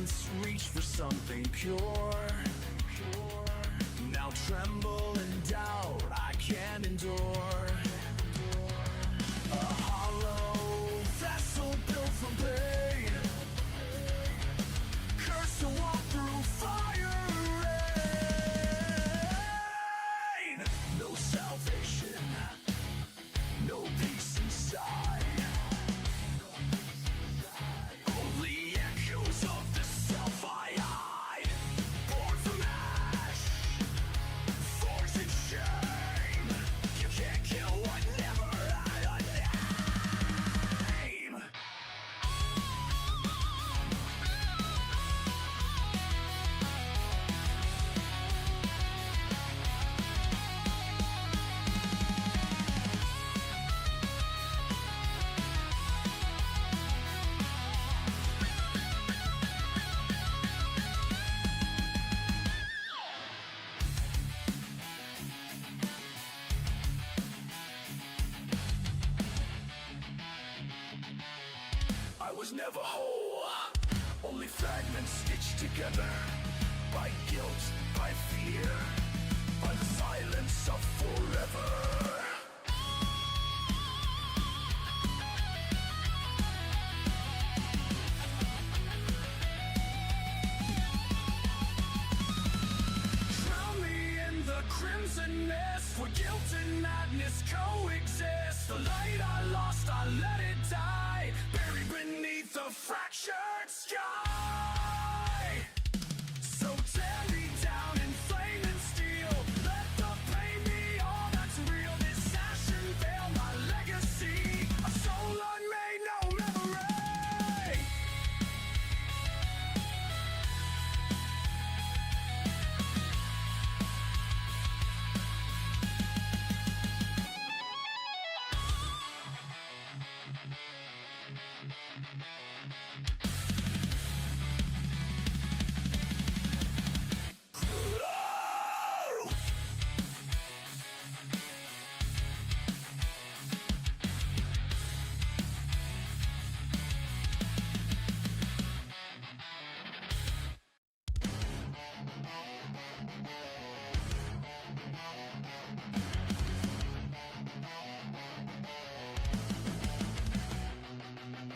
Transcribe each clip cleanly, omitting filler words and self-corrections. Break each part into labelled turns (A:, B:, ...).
A: once reached for something pure. Now tremble in doubt, I can't endure. A hollow vessel built from pain, cursed to walk through fire and rain. No salvation, no peace inside. Only echoes of the self I hide. Born from ash, forged in shame. You can't kill what never had a name. I was never whole, only fragments stitched together by guilt, by fear, by the silence of forever. Drown me in the crimson mist, where guilt and madness coexist. The light I lost, I let it die, buried beneath the fractured sky. So tear me down in flame and steel, let the pain be all that's real. This ashen veil, my legacy, a soul unmade, no memory.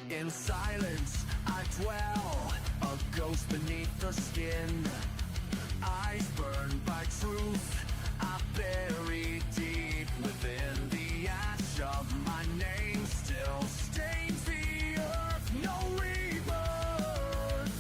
A: In silence I dwell, a ghost beneath the skin. Eyes burned by truth, I bury deep within. The ash of my name still stains the earth. No rebirth,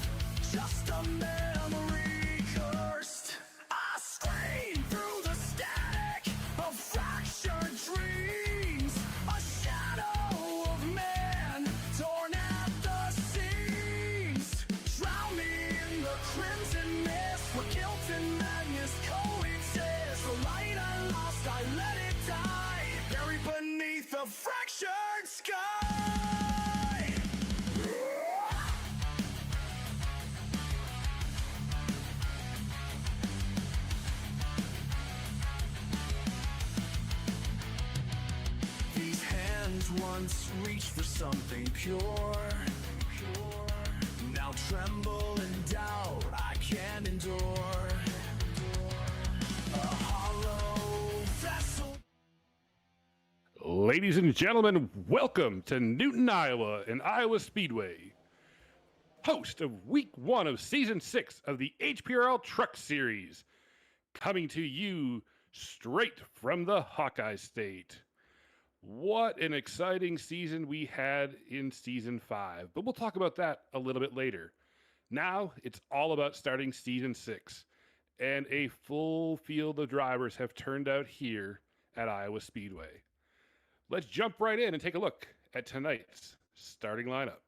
A: just a memory cursed. I scream through the static of fractured dreams, a shadow of man torn at the seams. Drown me in the crimson mist, where guilt and madness coexist. The light I lost, I let it die, buried beneath the fractured sky. These hands once reached for something pure. Now tremble in doubt, I can't endure. A hollow vessel.
B: Ladies and gentlemen, welcome to Newton, Iowa and Iowa Speedway. Host of Week 1 of Season 6 of the HPRL Truck Series. Coming to you straight from the Hawkeye State. What an exciting season we had in Season 5, but we'll talk about that a little bit later. Now, it's all about starting Season 6, and a full field of drivers have turned out here at Iowa Speedway. Let's jump right in and take a look at tonight's starting lineup.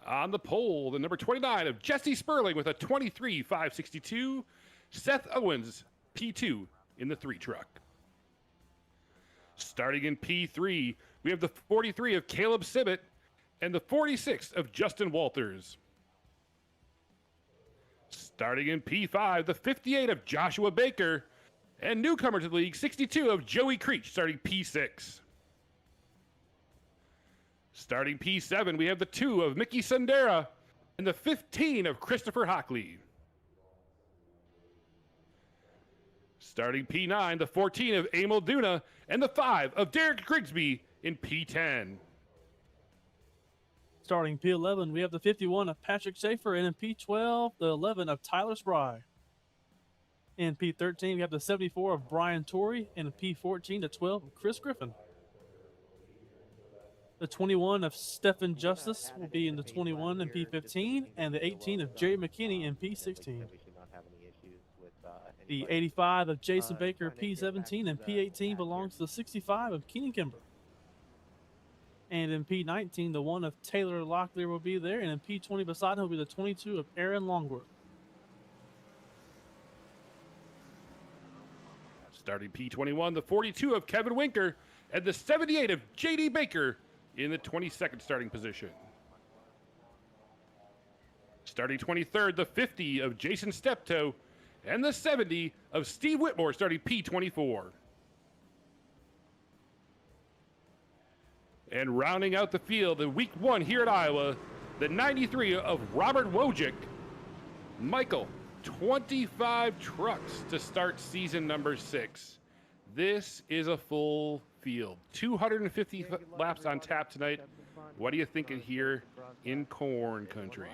B: On the pole, the number 29 of Jesse Sperling with a 23.562. Seth Owens, P2 in the 3 truck. Starting in P3, we have the 43 of Caleb Sibbett and the 46 of Justin Walters. Starting in P5, the 58 of Joshua Baker, and newcomer to the league, 62 of Joey Creech, starting P6. Starting P7, we have the 2 of Mickey Sundera and the 15 of Christopher Hockley. Starting P9, the 14 of Emil Duna and the 5 of Derek Grigsby in P10.
C: Starting P11, we have the 51 of Patrick Schaefer, and in P12, the 11 of Tyler Spry. In P13, we have the 74 of Brian Torrey, and in P14, the 12 of Chris Griffin. The 21 of Stephen Justice will be in the 21 in P15, and the 18 of Jerry McKinney in P16. The 85 of Jason Baker, P17, and P18 belongs to the 65 of Keenan Kimber. And in P19, the 1 of Taylor Locklear will be there, and in P20 beside him will be the 22 of Aaron Longworth.
B: Starting P21, the 42 of Kevin Winker and the 78 of J.D. Baker in the 22nd starting position. Starting 23rd, the 50 of Jason Steptoe and the 70 of Steve Whitmore starting P24. And rounding out the field in week 1 here at Iowa, the 93 of Robert Wojcik. Michael, 25 trucks to start season number 6. This is a full field. 250 laps on tap tonight. What are you thinking here in corn country?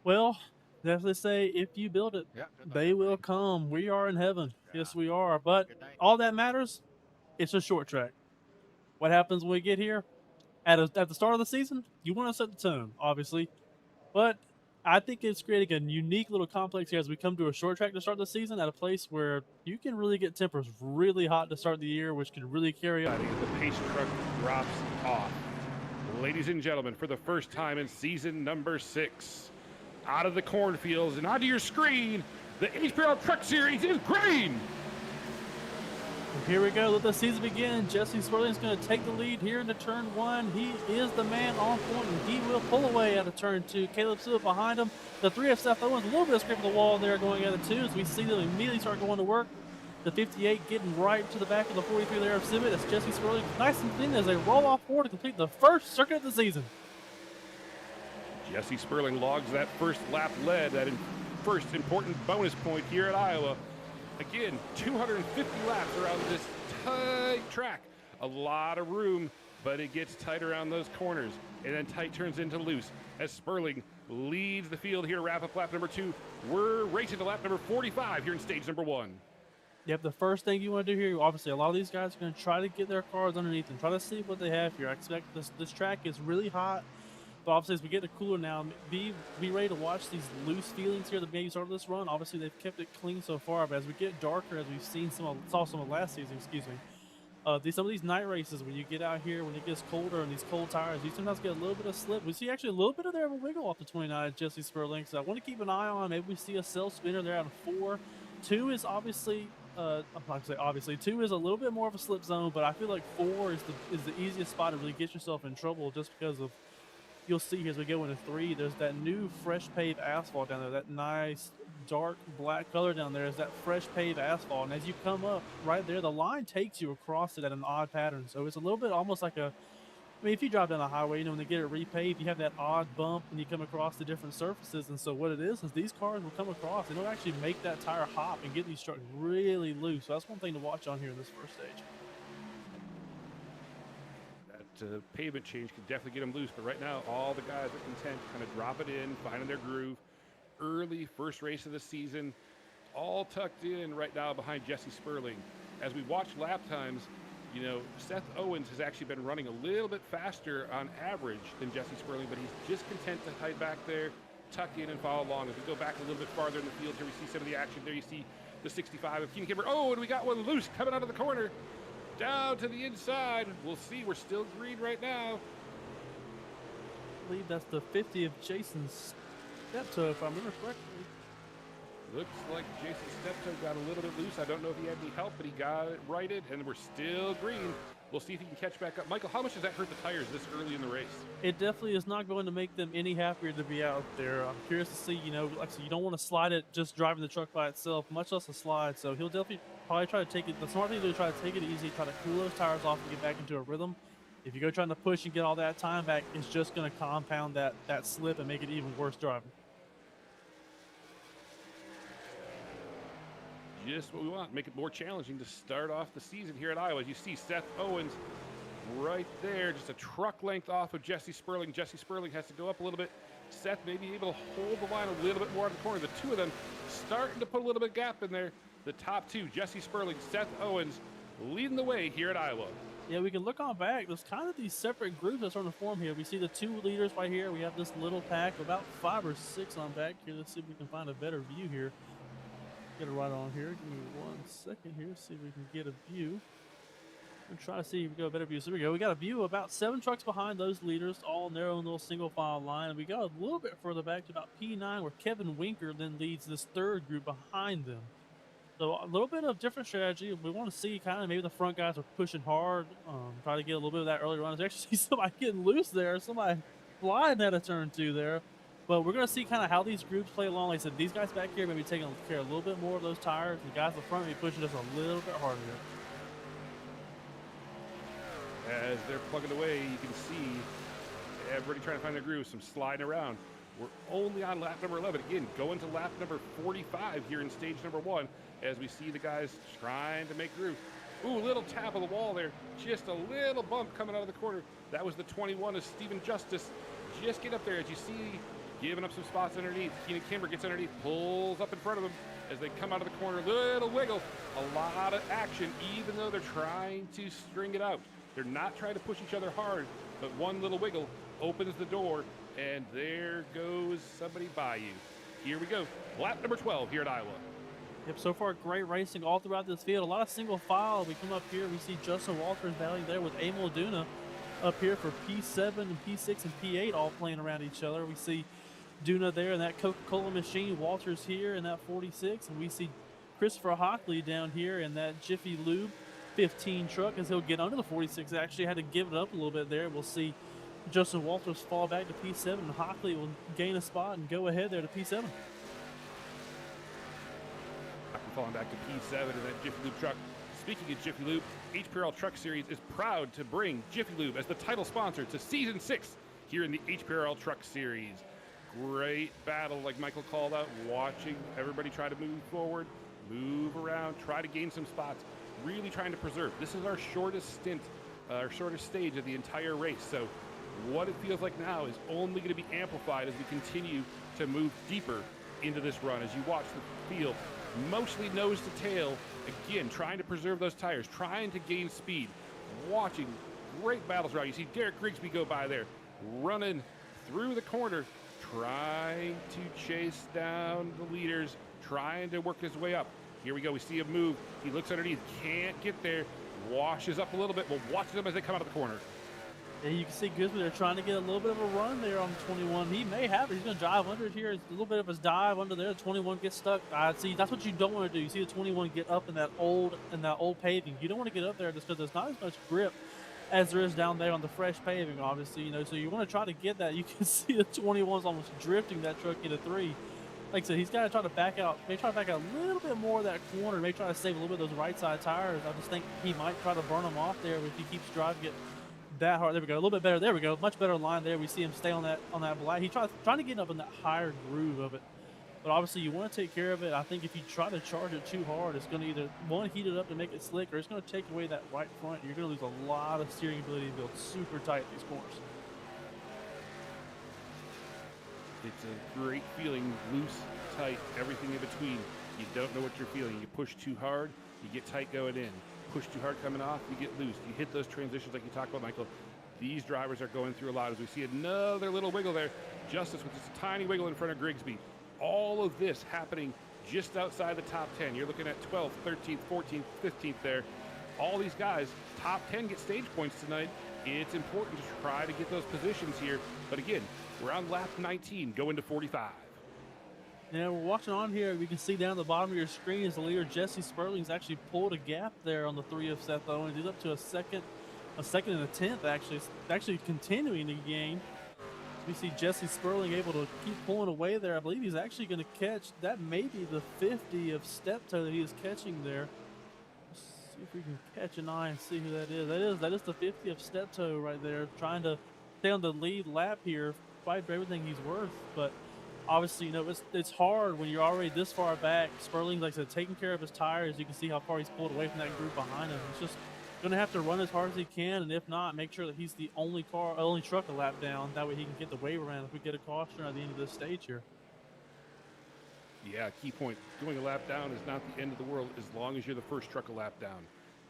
C: Well, definitely say if you build it, they will come. We are in heaven. Yes, we are. But all that matters, it's a short track. What happens when we get here? At the start of the season, you want to set the tone, obviously. But I think it's creating a unique little complex here as we come to a short track to start the season at a place where you can really get tempers really hot to start the year, which can really carry on.
B: As the pace truck drops off. Ladies and gentlemen, for the first time in season number 6, out of the cornfields and onto your screen, the HPRL Truck Series is green.
C: Here we go. Let the season begin. Jesse Sperling's going to take the lead here into turn 1. He is the man on point, and he will pull away out of turn 2. Caleb Stewart behind him. The 3 of Seth Owens, a little bit of scrape of the wall there going out of 2 as we see them immediately start going to work. The 58 getting right to the back of the 43 there of Civic. That's Jesse Sperling nice and clean as they roll off forward to complete the first circuit of the season.
B: Jesse Sperling logs that first lap lead, that first important bonus point here at Iowa. Again, 250 laps around this tight track. A lot of room, but it gets tight around those corners. And then tight turns into loose as Sperling leads the field here to wrap up lap number 2. We're racing to lap number 45 here in stage number 1.
C: Yep, the first thing you want to do here, obviously, a lot of these guys are going to try to get their cars underneath and try to see what they have here. I expect this track is really hot. But obviously, as we get to cooler now, be ready to watch these loose feelings here that maybe start this run. Obviously, they've kept it clean so far, but as we get darker, as we've seen saw some of last season, some of these night races when you get out here, when it gets colder and these cold tires, you sometimes get a little bit of slip. We see actually a little bit of there of a wiggle off the 29 Jesse Sperling, so I want to keep an eye on. Maybe we see a self spinner there out of 4. 2 is obviously, I'm not going to say obviously, 2 is a little bit more of a slip zone, but I feel like 4 is the easiest spot to really get yourself in trouble just because of. You'll see here as we go into 3, there's that new fresh paved asphalt down there. That nice dark black color down there is that fresh paved asphalt. And as you come up right there, the line takes you across it at an odd pattern. So it's a little bit almost like if you drive down the highway, when they get it repaved, you have that odd bump when you come across the different surfaces. And so what it is these cars will come across and it'll actually make that tire hop and get these trucks really loose. So that's one thing to watch on here in this first stage.
B: Pavement change can definitely get them loose, but right now all the guys are content kind of drop it in, finding their groove. Early first race of the season, all tucked in right now behind Jesse Sperling. As we watch lap times, Seth Owens has actually been running a little bit faster on average than Jesse Sperling, but he's just content to hide back there, tuck in and follow along. As we go back a little bit farther in the field here, we see some of the action there. You see the 65 of Keenan Kimber. Oh, and we got one loose coming out of the corner. Down to the inside. We'll see. We're still green right now.
C: I believe that's the 50 of Jason Steptoe, if I remember correctly.
B: Looks like Jason Steptoe got a little bit loose. I don't know if he had any help, but he got it righted, and we're still green. We'll see if he can catch back up. Michael, how much does that hurt the tires this early in the race?
C: It definitely is not going to make them any happier to be out there. I'm curious to see, like I said, you don't want to slide it just driving the truck by itself, much less a slide. So he'll definitely probably try to take it. The smart thing to do is try to take it easy, try to cool those tires off and get back into a rhythm. If you go trying to push and get all that time back, it's just going to compound that slip and make it even worse driving.
B: Just what we want, make it more challenging to start off the season here at Iowa. As you see Seth Owens right there, just a truck length off of Jesse Sperling. Jesse Sperling has to go up a little bit. Seth may be able to hold the line a little bit more out of the corner. The two of them starting to put a little bit of gap in there. The top two, Jesse Sperling, Seth Owens, leading the way here at Iowa.
C: Yeah, we can look on back. There's kind of these separate groups that's on the form here. We see the two leaders right here. We have this little pack, about 5 or 6 on back here. Let's see if we can find a better view here. Get it right on here. Give me 1 second here. See if we can get a view. We'll try to see if we go a better view. So here we go. We got a view about 7 trucks behind those leaders, all in their own little single file line. And we got a little bit further back to about P9, where Kevin Winker then leads this third group behind them. So a little bit of different strategy. We want to see kind of maybe the front guys are pushing hard, try to get a little bit of that early run. There's actually somebody getting loose there, somebody flying at a turn 2 there. But we're going to see kind of how these groups play along. Like I said, these guys back here may be taking care of a little bit more of those tires. The guys in the front may be pushing us a little bit harder here.
B: As they're plugging away, you can see everybody trying to find their groove, some sliding around. We're only on lap number 11. Again, going to lap number 45 here in stage number 1 as we see the guys trying to make groove. Ooh, little tap of the wall there. Just a little bump coming out of the corner. That was the 21 of Stephen Justice. Just get up there as you see, giving up some spots underneath. Keenan Kimber gets underneath, pulls up in front of him as they come out of the corner. Little wiggle, a lot of action, even though they're trying to string it out. They're not trying to push each other hard, but one little wiggle opens the door, and there goes somebody by you. Here we go, lap number 12 here at Iowa.
C: Yep, so far great racing all throughout this field. A lot of single file. We come up here, we see Justin Walters battling there with Emil Duna up here for P7 and P6 and P8 all playing around each other. We see Duna there in that Coca-Cola machine, Walters here in that 46, and we see Christopher Hockley down here in that Jiffy Lube 15 truck as he'll get under the 46. Actually had to give it up a little bit there. We'll see Justin Walters fall back to P7 and Hockley will gain a spot and go ahead there to P7.
B: Falling back to P7 in that Jiffy Lube truck. Speaking of Jiffy Lube, HPRL Truck Series is proud to bring Jiffy Lube as the title sponsor to Season 6 here in the HPRL Truck Series. Great battle, like Michael called out, watching everybody try to move forward, move around, try to gain some spots, really trying to preserve. This is our shortest stint, our shortest stage of the entire race. So what it feels like now is only going to be amplified as we continue to move deeper into this run. As you watch the field, mostly nose to tail, again, trying to preserve those tires, trying to gain speed, watching great battles around. You see Derek Grigsby go by there, running through the corner, trying to chase down the leaders, trying to work his way up. Here we go, we see him move. He looks underneath, can't get there, washes up a little bit. We'll watch them as they come out of the corner.
C: And you can see Grigsby, they're trying to get a little bit of a run there on the 21. He may have it. He's going to drive under it here. It's a little bit of his dive under there. The 21 gets stuck. See, that's what you don't want to do. You see the 21 get up in that old paving. You don't want to get up there just because there's not as much grip as there is down there on the fresh paving, obviously. You know, so you want to try to get that. You can see the 21's almost drifting that truck into 3. Like I said, he's got to try to back out. Maybe try to back out a little bit more of that corner. Maybe try to save a little bit of those right side tires. I just think he might try to burn them off there if he keeps driving it that hard. There we go, a little bit better. There we go, much better line there. We see him stay on that black. He trying to get up in that higher groove of it, but obviously you want to take care of it. I think if you try to charge it too hard, it's going to either one, heat it up to make it slick, or it's going to take away that right front. You're going to lose a lot of steering ability and build super tight these corners.
B: It's a great feeling, loose, tight, everything in between. You don't know what you're feeling. You push too hard, you get tight going in. Push too hard coming off, you get loose. You hit those transitions like you talked about, Michael. These drivers are going through a lot as we see another little wiggle there. Justice with just a tiny wiggle in front of Grigsby. All of this happening just outside the top 10. You're looking at 12th, 13th, 14th, 15th there. All these guys, top 10 get stage points tonight. It's important to try to get those positions here. But again, we're on lap 19, going to 45.
C: Yeah, we're watching on here. We can see down at the bottom of your screen is the leader Jesse Sperling's actually pulled a gap there on the 3 of Seth Owens. He's up to a second and a 10th actually. It's actually continuing to gain. We see Jesse Sperling able to keep pulling away there. I believe he's actually going to catch, that may be the 50 of Steptoe that he is catching there. Let's See if we can catch an eye and see who that is. That is the 50th Steptoe right there, trying to stay on the lead lap here, fight for everything he's worth. But obviously, you know, it's hard when you're already this far back. Sperling, like I said, taking care of his tires. You can see how far he's pulled away from that group behind him. He's just gonna have to run as hard as he can, and if not, make sure that he's the only truck a lap down. That way he can get the wave around if we get a caution at the end of this stage here.
B: Yeah, key point. Going a lap down is not the end of the world as long as you're the first truck a lap down.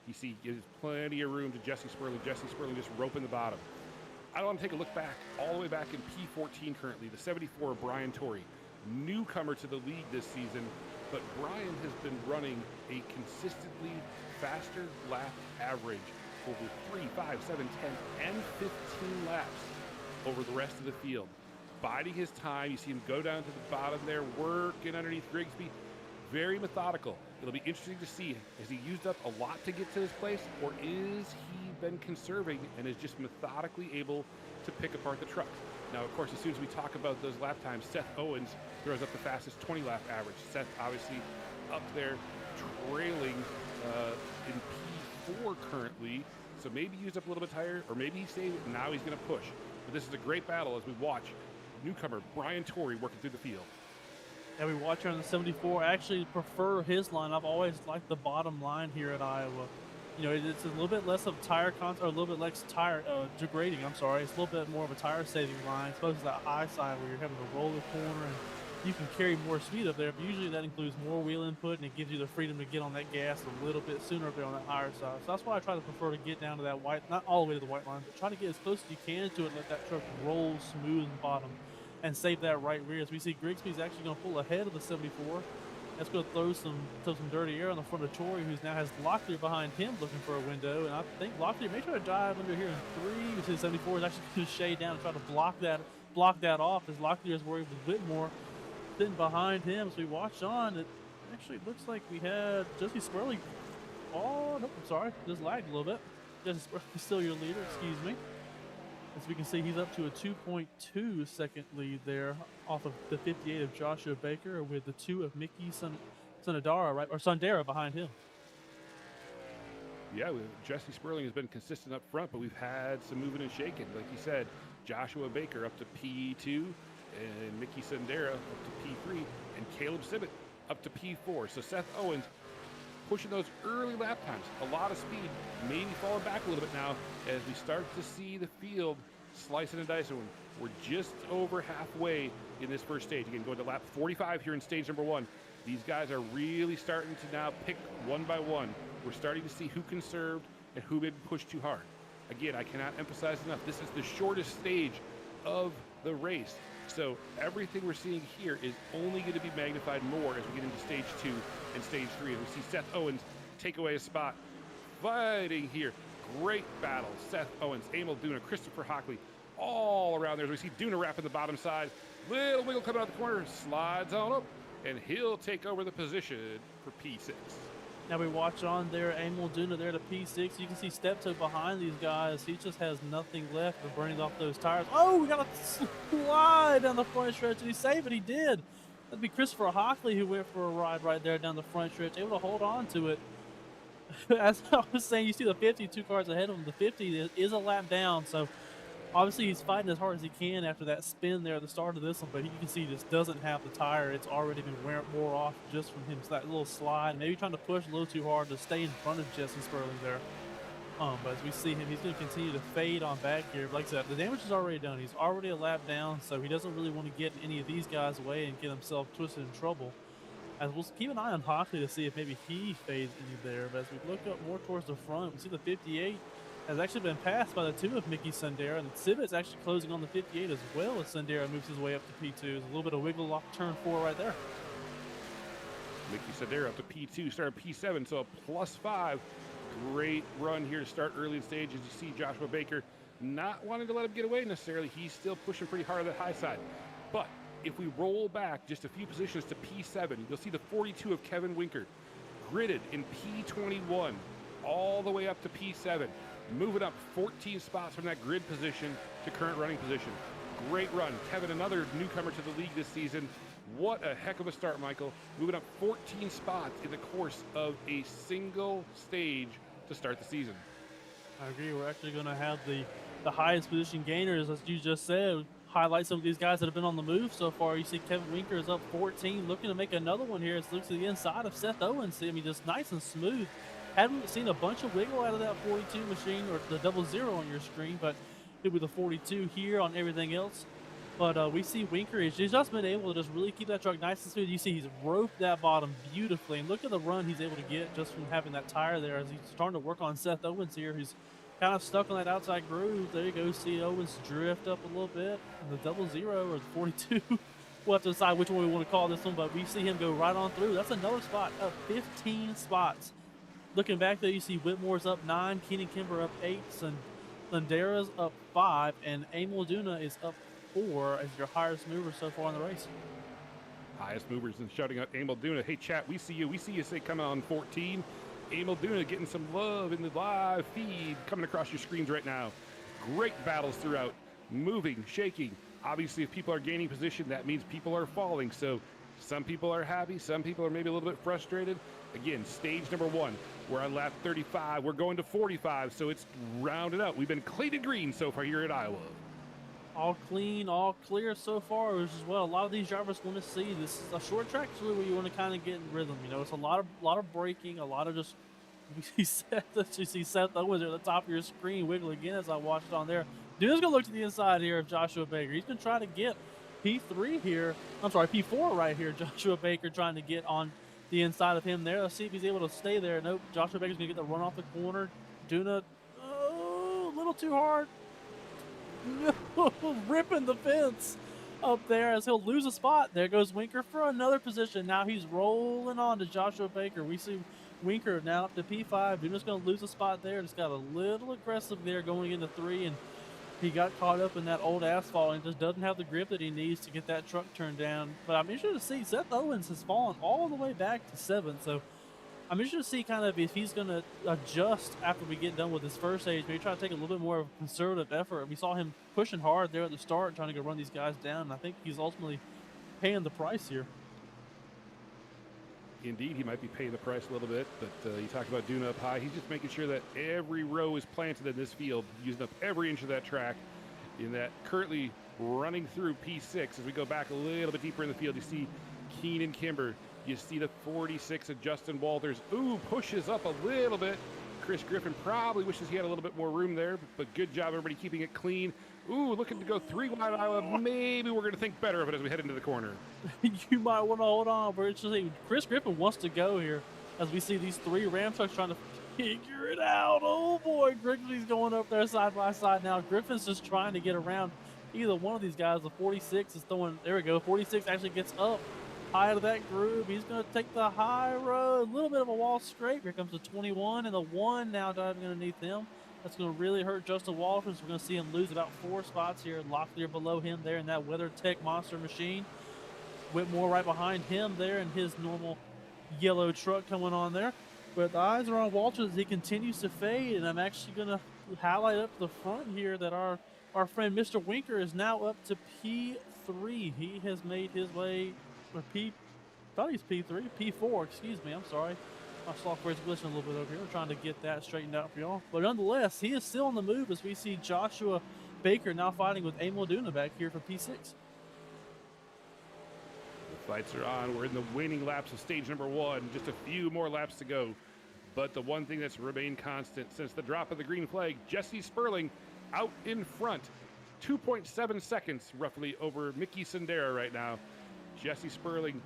B: You see, gives plenty of room to Jesse Sperling. Jesse Sperling just roping the bottom. I want to take a look back, all the way back in P14 currently, the 74 Brian Torrey, newcomer to the league this season, but Brian has been running a consistently faster lap average over 3, 5, 7, 10, and 15 laps over the rest of the field. Biding his time. You see him go down to the bottom there, working underneath Grigsby. Very methodical. It'll be interesting to see, has he used up a lot to get to this place, or is he been conserving and is just methodically able to pick apart the trucks? Now, of course, as soon as we talk about those lap times, Seth Owens throws up the fastest 20 lap average. Seth obviously up there trailing in P4 currently, so maybe he used up a little bit tire, or maybe he stayed, now he's going to push. But this is a great battle as we watch newcomer Brian Torrey working through the field.
C: Yeah, we watch here on the 74. I actually prefer his line. I've always liked the bottom line here at Iowa. You know, it's a little bit less of tire or a little bit less tire degrading. I'm sorry, it's a little bit more of a tire saving line, as opposed to that high side where you're having to roll the corner and you can carry more speed up there. But usually that includes more wheel input and it gives you the freedom to get on that gas a little bit sooner up there on that higher side. So that's why I try to prefer to get down to that white, not all the way to the white line, but try to get as close as you can to it and let that truck roll smooth in the bottom and save that right rear. As we see, Grigsby's actually going to pull ahead of the 74. That's going to throw some dirty air on the front of Torrey, who now has Locklear behind him looking for a window. And I think Locklear may try to dive under here in 3. You see the 74 is actually going to shade down and try to block that off, as Locklear is worried with Whitmore sitting behind him. As we watch on, it actually looks like we had Jesse Sperling. Oh, nope, I'm sorry. Just lagged a little bit. Jesse Sperling is still your leader, excuse me. As we can see, he's up to a 2.2 second lead there off of the 58 of Joshua Baker, with the 2 of Mickey Sundara behind him.
B: Yeah, Jesse Sperling has been consistent up front, but we've had some moving and shaking. Like you said, Joshua Baker up to P2, and Mickey Sundara up to P3, and Caleb Sibbett up to P4. So Seth Owens pushing those early lap times, a lot of speed, maybe falling back a little bit now as we start to see the field slicing and dicing. We're just over halfway in this first stage. Again, going to lap 45 here in stage number 1. These guys are really starting to now pick one by one. We're starting to see who conserved and who maybe pushed too hard. Again, I cannot emphasize enough, this is the shortest stage of the race. So everything we're seeing here is only going to be magnified more as we get into stage 2 and stage 3. And we see Seth Owens take away a spot, fighting here. Great battle. Seth Owens, Emil Duna, Christopher Hockley, all around there. As we see Duna wrapping the bottom side. Little wiggle coming out the corner, slides on up, and he'll take over the position for P6.
C: Now we watch on there, Emil Duna there to P6. You can see Steptoe behind these guys. He just has nothing left but burning off those tires. Oh, we got to slide down the front stretch. Did he save it? He did. That'd be Christopher Hockley who went for a ride right there down the front stretch, able to hold on to it. As I was saying, you see the 50, 2 cars ahead of him. The 50 is a lap down, so obviously he's fighting as hard as he can after that spin there at the start of this one, but you can see he just doesn't have the tire. It's already been wore off just from him. So that little slide, maybe trying to push a little too hard to stay in front of Jesse Sperling there. But as we see him, he's going to continue to fade on back here. Like I said, the damage is already done. He's already a lap down, so he doesn't really want to get any of these guys away and get himself twisted in trouble. As we'll keep an eye on Hockley to see if maybe he fades any there. But as we look up more towards the front, we see the 58 has actually been passed by the 2 of Mickey Sundara, and Sibbett's actually closing on the 58 as well as Sundara moves his way up to P2. There's a little bit of wiggle off turn 4 right there.
B: Mickey Sundara up to P2, started P7, so a +5. Great run here to start early in stage. As you see Joshua Baker not wanting to let him get away necessarily. He's still pushing pretty hard on that high side. But if we roll back just a few positions to P7, you'll see the 42 of Kevin Winker gridded in P21 all the way up to P7, moving up 14 spots from that grid position to current running position. great run. Kevin, another newcomer to the league this season. What a heck of a start, Michael. Moving up 14 spots in the course of a single stage to start the season.
C: I agree. We're actually going to have the highest position gainers, as you just said, highlight some of these guys that have been on the move so far. You see Kevin Winker is up 14, looking to make another one here. It looks to the inside of Seth Owens. I mean, just nice and smooth. Haven't seen a bunch of wiggle out of that 42 machine, or the 00 on your screen, but it with the 42 here on everything else. But we see Winker has just been able to just really keep that truck nice and smooth. You see he's roped that bottom beautifully, and look at the run he's able to get just from having that tire there as he's starting to work on Seth Owens here, who's kind of stuck on that outside groove. There you go. See Owens drift up a little bit. And the 00 or the 42. We'll have to decide which one we want to call this one, but we see him go right on through. That's another spot, up 15 spots. Looking back there, you see Whitmore's up 9, Keenan Kimber up 8, and Landera's up 5, and Emil Duna is up 4 as your highest mover so far in the race.
B: Highest movers and shouting out Emil Duna. Hey, chat, we see you. We see you say coming on 14. Emil Duna getting some love in the live feed coming across your screens right now. Great battles throughout. Moving, shaking. Obviously, if people are gaining position, that means people are falling. So some people are happy. Some people are maybe a little bit frustrated. Again, stage number 1. We're on lap 35. We're going to 45, so it's rounded out. We've been clean and green so far here at Iowa.
C: All clean, all clear so far, which is what a lot of these drivers want to see. This is a short track, really, where you want to kind of get in rhythm. You know, it's a lot of braking, a lot of just. You see Seth Owens at the top of your screen wiggle again as I watched on there. Dude's gonna look to the inside here of Joshua Baker. He's gonna try to get P3 here. I'm sorry, P4 right here. Joshua Baker trying to get on the inside of him there. Let's see if he's able to stay there. Nope. Joshua Baker's gonna get the run off the corner. Duna, a little too hard. Ripping the fence up there as he'll lose a spot. There goes Winker for another position. Now he's rolling on to Joshua Baker. We see Winker now up to P5. Duna's going to lose a spot there. Just got a little aggressive there going into 3, and he got caught up in that old asphalt and just doesn't have the grip that he needs to get that truck turned down. But I'm interested to see Seth Owens has fallen all the way back to 7, so I'm interested to see kind of if he's going to adjust after we get done with his first stage, maybe try to take a little bit more of a conservative effort. We saw him pushing hard there at the start, trying to go run these guys down, and I think he's ultimately paying the price here.
B: Indeed, he might be paying the price a little bit, but you talk about Duna up high. He's just making sure that every row is planted in this field, using up every inch of that track. In that currently running through P6, as we go back a little bit deeper in the field, you see Keenan Kimber. You see the 46 of Justin Walters. Ooh, pushes up a little bit. Chris Griffin probably wishes he had a little bit more room there, but good job, everybody, keeping it clean. Ooh, looking to go 3 wide Iowa. Maybe we're going to think better of it as we head into the corner.
C: You might want to hold on, but it's just like Chris Griffin wants to go here as we see these 3 Ram trucks trying to figure it out. Oh boy, Griffin's going up there side by side now. Griffin's just trying to get around either one of these guys. The 46 is throwing, there we go. 46 actually gets up high to that groove. He's going to take the high road, a little bit of a wall scrape. Here comes the 21 and the 1 now diving underneath them. That's going to really hurt Justin Walters. We're going to see him lose about 4 spots here. Locklear below him there in that WeatherTech monster machine. Whitmore right behind him there in his normal yellow truck coming on there. But the eyes are on Walters as he continues to fade. And I'm actually going to highlight up the front here that our friend Mr. Winker is now up to P3. He has made his way, or thought he's P3, P4, excuse me, I'm sorry. My software's glitching a little bit over here. We're trying to get that straightened out for y'all. But nonetheless, he is still on the move as we see Joshua Baker now fighting with Emil Duna back here for P6.
B: The fights are on. We're in the waning laps of stage number 1. Just a few more laps to go. But the one thing that's remained constant since the drop of the green flag, Jesse Sperling out in front. 2.7 seconds roughly over Mickey Sendera right now. Jesse Sperling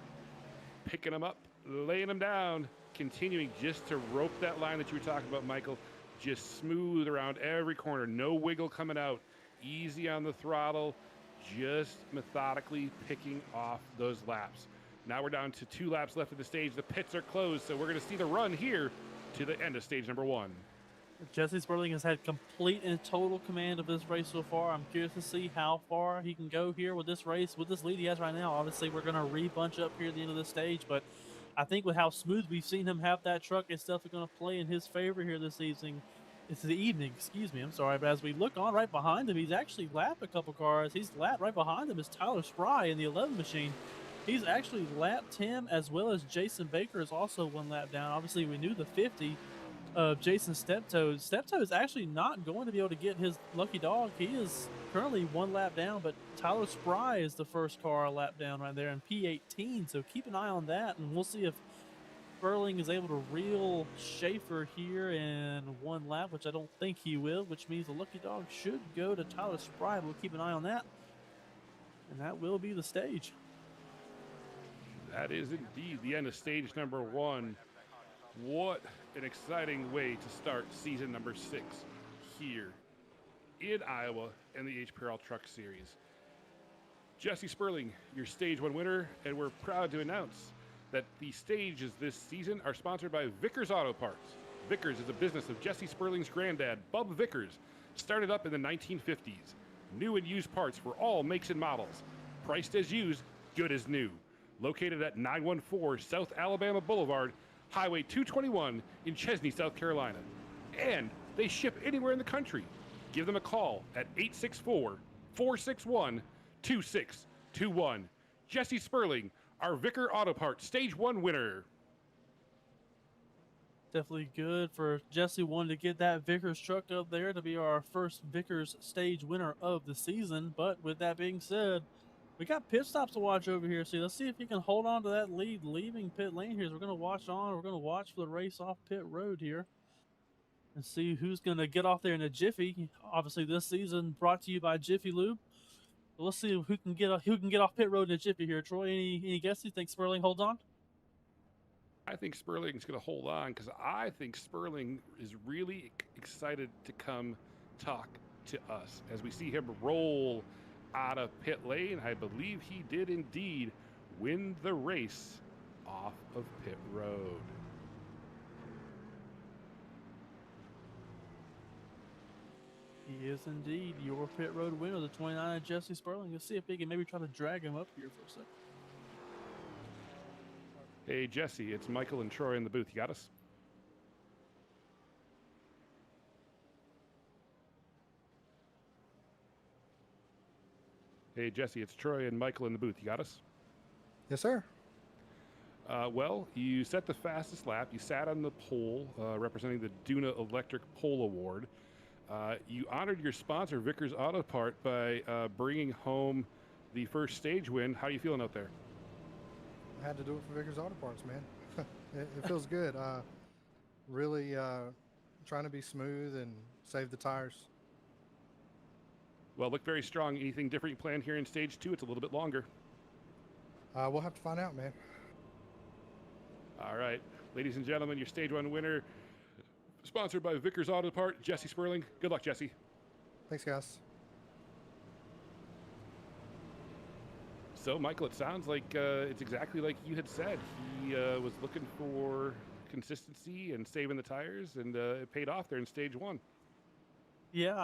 B: picking him up, laying him down, continuing just to rope that line that you were talking about, Michael. Just smooth around every corner. No wiggle coming out. Easy on the throttle. Just methodically picking off those laps. Now we're down to 2 laps left of the stage. The pits are closed, so we're going to see the run here to the end of stage number 1.
C: Jesse Sperling has had complete and total command of this race so far. I'm curious to see how far he can go here with this race, with this lead he has right now. Obviously, we're going to re-bunch up here at the end of the stage, but I think with how smooth we've seen him have that truck, it's definitely going to play in his favor here this evening. It's the evening, excuse me, I'm sorry, but as we look on right behind him, he's actually lapped a couple cars. He's lapped right behind him is Tyler Spry in the 11 machine. He's actually lapped him as well as Jason Baker is also one lap down. Obviously, we knew the 50 of Jason Steptoe. Steptoe is actually not going to be able to get his lucky dog. He is currently one lap down, but Tyler Spry is the first car a lap down right there in P18. So keep an eye on that, and we'll see if Sperling is able to reel Schaefer here in one lap, which I don't think he will, which means the lucky dog should go to Tyler Spry. We'll keep an eye on that, and that will be the stage.
B: That is indeed the end of stage number 1. What an exciting way to start season number 6 here in Iowa and the HPRL Truck Series. Jesse Sperling, your stage 1 winner, and we're proud to announce that the stages this season are sponsored by Vickers Auto Parts. Vickers is a business of Jesse Sperling's granddad, Bub Vickers, started up in the 1950s. New and used parts for all makes and models. Priced as used, good as new. Located at 914 South Alabama Boulevard, Highway 221 in Chesney, South Carolina. And they ship anywhere in the country. Give them a call at 864-461-2621. Jesse Sperling, our Vicker Auto Parts Stage 1 winner.
C: Definitely good for Jesse one to get that Vickers truck up there to be our first Vickers stage winner of the season. But with that being said, we got pit stops to watch over here. So let's see if he can hold on to that lead leaving pit lane here. So we're going to watch on. We're going to watch for the race off pit road here and see who's going to get off there in a jiffy. Obviously, this season brought to you by Jiffy Lube. So let's see who can get off pit road in a jiffy here. Troy, any guesses? You think Sperling holds on?
B: I think Sperling's going to hold on because I think Sperling is really excited to come talk to us as we see him roll out of pit lane. I believe he did indeed win the race off of pit road.
C: He is indeed your pit road winner, the 29 Jesse Sperling. Let's see if we can maybe try to drag him up here for a second.
B: Hey, Jesse, it's Michael and Troy in the booth. You got us? Hey, Jesse, it's Troy and Michael in the booth. You got us?
D: Yes, sir.
B: Well, you set the fastest lap. You sat on the pole representing the Duna Electric Pole Award. You honored your sponsor, Vickers Auto Part, by bringing home the first stage win. How are you feeling out there?
D: I had to do it for Vickers Auto Parts, man. it feels good. Really trying to be smooth and save the tires.
B: Well, look very strong. Anything different you plan here in stage 2? It's a little bit longer.
D: We'll have to find out, man.
B: All right. Ladies and gentlemen, your stage 1 winner, sponsored by Vickers Auto Part, Jesse Sperling. Good luck, Jesse.
D: Thanks, guys.
B: So, Michael, it sounds like it's exactly like you had said. He was looking for consistency and saving the tires, and it paid off there in stage 1.
C: Yeah,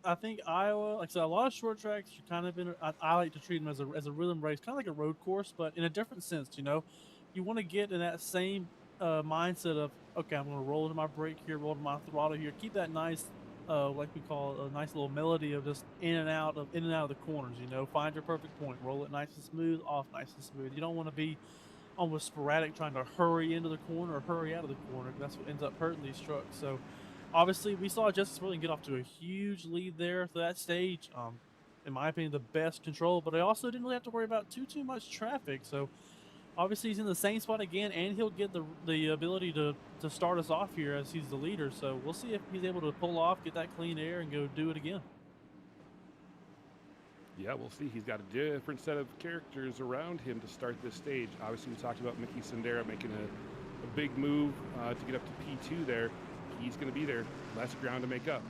C: I think Iowa, like I said, a lot of short tracks are kind of I like to treat them as a rhythm race, kind of like a road course, but in a different sense. You know, you want to get in that same mindset of, okay, I'm going to roll to my brake here, roll to my throttle here, keep that nice, like we call it, a nice little melody of just in and out of the corners. You know, find your perfect point, roll it nice and smooth, off nice and smooth. You don't want to be almost sporadic trying to hurry into the corner or hurry out of the corner. That's what ends up hurting these trucks. So obviously, we saw Jesse Sperling get off to a huge lead there for that stage. In my opinion, the best control, but I also didn't really have to worry about too much traffic. So obviously, he's in the same spot again, and he'll get the ability to start us off here as he's the leader. So we'll see if he's able to pull off, get that clean air, and go do it again.
B: Yeah, we'll see. He's got a different set of characters around him to start this stage. Obviously, we talked about Mickey Sendera making a big move to get up to P2 there. He's going to be there. Less ground to make up.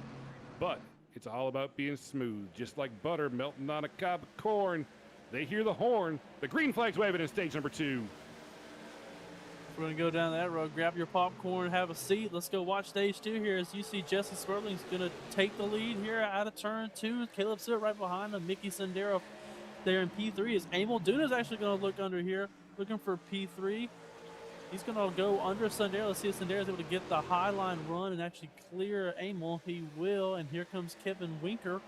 B: But it's all about being smooth, just like butter melting on a cob of corn. They hear the horn. The green flag's waving in stage number 2.
C: We're going to go down that road, grab your popcorn, have a seat. Let's go watch stage 2 here as you see Jesse Sperling's going to take the lead here out of turn 2. Caleb Stewart right behind him. Mickey Sendera there in P3. Is Emil Duna's actually going to look under here, looking for P3. He's going to go under Sundero. Let's see if Sundero is able to get the high line run and actually clear Amel. He will, and here comes Kevin Winker,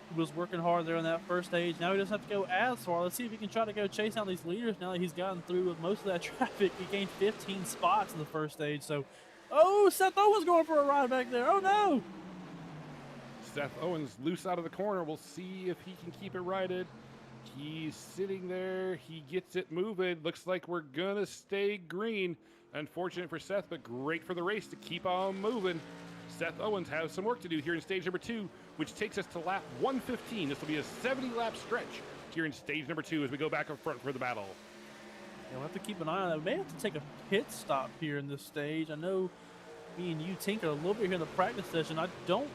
C: who was working hard there in that first stage. Now he doesn't have to go as far. Let's see if he can try to go chase down these leaders now that he's gotten through with most of that traffic. He gained 15 spots in the first stage, so... Oh, Seth Owens going for a ride back there. Oh, no!
B: Seth Owens loose out of the corner. We'll see if he can keep it righted. He's sitting there. He gets it moving. Looks like we're going to stay green. Unfortunate for Seth, but great for the race to keep on moving. Seth Owens has some work to do here in stage number 2, which takes us to lap 115. This will be a 70-lap stretch here in stage number 2 as we go back up front for the battle.
C: Yeah, we'll have to keep an eye on that. We may have to take a pit stop here in this stage. I know me and you tinkered a little bit here in the practice session. I don't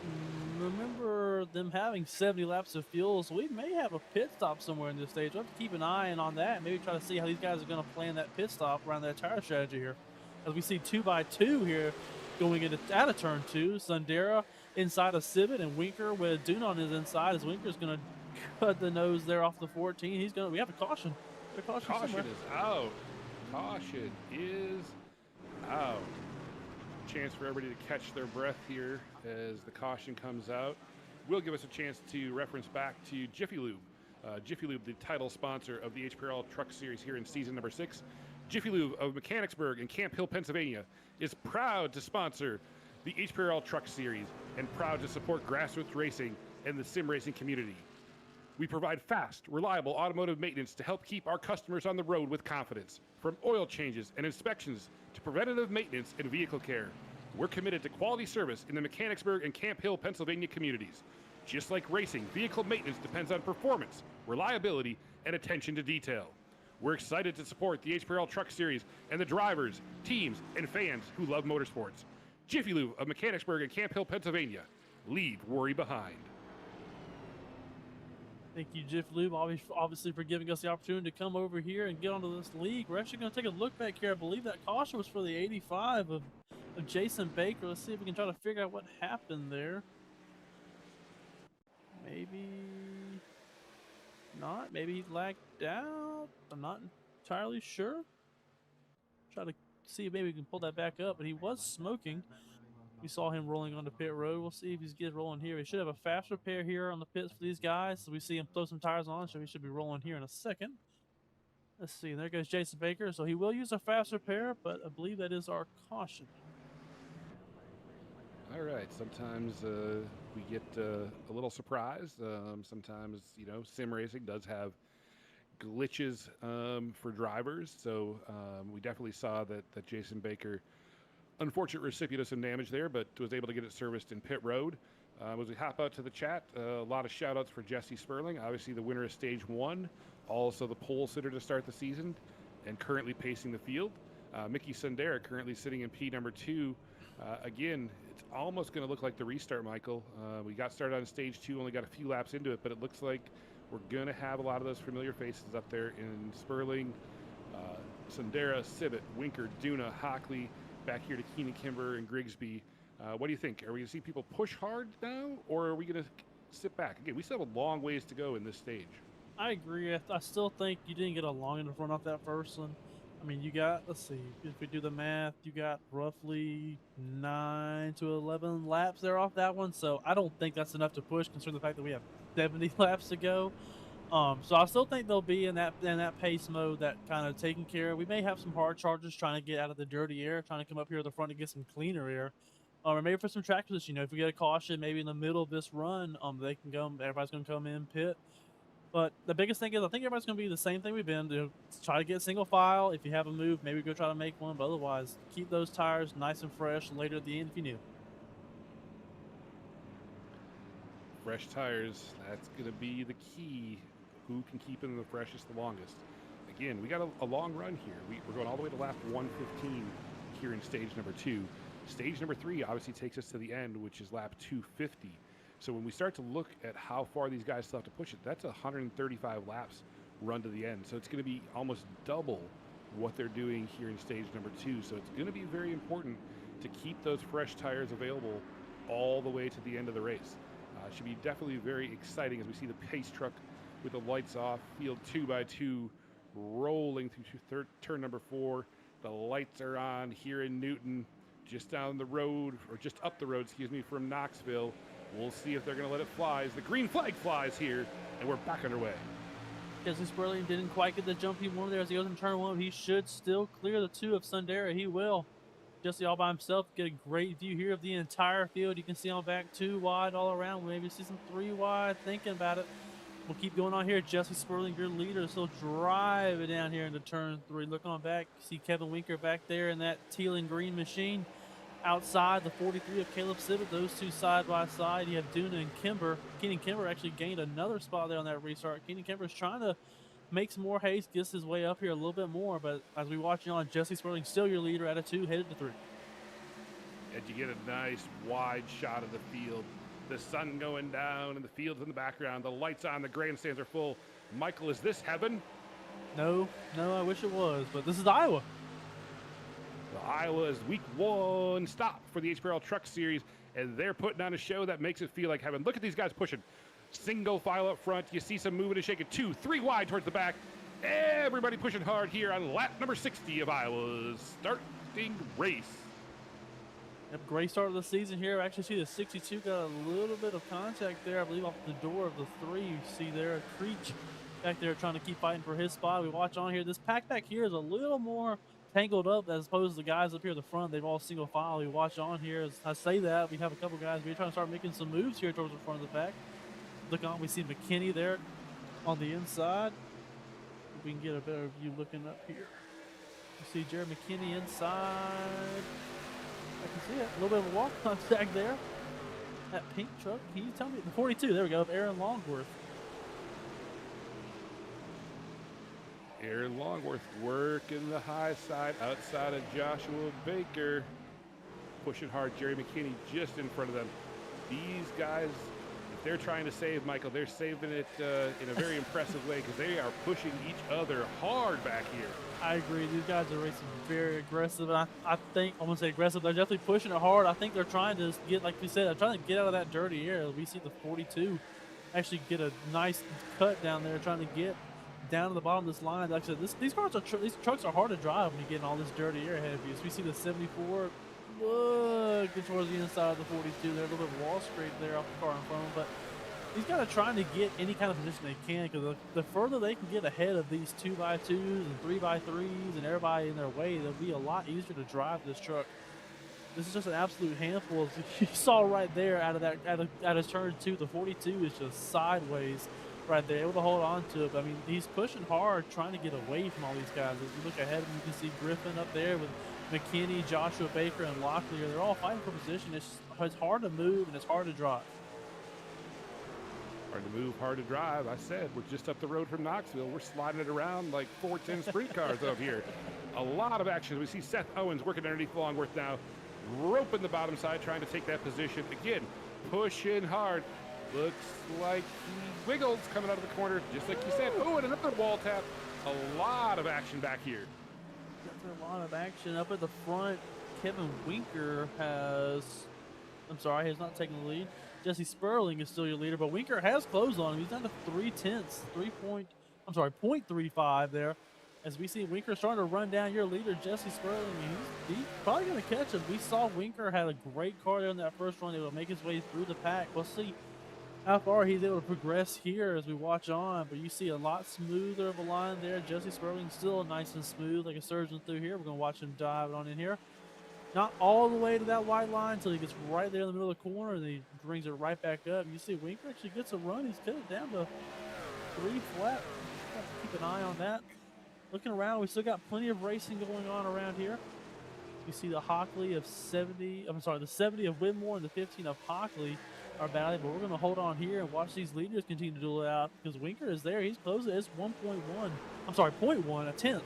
C: remember them having 70 laps of fuel, so we may have a pit stop somewhere in this stage. We'll have to keep an eye on that. Maybe try to see how these guys are going to plan that pit stop around their tire strategy here. As we see 2x2 here going into out of turn 2. Sundera inside of Civet and Winker with Dune on his inside as Winker's going to cut the nose there off the 14. He's going to, we have a caution.
B: Caution is out. Caution is out. Chance for everybody to catch their breath here as the caution comes out. Will give us a chance to reference back to Jiffy Lube. Jiffy Lube, the title sponsor of the HPRL Truck Series here in season number 6. Jiffy Lube of Mechanicsburg and Camp Hill, Pennsylvania is proud to sponsor the HPRL Truck Series and proud to support grassroots racing and the sim racing community. We provide fast, reliable automotive maintenance to help keep our customers on the road with confidence. From oil changes and inspections to preventative maintenance and vehicle care, we're committed to quality service in the Mechanicsburg and Camp Hill, Pennsylvania communities. Just like racing, vehicle maintenance depends on performance, reliability, and attention to detail. We're excited to support the HPRL Truck Series and the drivers, teams, and fans who love motorsports. Jiffy Lube of Mechanicsburg and Camp Hill, Pennsylvania. Leave worry behind.
C: Thank you, Jiff Lube, obviously for giving us the opportunity to come over here and get onto this league. We're actually going to take a look back here. I believe that caution was for the 85 of Jason Baker. Let's see if we can try to figure out what happened there. Maybe not. Maybe he lagged out. I'm not entirely sure. Try to see if maybe we can pull that back up, but he was smoking. We saw him rolling onto pit road. We'll see if he gets rolling here. He should have a fast repair here on the pits for these guys. So we see him throw some tires on, so he should be rolling here in a second. Let's see. There goes Jason Baker. So he will use a fast repair, but I believe that is our caution.
B: All right. Sometimes we get a little surprised. Sometimes, sim racing does have glitches for drivers. So we definitely saw that Jason Baker, unfortunate recipient of some damage there, but was able to get it serviced in pit road. As we hop out to the chat, a lot of shout outs for Jesse Sperling, obviously the winner of stage 1, also the pole sitter to start the season and currently pacing the field. Mickey Sundera currently sitting in P number 2. Again, it's almost going to look like the restart, Michael. We got started on stage 2, only got a few laps into it, but it looks like we're going to have a lot of those familiar faces up there in Sperling, Sundera, Civet, Winker, Duna, Hockley, back here to Keenan Kimber and Grigsby. What do you think? Are we going to see people push hard now, or are we going to sit back? Again, we still have a long ways to go in this stage.
C: I agree. I still think you didn't get a long enough run off that first one. I mean, you got, let's see, if we do the math, you got roughly 9 to 11 laps there off that one. So I don't think that's enough to push, considering the fact that we have 70 laps to go. So I still think they'll be in that pace mode, that kind of taking care of. We may have some hard chargers trying to get out of the dirty air, trying to come up here to the front to get some cleaner air. Or maybe for some track position, if we get a caution, maybe in the middle of this run, they can go. Everybody's going to come in pit. But the biggest thing is, I think everybody's going to be the same thing we've been. Try to get single file. If you have a move, maybe go try to make one. But otherwise, keep those tires nice and fresh later at the end if you need.
B: Fresh tires, that's going to be the key. Who can keep them the freshest the longest? Again, we got a long run here. We're going all the way to lap 115 here in stage number 2. Stage number 3 obviously takes us to the end, which is lap 250. So when we start to look at how far these guys still have to push it, that's 135 laps run to the end. So it's going to be almost double what they're doing here in stage number 2. So it's going to be very important to keep those fresh tires available all the way to the end of the race. It should be definitely very exciting as we see the pace truck with the lights off, field 2x2 rolling through turn number 4 The lights are on here in Newton, just down the road, or just up the road, excuse me, from Knoxville. We'll see if they're going to let it fly as the green flag flies here, and we're back underway.
C: Jesse Sperling didn't quite get the jump he wanted there as he goes in turn one. He should still clear the two of Sundara. He will. Jesse all by himself. Get a great view here of the entire field. You can see on back 2 wide all around. Maybe see some 3 wide. Thinking about it. We'll keep going on here. Jesse Sperling, your leader, still driving down here into turn 3. Look on back. See Kevin Winker back there in that teal and green machine. Outside the 43 of Caleb Sibbett, those two side by side. You have Duna and Kimber. Keenan Kimber actually gained another spot there on that restart. Keenan Kimber is trying to make some more haste, gets his way up here a little bit more. But as we watch on, Jesse Sperling still your leader at a 2, headed to 3.
B: And you get a nice wide shot of the field. The sun going down and the fields in the background. The lights on, the grandstands are full. Michael, is this heaven?
C: No, I wish it was, but this is Iowa.
B: Well, Iowa is week 1 stop for the HPRL Truck Series, and they're putting on a show that makes it feel like heaven. Look at these guys pushing. Single file up front. You see some moving and shaking. 2, 3 wide towards the back. Everybody pushing hard here on lap number 60 of Iowa's starting race.
C: Yep, great start of the season here. I actually see the 62 got a little bit of contact there, I believe, off the door of the 3. You see there, Creech back there trying to keep fighting for his spot. We watch on here. This pack back here is a little more tangled up as opposed to the guys up here at the front. They've all single file. We watch on here. As I say that, we have a couple guys. We're trying to start making some moves here towards the front of the pack. Look on, we see McKinney there on the inside. If we can get a better view looking up here. You see Jared McKinney inside. I can see it. A little bit of a walk contact there. That pink truck. Can you tell me? The 42. There we go. Aaron Longworth.
B: Aaron Longworth working the high side outside of Joshua Baker. Pushing hard. Jerry McKinney just in front of them. These guys, if they're trying to save Michael, they're saving it in a very impressive way because they are pushing each other hard back here.
C: I agree. These guys are racing very aggressive. And I think, I'm going to say aggressive, they're definitely pushing it hard. I think they're trying to get, like we said, they're trying to get out of that dirty air. We see the 42 actually get a nice cut down there, trying to get down to the bottom of this line. Like I said, these trucks are hard to drive when you get in all this dirty air ahead of you. So we see the 74 look towards the inside of the 42 there, a little bit of wall scrape there off the car in front of them. But these guys are trying to get any kind of position they can because the further they can get ahead of these 2x2s and 3x3s and everybody in their way, they'll be a lot easier to drive this truck. This is just an absolute handful. As you saw right there out of turn 2, the 42 is just sideways right there, able to hold on to it. But, I mean, he's pushing hard, trying to get away from all these guys. As you look ahead of him, you can see Griffin up there with McKinney, Joshua Baker, and Locklear. They're all fighting for position. It's hard to move and it's hard to drive.
B: Hard to move, hard to drive. I said we're just up the road from Knoxville. We're sliding it around like 410 sprint cars up here. A lot of action. We see Seth Owens working underneath Longworth now, roping the bottom side, trying to take that position. Again, pushing hard. Looks like he wiggles coming out of the corner, just like you said. Oh, and another wall tap. A lot of action back here.
C: A lot of action up at the front. Kevin Winker has not taken the lead. Jesse Sperling is still your leader, but Winker has closed on him. He's down to 0.35 there. As we see Winker starting to run down your leader, Jesse Sperling. He's probably going to catch him. We saw Winker had a great car there in that first run, able to make his way through the pack. We'll see how far he's able to progress here as we watch on, but you see a lot smoother of a line there. Jesse Sperling still nice and smooth, like a surgeon through here. We're going to watch him dive on in here. Not all the way to that white line until he gets right there in the middle of the corner, and he brings it right back up. You see Winker actually gets a run. He's cut it down to 3 flat. Keep an eye on that. Looking around, we still got plenty of racing going on around here. You see the Hockley of 70, the 70 of Whitmore and the 15 of Hockley are battling, but we're going to hold on here and watch these leaders continue to duel it out because Winker is there. He's closing. It's 0.1, a tenth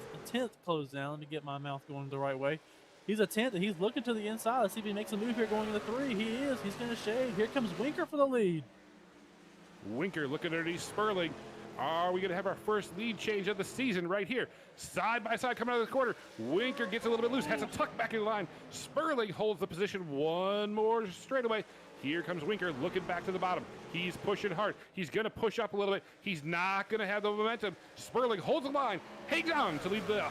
C: closed down. Let me get my mouth going the right way. He's a 10th, and he's looking to the inside. Let's see if he makes a move here going into 3. He is. He's going to shade. Here comes Winker for the lead.
B: Winker looking underneath Sperling. Are we going to have our first lead change of the season right here? Side by side coming out of the corner. Winker gets a little bit loose, has to tuck back in line. Sperling holds the position one more straightaway. Here comes Winker looking back to the bottom. He's pushing hard. He's going to push up a little bit. He's not going to have the momentum. Sperling holds the line, hangs on to lead the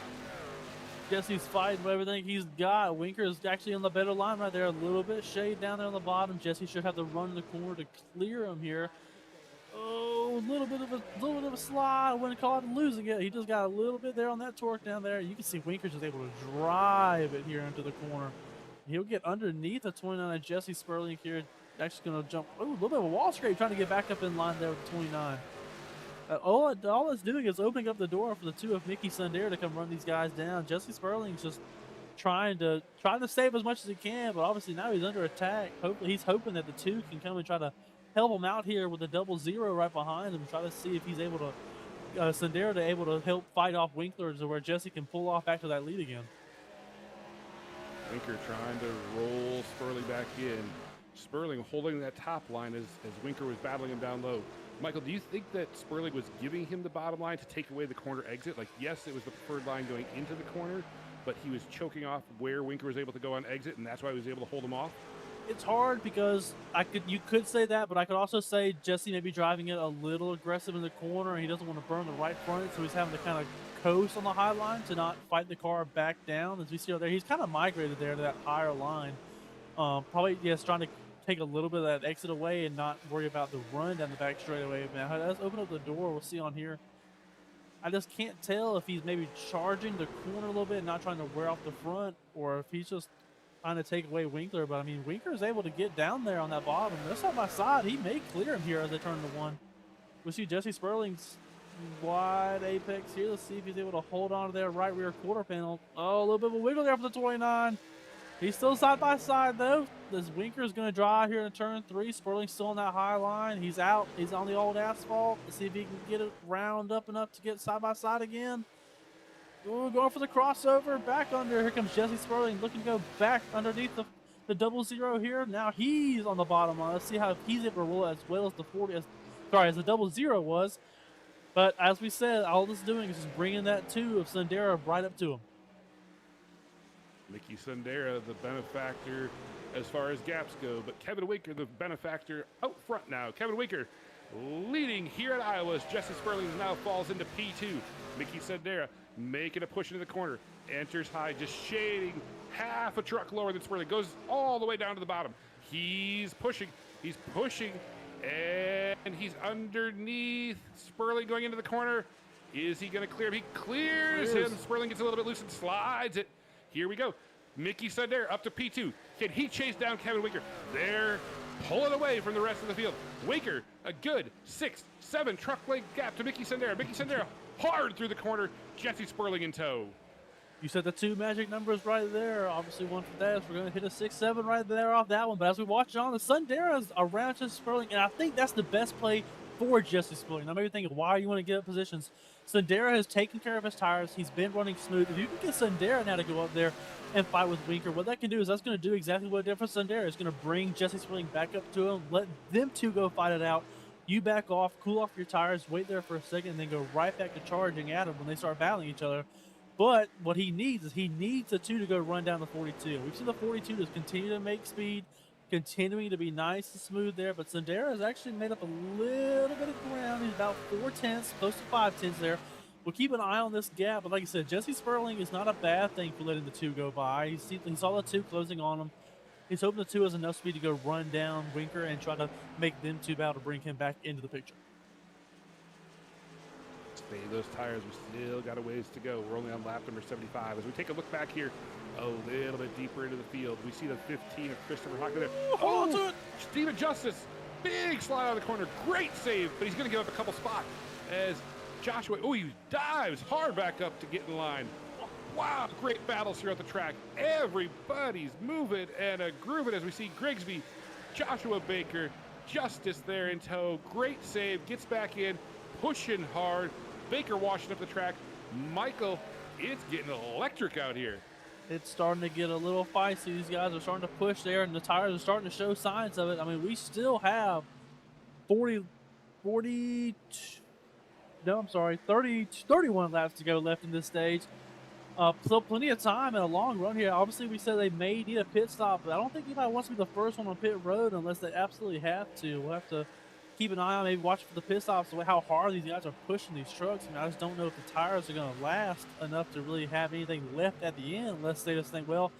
C: Jesse's fighting with everything he's got. Winker is actually on the better line right there. A little bit shade down there on the bottom. Jesse should have to run the corner to clear him here. Oh, a little bit of a slide. I wouldn't call it losing it. He just got a little bit there on that torque down there. You can see Winker's just able to drive it here into the corner. He'll get underneath the 29 of Jesse Sperling here. Actually going to jump. Oh, a little bit of a wall scrape trying to get back up in line there with the 29. All it's doing is opening up the door for the two of Mickey Sundare to come run these guys down. Jesse Sperling's just trying to save as much as he can, but obviously now he's under attack. He's hoping that the two can come and try to help him out here with a 0-0 right behind him. Try to see if he's able to Sundare to able to help fight off Winkler to where Jesse can pull off back to that lead again.
B: Winker trying to roll Sperling back in. Sperling holding that top line as Winker was battling him down low. Michael, do you think that Sperling was giving him the bottom line to take away the corner exit? Like, yes, it was the preferred line going into the corner, but he was choking off where Winker was able to go on exit, and that's why he was able to hold him off?
C: It's hard because you could say that, but I could also say Jesse may be driving it a little aggressive in the corner, and he doesn't want to burn the right front, so he's having to kind of coast on the high line to not fight the car back down. As we see over there, he's kind of migrated there to that higher line. Probably, yes, trying to take a little bit of that exit away and not worry about the run down the back straightaway. Now, let's open up the door. We'll see on here. I just can't tell if he's maybe charging the corner a little bit and not trying to wear off the front, or if he's just trying to take away Winkler. But, I mean, Winkler is able to get down there on that bottom. They're side by side. He may clear him here as they turn to one. We'll see Jesse Sperling's wide apex here. Let's see if he's able to hold on to their right rear quarter panel. Oh, a little bit of a wiggle there for the 29. He's still side by side though. This Winker is going to draw here in turn 3. Sperling's still on that high line. He's out. He's on the old asphalt. Let's see if he can get it round up enough to get side by side again. Ooh, going for the crossover. Back under. Here comes Jesse Sperling looking to go back underneath the 0-0 here. Now he's on the bottom line. Let's see how he's able to roll as well as the 40. As the 0-0 was. But as we said, all this is doing is just bringing that 2 of Sundara right up to him.
B: Mickey Sundara, the benefactor as far as gaps go, but Kevin Winker, the benefactor out front now. Kevin Winker leading here at Iowa as Jesse Sperling now falls into P2. Mickey Sundara making a push into the corner, enters high, just shading half a truck lower than Sperling, goes all the way down to the bottom. He's pushing, and he's underneath Sperling going into the corner. Is he going to clear him? He clears him. Sperling gets a little bit loose and slides it. Here we go. Mickey Sundare up to P2. Can he chase down Kevin Winker? They're pulling away from the rest of the field. Winker, a good 6-7 truck length gap to Mickey Sundare. Mickey Sundare hard through the corner. Jesse Sperling in tow.
C: You said the 2 magic numbers right there. Obviously, one for that. We're going to hit a 6-7 right there off that one. But as we watch on, the Sundare is around Jesse Sperling, and I think that's the best play for Jesse Sperling. Now, maybe thinking, why you want to get up positions? Sundara has taken care of his tires. He's been running smooth. If you can get Sundara now to go up there and fight with Winker, what that can do is that's going to do exactly what it did for Sundara. It's going to bring Jesse Sperling back up to him, let them 2 go fight it out. You back off, cool off your tires, wait there for a second, and then go right back to charging at him when they start battling each other. But what he needs is he needs the 2 to go run down the 42. We've seen the 42 just continue to make speed, continuing to be nice and smooth there, but Sundara has actually made up a little bit of ground. He's about 4/10, close to 5/10 there. We'll keep an eye on this gap, but like I said, Jesse Sperling is not a bad thing for letting the 2 go by. He saw the 2 closing on him. He's hoping the 2 has enough speed to go run down Winker and try to make them 2 battle to bring him back into the picture.
B: Those tires, we still got a ways to go. We're only on lap number 75. As we take a look back here, a little bit deeper into the field, we see the 15 of Christopher Hockman there.
C: Hold on to it!
B: Steven Justice, big slide out of the corner, great save, but he's going to give up a couple spots as Joshua, he dives hard back up to get in line. Wow, great battles here at the track. Everybody's moving and grooving as we see Grigsby, Joshua Baker, Justice there in tow. Great save, gets back in, pushing hard. Baker washing up the track. Michael, it's getting electric out here.
C: It's starting to get a little feisty. These guys are starting to push there, and the tires are starting to show signs of it. I mean, we still have 31 laps to go left in this stage. So plenty of time and a long run here. Obviously, we said they may need a pit stop, but I don't think anybody wants to be the first one on pit road unless they absolutely have to. We'll have to keep an eye on, maybe watch for the piss offs, how hard these guys are pushing these trucks. I mean, I just don't know if the tires are going to last enough to really have anything left at the end, unless they just think, well,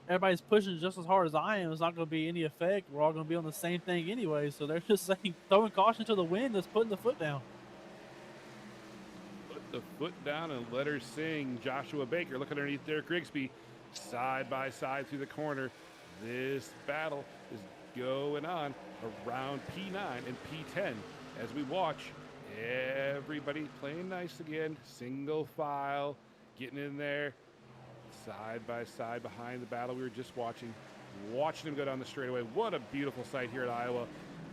C: everybody's pushing just as hard as I am. It's not going to be any effect. We're all going to be on the same thing anyway. So they're just saying, throwing caution to the wind, just putting the foot down.
B: Put the foot down and let her sing. Joshua Baker looking underneath Derek Grigsby, side by side through the corner. This battle is going on around P9 and P10 as we watch everybody playing nice again, single file, getting in there, side by side behind the battle we were just watching them go down the straightaway. What a beautiful sight here at Iowa.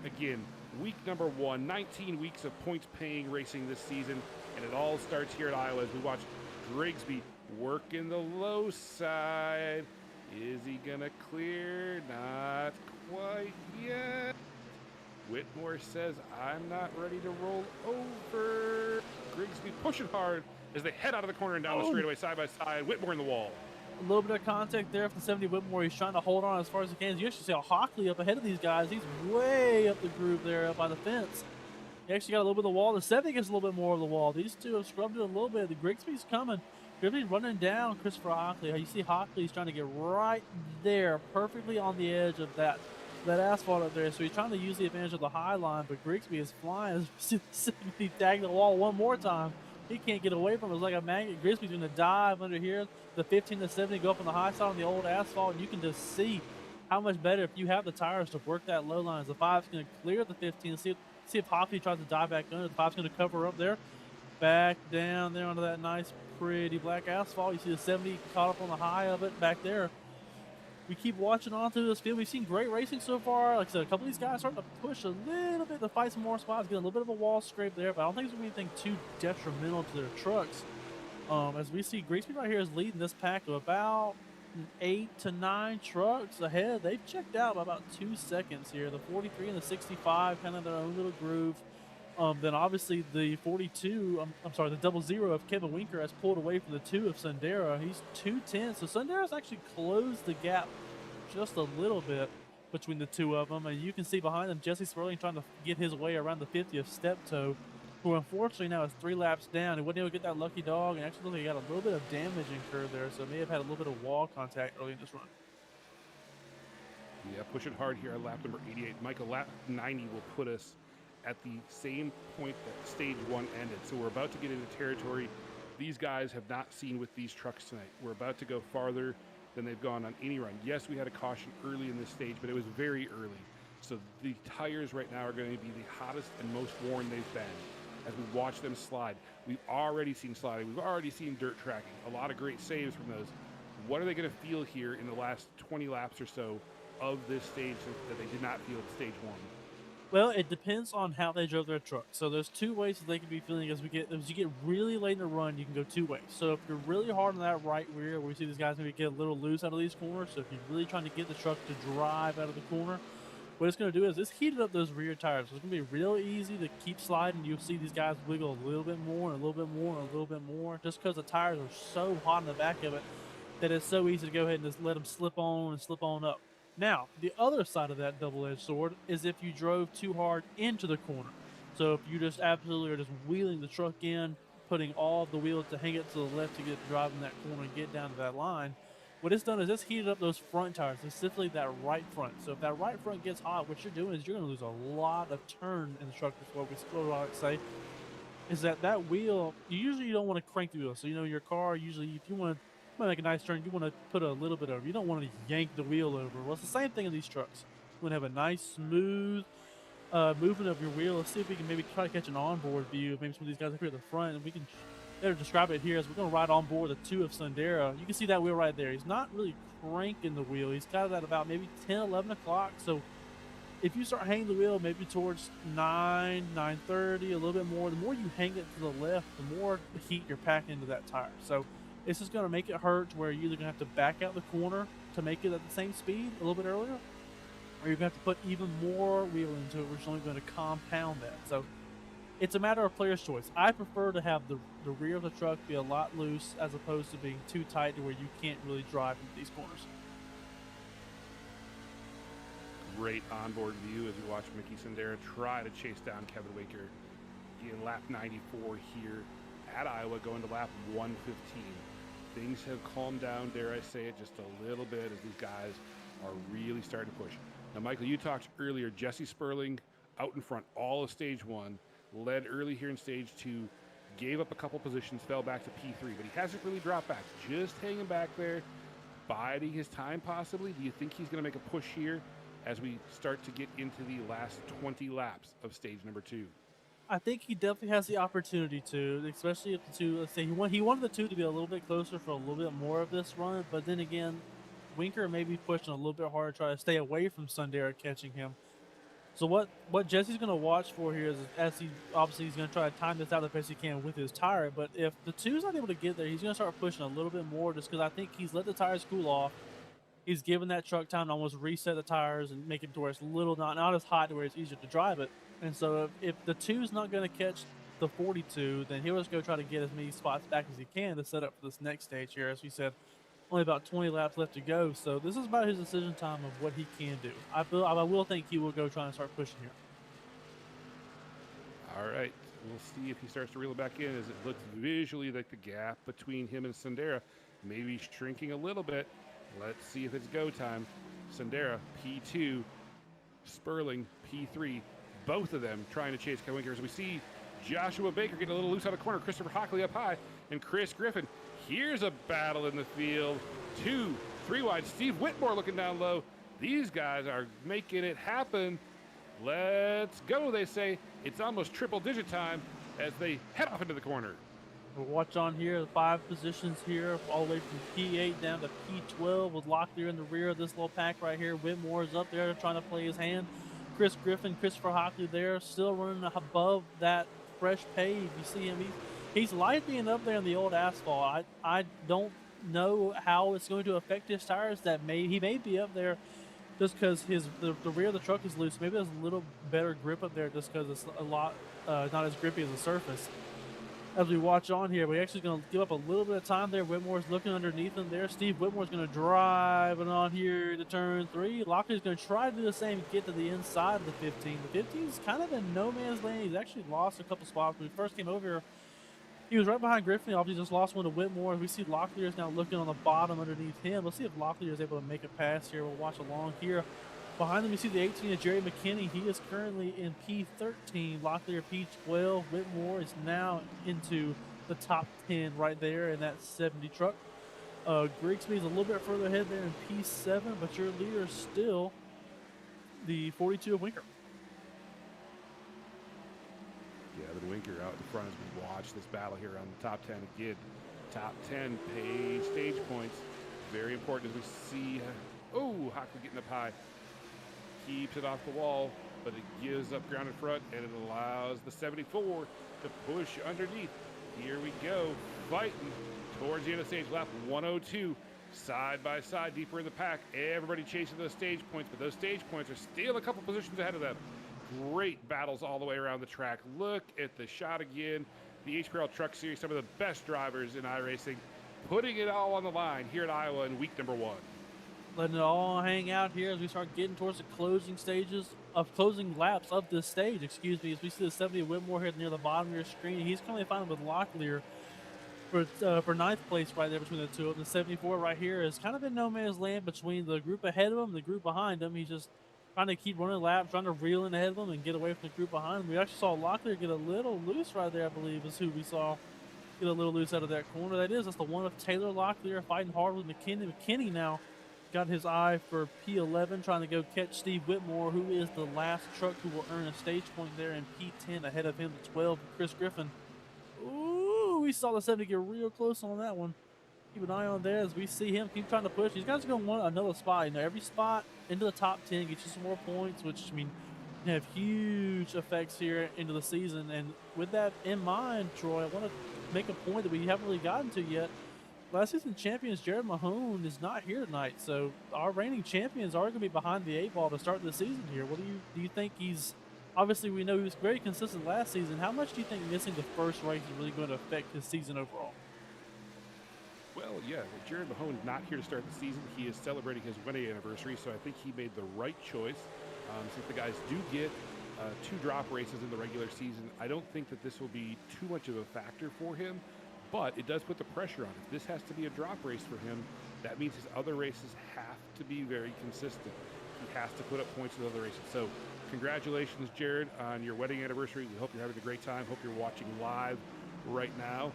B: Again, week number 1, 19 weeks of points-paying racing this season, and it all starts here at Iowa as we watch Grigsby working the low side. Is he gonna clear? Not quite yet. Whitmore says, I'm not ready to roll over. Grigsby pushing hard as they head out of the corner and down the straightaway side by side. Whitmore in the wall.
C: A little bit of contact there from 70 Whitmore. He's trying to hold on as far as he can. You actually see Hockley up ahead of these guys. He's way up the groove there up by the fence. He actually got a little bit of the wall. The 70 gets a little bit more of the wall. These two have scrubbed it a little bit. The Grigsby's coming. Grigsby's running down Christopher Hockley. You see Hockley's trying to get right there, perfectly on the edge of that asphalt up there. So he's trying to use the advantage of the high line, but Grigsby is flying. He tagged the wall one more time. He can't get away from it. It's like a magnet. Grigsby's going to dive under here. The 15 to 70 go up on the high side on the old asphalt, and you can just see how much better if you have the tires to work that low line. As the 5's going to clear the 15. See if Hockley tries to dive back under. The 5's going to cover up there. Back down there onto that nice, pretty black asphalt. You see the 70 caught up on the high of it back there. We keep watching on through this field. We've seen great racing so far. Like I said, a couple of these guys starting to push a little bit to fight some more spots, get a little bit of a wall scrape there, but I don't think it's going to be anything too detrimental to their trucks. As we see, Grigsby right here is leading this pack of about 8 to 9 trucks ahead. They've checked out by about 2 seconds here. The 43 and the 65, kind of their own little groove. Then obviously the 42, the 00 of Kevin Winker has pulled away from the 2 of Sundera. He's 2:10, so Sundera's actually closed the gap just a little bit between the two of them. And you can see behind them Jesse Sperling trying to get his way around the 50th Steptoe, who unfortunately now is 3 laps down. He wasn't able to get that lucky dog, and actually he got a little bit of damage incurred there, so may have had a little bit of wall contact early in this run.
B: Yeah, pushing hard here at lap number 88. Michael, lap 90 will put us at the same point that stage 1 ended. So we're about to get into territory these guys have not seen with these trucks tonight. We're about to go farther than they've gone on any run. Yes, we had a caution early in this stage, but it was very early. So the tires right now are going to be the hottest and most worn they've been as we watch them slide. We've already seen sliding. We've already seen dirt tracking. A lot of great saves from those. What are they going to feel here in the last 20 laps or so of this stage that they did not feel at stage 1?
C: Well, it depends on how they drove their truck. So there's 2 ways that they can be feeling as you get really late in the run. You can go 2 ways. So if you're really hard on that right rear, where we see these guys maybe get a little loose out of these corners. So if you're really trying to get the truck to drive out of the corner, what it's going to do is it's heated up those rear tires. So it's going to be real easy to keep sliding. You'll see these guys wiggle a little bit more, and a little bit more, and a little bit more, just because the tires are so hot in the back of it that it's so easy to go ahead and just let them slip on and slip on up. Now, the other side of that double-edged sword is if you drove too hard into the corner. So if you just absolutely are just wheeling the truck in, putting all of the wheels to hang it to the left to get driving that corner and get down to that line, what it's done is it's heated up those front tires, specifically that right front. So if that right front gets hot, what you're doing is you're going to lose a lot of turn in the truck. Is what we like to say is that wheel, you don't want to crank the wheel. So, your car, usually if you want to make a nice turn, you want to put a little bit over. You don't want to yank the wheel over. Well, it's the same thing in these trucks. You want to have a nice, smooth movement of your wheel. Let's see if we can maybe try to catch an onboard view of maybe some of these guys up here at the front, and we can better describe it here as we're going to ride on board the 2 of Sundera. You can see that wheel right there. He's not really cranking the wheel. He's got it at about maybe 10, 11 o'clock. So if you start hanging the wheel maybe towards 9, 9:30, a little bit more, the more you hang it to the left, the more heat you're packing into that tire. So it's just going to make it hurt to where you're either going to have to back out the corner to make it at the same speed a little bit earlier, or you're going to have to put even more wheel into it, which is only going to compound that. So it's a matter of player's choice. I prefer to have the rear of the truck be a lot loose as opposed to being too tight to where you can't really drive into these corners.
B: great onboard view as we watch Mickey Sendera try to chase down Kevin Winker in lap 94 here at Iowa, going to lap 115. Things have calmed down, dare I say it, just a little bit as these guys are really starting to push. Now, Michael, you talked earlier, Jesse Sperling out in front all of stage 1, led early here in stage 2, gave up a couple positions, fell back to P3, but he hasn't really dropped back, just hanging back there, biding his time possibly. Do you think he's going to make a push here as we start to get into the last 20 laps of stage number 2?
C: I think he definitely has the opportunity to, especially if the two, let's say he wanted the two to be a little bit closer for a little bit more of this run, but then again, Winker may be pushing a little bit harder to try to stay away from Sundara catching him. So what Jesse's going to watch for here is, as he obviously he's going to try to time this out the best he can with his tire, but if the two's not able to get there, he's going to start pushing a little bit more just because I think he's let the tires cool off. He's given that truck time to almost reset the tires and make it to where it's little not as hot to where it's easier to drive it. And so if the two's not going to catch the 42, then he'll just go try to get as many spots back as he can to set up for this next stage here. As we said, only about 20 laps left to go, so this is about his decision time of what he can do. I will think he will go try and start pushing here.
B: All right, we'll see if he starts to reel it back in, as it looks visually like the gap between him and Sendera maybe shrinking a little bit. Let's see if it's go time. Sendera, P2, Sperling, P3, both of them trying to chase Kevin Winker. As we see Joshua Baker get a little loose out of the corner, Christopher Hockley up high, and Chris Griffin. Here's a battle in the field. 2, 3 wide. Steve Whitmore looking down low. These guys are making it happen. Let's go, they say. It's almost triple-digit time as they head off into the corner.
C: We'll watch on here, the 5 positions here, all the way from P8 down to P12 with Locklear in the rear of this little pack right here. Whitmore's up there trying to play his hand. Chris Griffin, Christopher Hockley there, still running above that fresh pave. You see him, he's light being up there in the old asphalt. I don't know how it's going to affect his tires. He may be up there just because the rear of the truck is loose. Maybe there's a little better grip up there just because it's a lot not as grippy as the surface. As we watch on here, we're actually going to give up a little bit of time there. Whitmore's looking underneath him there. Steve Whitmore's going to drive it on here to turn 3. Locklear's going to try to do the same, get to the inside of the 15. The 15's kind of in no man's land. He's actually lost a couple spots. When he first came over here, he was right behind Griffin. Obviously just lost one to Whitmore. We see Locklear's now looking on the bottom underneath him. Let's see if Locklear is able to make a pass here. We'll watch along here. Behind them, you see the 18 of Jerry McKinney. He is currently in P13. Locklear P12. Whitmore is now into the top 10 right there in that 70 truck. Grigsby is a little bit further ahead there in P7, but your leader is still the 42 of Winker.
B: Yeah, the Winker out in front as we watch this battle here on the top 10 again. Top 10 pay stage points. Very important as we see, Hockley getting up high. Keeps it off the wall, but it gives up ground in front, and it allows the 74 to push underneath. Here we go, fighting towards the end of stage, lap 102, side by side, deeper in the pack. Everybody chasing those stage points, but those stage points are still a couple positions ahead of them. Great battles all the way around the track. Look at the shot again. The HPRL Truck Series, some of the best drivers in iRacing, putting it all on the line here at Iowa in week number 1.
C: Letting it all hang out here as we start getting towards the closing laps of this stage, as we see the 70 of Whitmore here near the bottom of your screen. He's currently fighting with Locklear for ninth place right there between the two of them. The 74 right here is kind of in no man's land between the group ahead of him and the group behind him. He's just trying to keep running laps, trying to reel in ahead of them and get away from the group behind him. We actually saw Locklear get a little loose right there, I believe, is who we saw get a little loose out of that corner. That's the one of Taylor Locklear fighting hard with McKinney. McKinney now got his eye for P11, trying to go catch Steve Whitmore, who is the last truck who will earn a stage point there in P10. Ahead of him, the 12, Chris Griffin. Ooh, we saw the 70 get real close on that one. Keep an eye on there as we see him keep trying to push. These guys are going to want another spot. Every spot into the top 10 gets you some more points, which, can have huge effects here into the season. And with that in mind, Troy, I want to make a point that we haven't really gotten to yet. Last season champions Jared Mahone is not here tonight, so our reigning champions are going to be behind the 8 ball to start the season here. What do you think he's? Obviously, we know he was very consistent last season. How much do you think missing the first race is really going to affect his season overall?
B: Well, yeah, Jared Mahone not here to start the season. He is celebrating his wedding anniversary, so I think he made the right choice Since the guys do get 2 drop races in the regular season, I don't think that this will be too much of a factor for him, but it does put the pressure on. If this has to be a drop race for him, that means his other races have to be very consistent. He has to put up points in the other races. So congratulations, Jared, on your wedding anniversary. We hope you're having a great time. Hope you're watching live right now.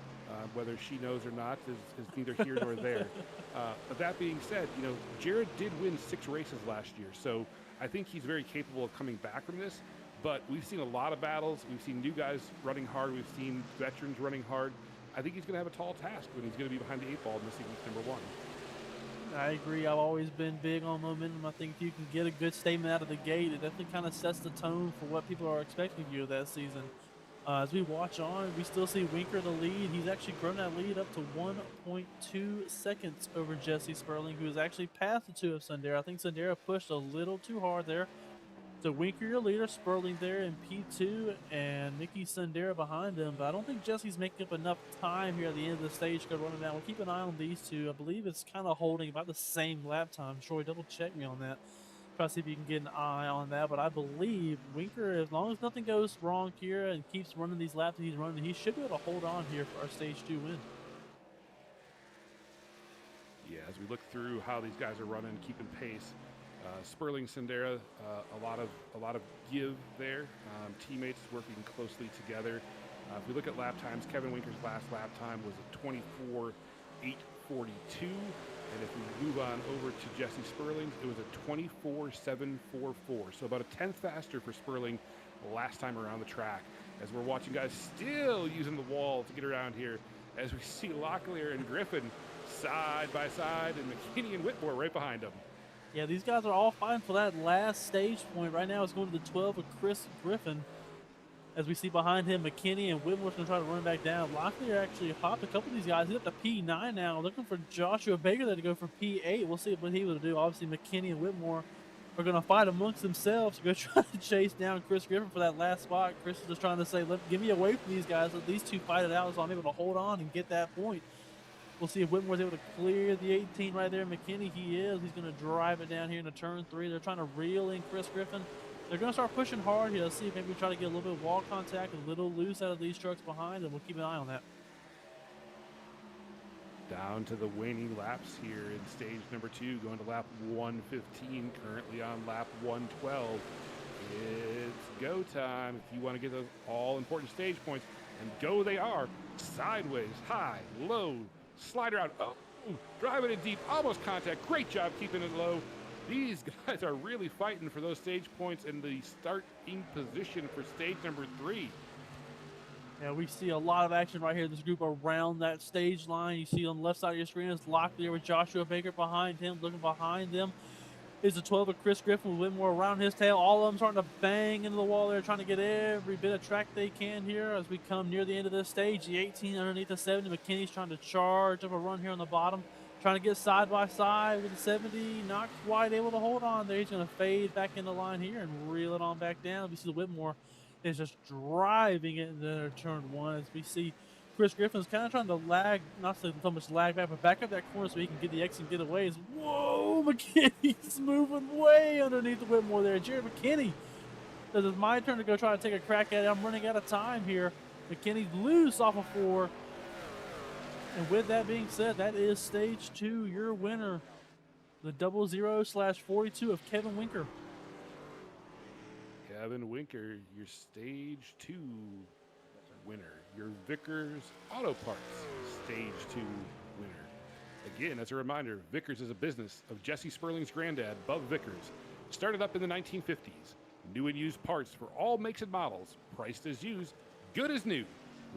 B: Whether she knows or not is neither here nor there. But that being said, you know, Jared did win 6 races last year, so I think he's very capable of coming back from this. But we've seen a lot of battles. We've seen new guys running hard. We've seen veterans running hard. I think he's going to have a tall task when he's going to be behind the 8 ball missing week number 1.
C: I agree. I've always been big on momentum. I think if you can get a good statement out of the gate, it definitely kind of sets the tone for what people are expecting of you that season. As we watch on, we still see Winker the lead. He's actually grown that lead up to 1.2 seconds over Jesse Sperling, who has actually passed the 2 of Sundera. I think Sundera pushed a little too hard there. So Winker, your leader, Sperling there in P2, and Mickey Sundera behind him. But I don't think Jesse's making up enough time here at the end of the stage to go running down. We'll keep an eye on these two. I believe it's kind of holding about the same lap time. Troy, double check me on that. Try to see if you can get an eye on that. But I believe Winker, as long as nothing goes wrong here and keeps running these laps that he's running, he should be able to hold on here for our stage 2 win.
B: Yeah, as we look through how these guys are running, keeping pace, Sperling, Sundera, a lot of give there. Teammates working closely together. If we look at lap times, Kevin Winker's last lap time was a 24:8:42, and if we move on over to Jesse Sperling, it was a 24:7:44. So about a tenth faster for Sperling last time around the track. As we're watching guys still using the wall to get around here, as we see Locklear and Griffin side by side, and McKinney and Whitmore right behind them.
C: Yeah, these guys are all fighting for that last stage point. Right now it's going to the 12 of Chris Griffin. As we see behind him, McKinney and Whitmore's going to try to run back down. Locklear actually hopped a couple of these guys. He's up to P9 now, looking for Joshua Baker there to go for P8. We'll see what he will do. Obviously, McKinney and Whitmore are going to fight amongst themselves to go try to chase down Chris Griffin for that last spot. Chris is just trying to say, give me away from these guys. Let these two fight it out so I'm able to hold on and get that point. We'll see if Whitmore's able to clear the 18 right there. McKinney, he is. He's going to drive it down here into turn 3. They're trying to reel in Chris Griffin. They're going to start pushing hard here. Let's see if maybe we try to get a little bit of wall contact, a little loose out of these trucks behind, and we'll keep an eye on that.
B: Down to the waning laps here in stage number 2, going to lap 115, currently on lap 112. It's go time if you want to get those all-important stage points, and go they are. Sideways, high, low, slider out. Oh, driving it deep, almost contact. Great job keeping it low. These guys are really fighting for those stage points in the starting position for stage number 3.
C: Yeah, we see a lot of action right here. This group around that stage line. You see on the left side of your screen is Locklear with Joshua Baker behind him. Looking behind them is the 12 of Chris Griffin with Whitmore around his tail. All of them starting to bang into the wall there, trying to get every bit of track they can here as we come near the end of this stage. The 18 underneath the 70. McKinney's trying to charge up a run here on the bottom. Trying to get side by side with the 70. Not quite able to hold on there. He's going to fade back in the line here and reel it on back down. We see the Whitmore is just driving it into turn 1 as we see Chris Griffin's kind of trying to lag, not so much lag back, but back up that corner so he can get the exit and get away. Whoa, McKinney's moving way underneath the Whitmore there. Jared McKinney says it's my turn to go try to take a crack at it. I'm running out of time here. McKinney's loose off of 4. And with that being said, that is stage 2, your winner. The 00/42 of Kevin Winker.
B: Kevin Winker, your stage 2 winner. Your Vickers Auto Parts stage 2 winner. Again, as a reminder, Vickers is a business of Jesse Sperling's granddad, Bub Vickers. Started up in the 1950s. New and used parts for all makes and models. Priced as used, good as new.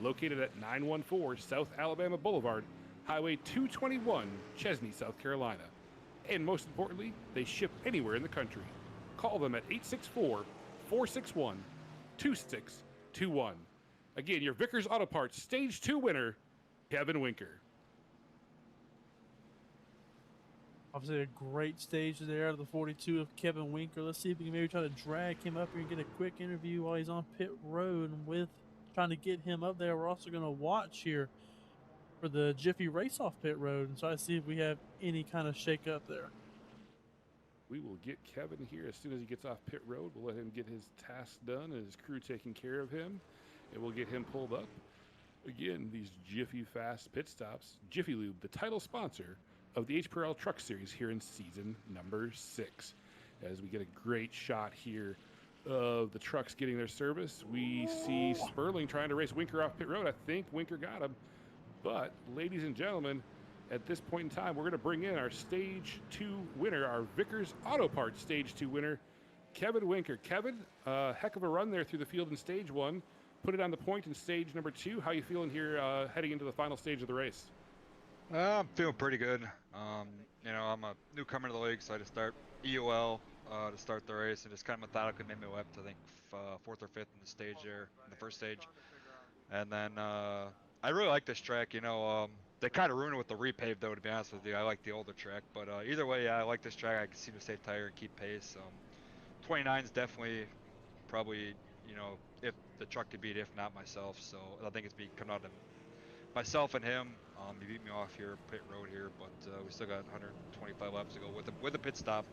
B: Located at 914 South Alabama Boulevard, Highway 221, Chesney, South Carolina. And most importantly, they ship anywhere in the country. Call them at 864-461-2621. Again, your Vickers Auto Parts Stage 2 winner, Kevin Winker.
C: Obviously a great stage there out of the 42 of Kevin Winker. Let's see if we can maybe try to drag him up here and get a quick interview while he's on pit road and with trying to get him up there. We're also going to watch here for the Jiffy Race off pit road and try to see if we have any kind of shake up there.
B: We will get Kevin here as soon as he gets off pit road. We'll let him get his task done and his crew taking care of him, and we'll get him pulled up. Again, these Jiffy Fast pit stops. Jiffy Lube, the title sponsor of the HPRL Truck Series here in season number 6. As we get a great shot here of the trucks getting their service, we see Sperling trying to race Winker off pit road. I think Winker got him. But, ladies and gentlemen, at this point in time, we're going to bring in our Stage 2 winner, our Vickers Auto Parts Stage 2 winner, Kevin Winker. Kevin, heck of a run there through the field in Stage 1. Put it on the point in Stage number 2. How you feeling here heading into the final stage of the race?
E: I'm feeling pretty good. You know, I'm a newcomer to the league, so I just start EOL to start the race and just kind of methodically made my way up to, I think, 4th or 5th in the stage there, in the first stage. And then I really like this track. You know, they kind of ruined it with the repave, though, to be honest with you. I like the older track. But either way, yeah, I like this track. I can seem to stay tired and keep pace. 29 is definitely probably, you know, if the truck could beat, if not myself. So I think it's coming out of myself and him. He beat me off here, pit road here, but we still got 125 laps to go with a pit stop.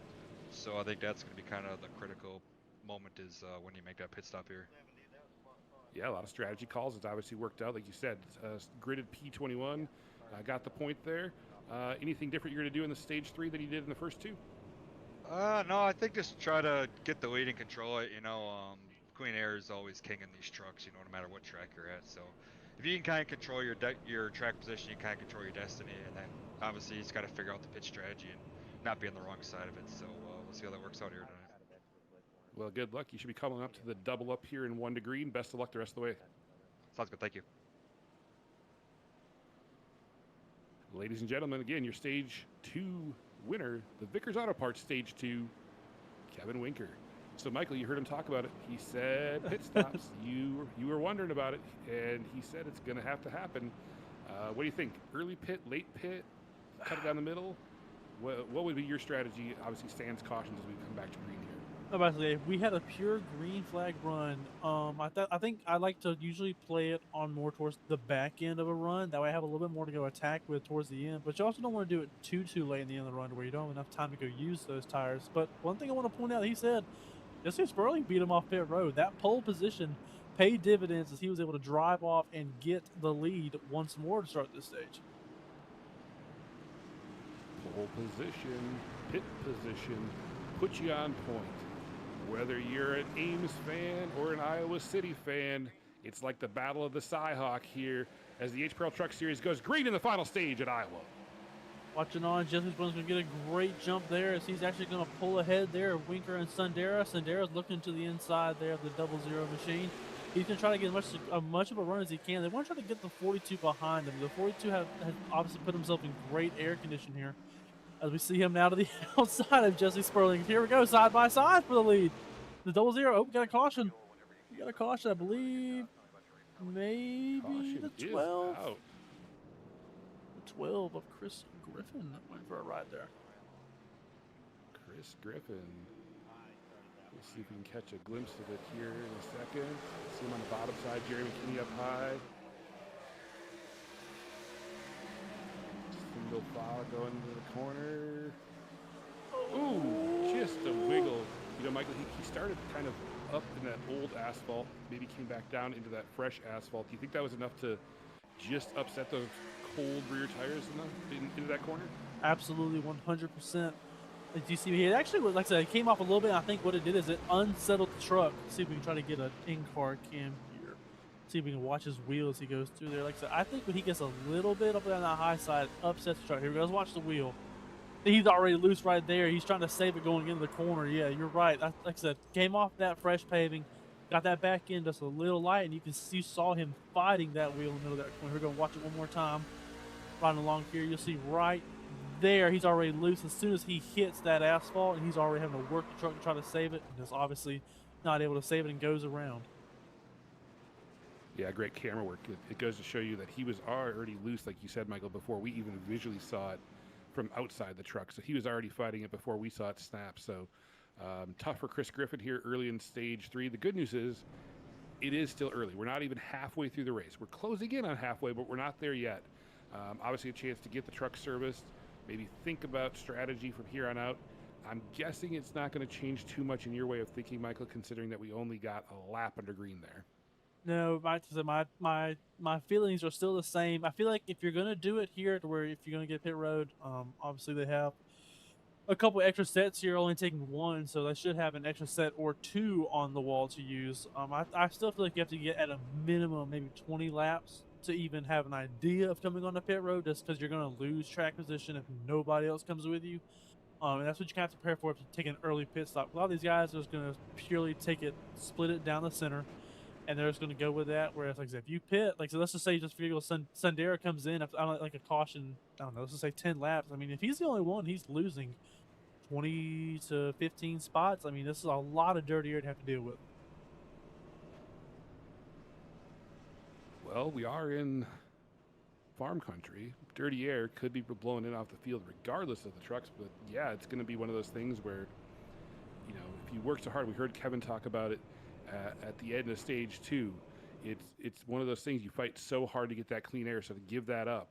E: So I think that's going to be kind of the critical moment is when you make that pit stop here.
B: Yeah, a lot of strategy calls. It's obviously worked out, like you said. Gridded P21, got the point there. Anything different you're going to do in the Stage 3 than you did in the first 2?
E: No, I think just try to get the lead and control it. You know, Queen Air is always king in these trucks, you know, no matter what track you're at. So if you can kind of control your track position, you kind of control your destiny. And then obviously you just got to figure out the pit strategy and not be on the wrong side of it. So we'll see how that works out here tonight.
B: Well, good luck. You should be coming up to the double up here in 1 degree, and best of luck the rest of the way.
E: Sounds good. Thank you.
B: Ladies and gentlemen, again, your Stage 2 winner, the Vickers Auto Parts Stage 2, Kevin Winker. So, Michael, you heard him talk about it. He said pit stops. You were wondering about it, and he said it's going to have to happen. What do you think? Early pit, late pit, cut it down the middle? What would be your strategy? Obviously, stands cautions as we come back to green here.
C: About to say, if we had a pure green flag run, I think I like to usually play it on more towards the back end of a run. That way I have a little bit more to go attack with towards the end. But you also don't want to do it too late in the end of the run where you don't have enough time to go use those tires. But one thing I want to point out, he said, Jesse Sperling beat him off pit road. That pole position paid dividends as he was able to drive off and get the lead once more to start this stage.
B: Pole position, pit position, put you on point. Whether you're an Ames fan or an Iowa City fan, it's like the Battle of the Cyhawk here as the HPRL Truck Series goes green in the final stage at Iowa.
C: Watching on, Jesse Sperling's going to get a great jump there as he's actually going to pull ahead there of Winker and Sundera. Sundera's looking to the inside there of the 00 machine. He's going to try to get as much of a run as he can. They want to try to get the 42 behind him. The 42 has obviously put himself in great air condition here. As we see him now to the outside of Jesse Sperling. Here we go, side by side for the lead. The 00, oh, got a caution. We got a caution, I believe. Maybe
B: Caution
C: the 12.
B: is out.
C: The 12 of Chris Griffin went for a ride there.
B: Chris Griffin. We'll see if we can catch a glimpse of it here in a second. See him on the bottom side, Jerry McKinney up high. Single file going into the corner. Ooh, just a wiggle. You know, Michael, he started kind of up in that old asphalt, maybe came back down into that fresh asphalt. Do you think that was enough to just upset those cold rear tires into that corner?
C: Absolutely, 100%. As you see, it actually was, like I said, it came off a little bit. I think what it did is it unsettled the truck. Let's see if we can try to get an in-car cam here. See if we can watch his wheels. He goes through there. Like I said, I think when he gets a little bit up on that high side, upsets the truck. Here we go. Let's watch the wheel. He's already loose right there. He's trying to save it going into the corner. Yeah, you're right. Like I said, came off that fresh paving, got that back end just a little light, and you saw him fighting that wheel in the middle of that corner. We're going to watch it one more time. Riding along here, you'll see right there, he's already loose as soon as he hits that asphalt, and he's already having to work the truck to try to save it, and is obviously not able to save it and goes around.
B: Yeah, great camera work. It goes to show you that he was already loose, like you said, Michael, before we even visually saw it from outside the truck. So he was already fighting it before we saw it snap. So tough for Chris Griffin here early in stage 3. The good news is it is still early. We're not even halfway through the race. We're closing in on halfway, but we're not there yet. Obviously a chance to get the truck serviced, maybe think about strategy from here on out. I'm guessing it's not going to change too much in your way of thinking, Michael, considering that we only got a lap under green there.
C: No, my feelings are still the same. I feel like if you're gonna do it here, to where if you're gonna get pit road, obviously they have a couple extra sets here, only taking one, so they should have an extra set or two on the wall to use. I still feel like you have to get at a minimum maybe 20 laps to even have an idea of coming on the pit road, just because you're gonna lose track position if nobody else comes with you. And that's what you kind of have to prepare for if you take an early pit stop. A lot of these guys are just gonna purely split it down the center, and they're just going to go with that. Whereas, like I said, if you pit, like, so let's just say just figure Sundera comes in, I don't like a caution, I don't know, let's just say 10 laps. I mean, if he's the only one, he's losing 20 to 15 spots. I mean, this is a lot of dirty air to have to deal with.
B: Well, we are in farm country. Dirty air could be blown in off the field regardless of the trucks, but yeah, it's going to be one of those things where, you know, if you work so hard, we heard Kevin talk about it at the end of stage 2. It's one of those things you fight so hard to get that clean air, so to give that up,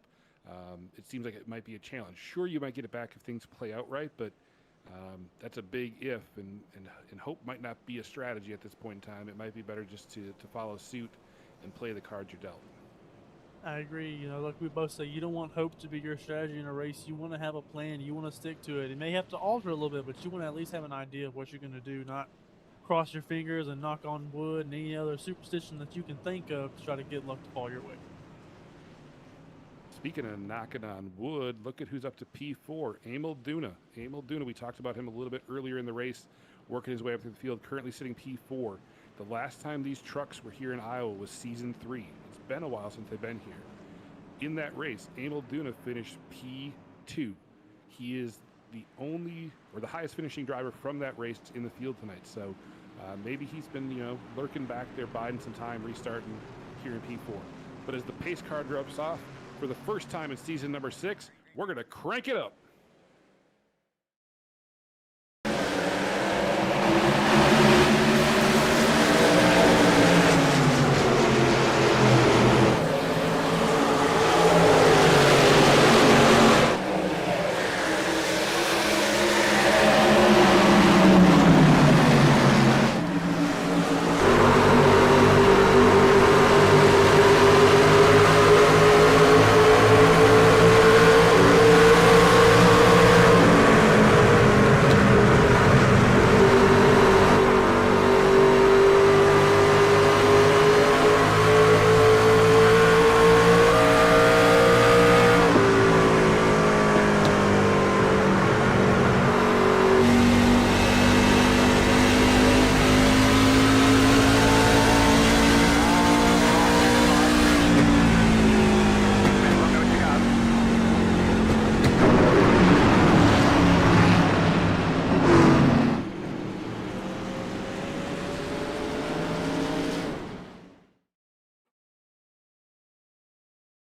B: it seems like it might be a challenge. Sure, you might get it back if things play out right, but that's a big if, and hope might not be a strategy at this point in time. It might be better just to follow suit and play the cards you're dealt.
C: I agree. You know, like we both say, you don't want hope to be your strategy in a race. You want to have a plan. You want to stick to it. It may have to alter a little bit, but you want to at least have an idea of what you're going to do, not cross your fingers and knock on wood and any other superstition that you can think of to try to get luck to fall your way.
B: Speaking of knocking on wood, look at who's up to P4, Emil Duna. Emil Duna, we talked about him a little bit earlier in the race, working his way up through the field, currently sitting P4. The last time these trucks were here in Iowa was season 3. It's been a while since they've been here. In that race, Emil Duna finished P2. He is the only, or the highest finishing driver from that race in the field tonight. So maybe he's been, you know, lurking back there, biding some time, restarting here in P4. But as the pace car drops off, for the first time in season number 6, we're going to crank it up.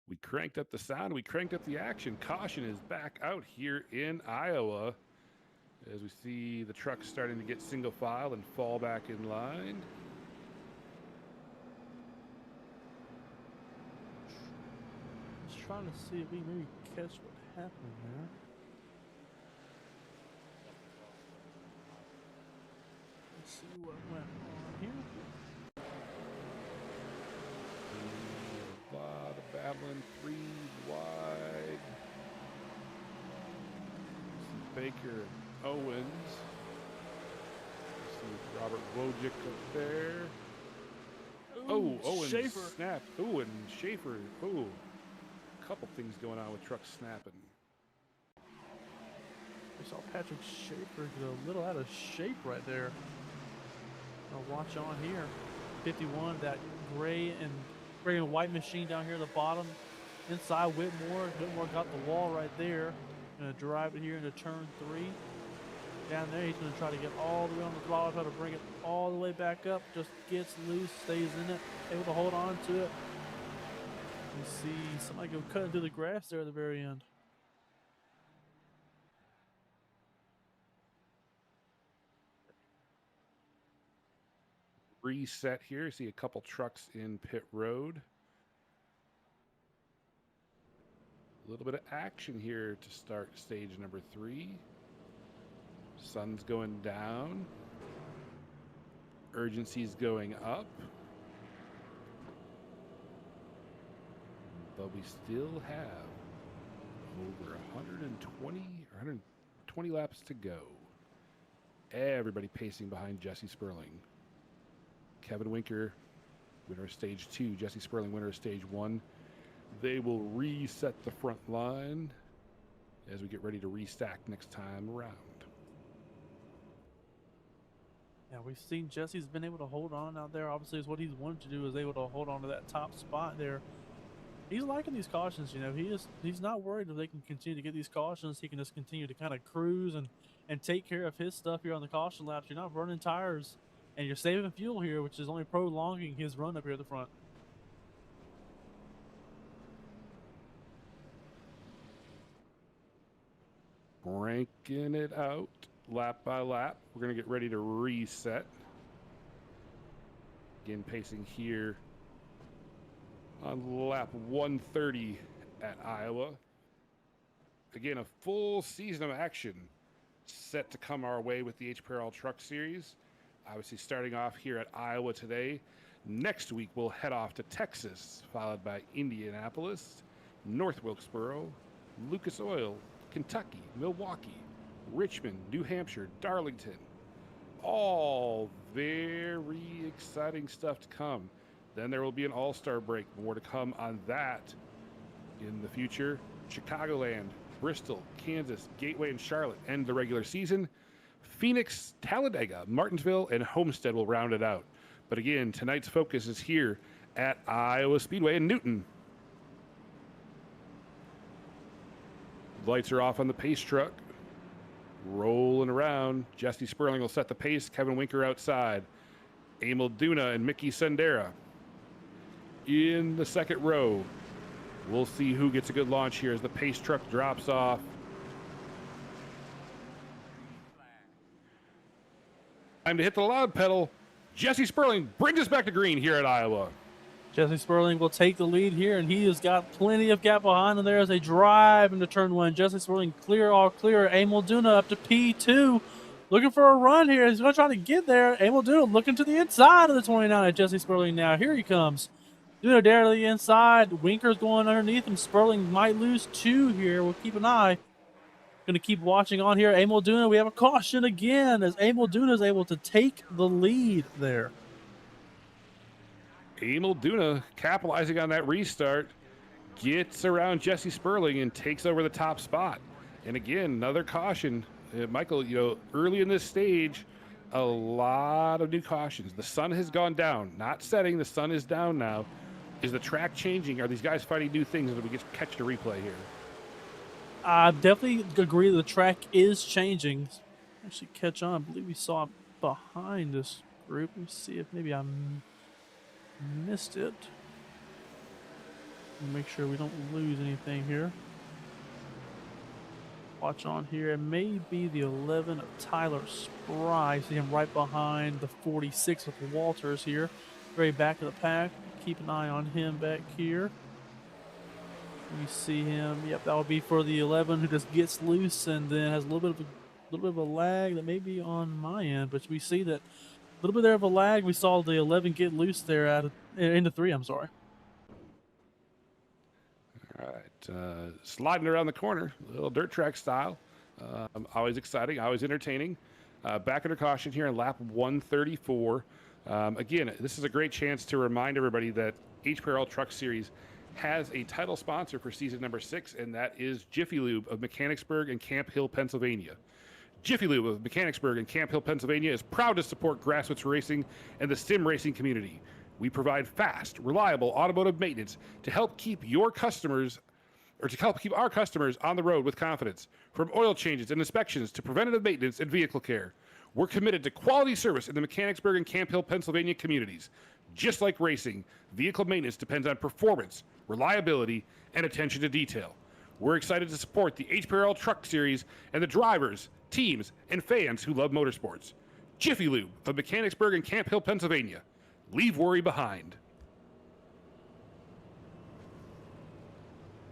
B: We cranked up the sound. We cranked up the action. Caution is back out here in Iowa as we see the trucks starting to get single file and fall back in line.
C: Just trying to see if we maybe catch what happened there. Let's see what went on here.
B: A lot of battling, 3 wide. See Baker and Owens. See Robert Wojcik up there.
C: Ooh,
B: Owens
C: Schaefer.
B: snapped. Ooh, and Schaefer. Ooh, a couple things going on with trucks snapping.
C: We saw Patrick Schaefer get a little out of shape right there. Now watch on here. 51, that gray and white machine down here at the bottom. Inside Whitmore. Whitmore got the wall right there. Gonna drive it here into turn 3. Down there, he's gonna try to get all the way on the throttle, try to bring it all the way back up. Just gets loose, stays in it, able to hold on to it. You see somebody go cutting through the grass there at the very end.
B: Reset here. See a couple trucks in pit road. A little bit of action here to start stage number 3. Sun's going down. Urgency's going up. But we still have over 120 laps to go. Everybody pacing behind Jesse Sperling. Kevin Winker, winner of stage 2. Jesse Sperling, winner of stage 1. They will reset the front line as we get ready to restack next time around.
C: Yeah, we've seen Jesse's been able to hold on out there. Obviously, is what he's wanted to do, is able to hold on to that top spot there. He's liking these cautions, you know. He's not worried if they can continue to get these cautions. He can just continue to kind of cruise and take care of his stuff here on the caution laps. You're not burning tires, and you're saving fuel here, which is only prolonging his run up here at the front.
B: Cranking it out lap by lap. We're going to get ready to reset. Again, pacing here on lap 130 at Iowa. Again, a full season of action set to come our way with the HPRL Truck Series. Obviously starting off here at Iowa today. Next week, we'll head off to Texas, followed by Indianapolis, North Wilkesboro, Lucas Oil, Kentucky, Milwaukee, Richmond, New Hampshire, Darlington. All very exciting stuff to come. Then there will be an all-star break. More to come on that in the future. Chicagoland, Bristol, Kansas, Gateway, and Charlotte end the regular season. Phoenix, Talladega, Martinsville, and Homestead will round it out. But again, tonight's focus is here at Iowa Speedway in Newton. Lights are off on the pace truck. Rolling around. Jesse Sperling will set the pace. Kevin Winker outside. Emil Duna and Mickey Sendera in the second row. We'll see who gets a good launch here as the pace truck drops off. Time to hit the loud pedal. Jesse Sperling brings us back to green here at Iowa.
C: Jesse Sperling will take the lead here, and he has got plenty of gap behind him there as they drive into turn 1. Jesse Sperling clear, all clear. Emil Duna up to P2. Looking for a run here. He's going to try to get there. Emil Duna looking to the inside of the 29 at Jesse Sperling now. Here he comes. Duna dare to the inside. Winker's going underneath him. Sperling might lose 2 here. We'll keep an eye. Going to keep watching on here. Emil Duna, we have a caution again as Emil Duna is able to take the lead there.
B: Emil Duna capitalizing on that restart, gets around Jesse Sperling and takes over the top spot. And again, another caution. Michael, you know, early in this stage, a lot of new cautions. The sun has gone down, not setting. The sun is down now. Is the track changing? Are these guys finding new things as we get to catch the replay here?
C: I definitely agree the track is changing. Actually, catch on. I believe we saw behind this group. Let me see if maybe I missed it. Make sure we don't lose anything here. Watch on here. It may be the 11 of Tyler Spry. See him right behind the 46 of Walters here. Very back of the pack. Keep an eye on him back here. We see him. Yep, that will be for the 11 who just gets loose and then has a little bit of a lag that may be on my end. But we see that a little bit there of a lag. We saw the 11 get loose there into 3. I'm sorry.
B: All right, sliding around the corner, a little dirt track style. Always exciting, always entertaining. Back under caution here in lap 134. Again, this is a great chance to remind everybody that HPRL Truck Series has a title sponsor for season number 6, and that is Jiffy Lube of Mechanicsburg and Camp Hill, Pennsylvania. Jiffy Lube of Mechanicsburg and Camp Hill, Pennsylvania is proud to support grassroots racing and the sim racing community. We provide fast, reliable automotive maintenance to help keep our customers on the road with confidence. From oil changes and inspections to preventative maintenance and vehicle care, we're committed to quality service in the Mechanicsburg and Camp Hill, Pennsylvania communities. Just like racing, vehicle maintenance depends on performance, reliability, and attention to detail. We're excited to support the HPRL Truck Series and the drivers, teams, and fans who love motorsports. Jiffy Lube of Mechanicsburg and Camp Hill, Pennsylvania. Leave worry behind.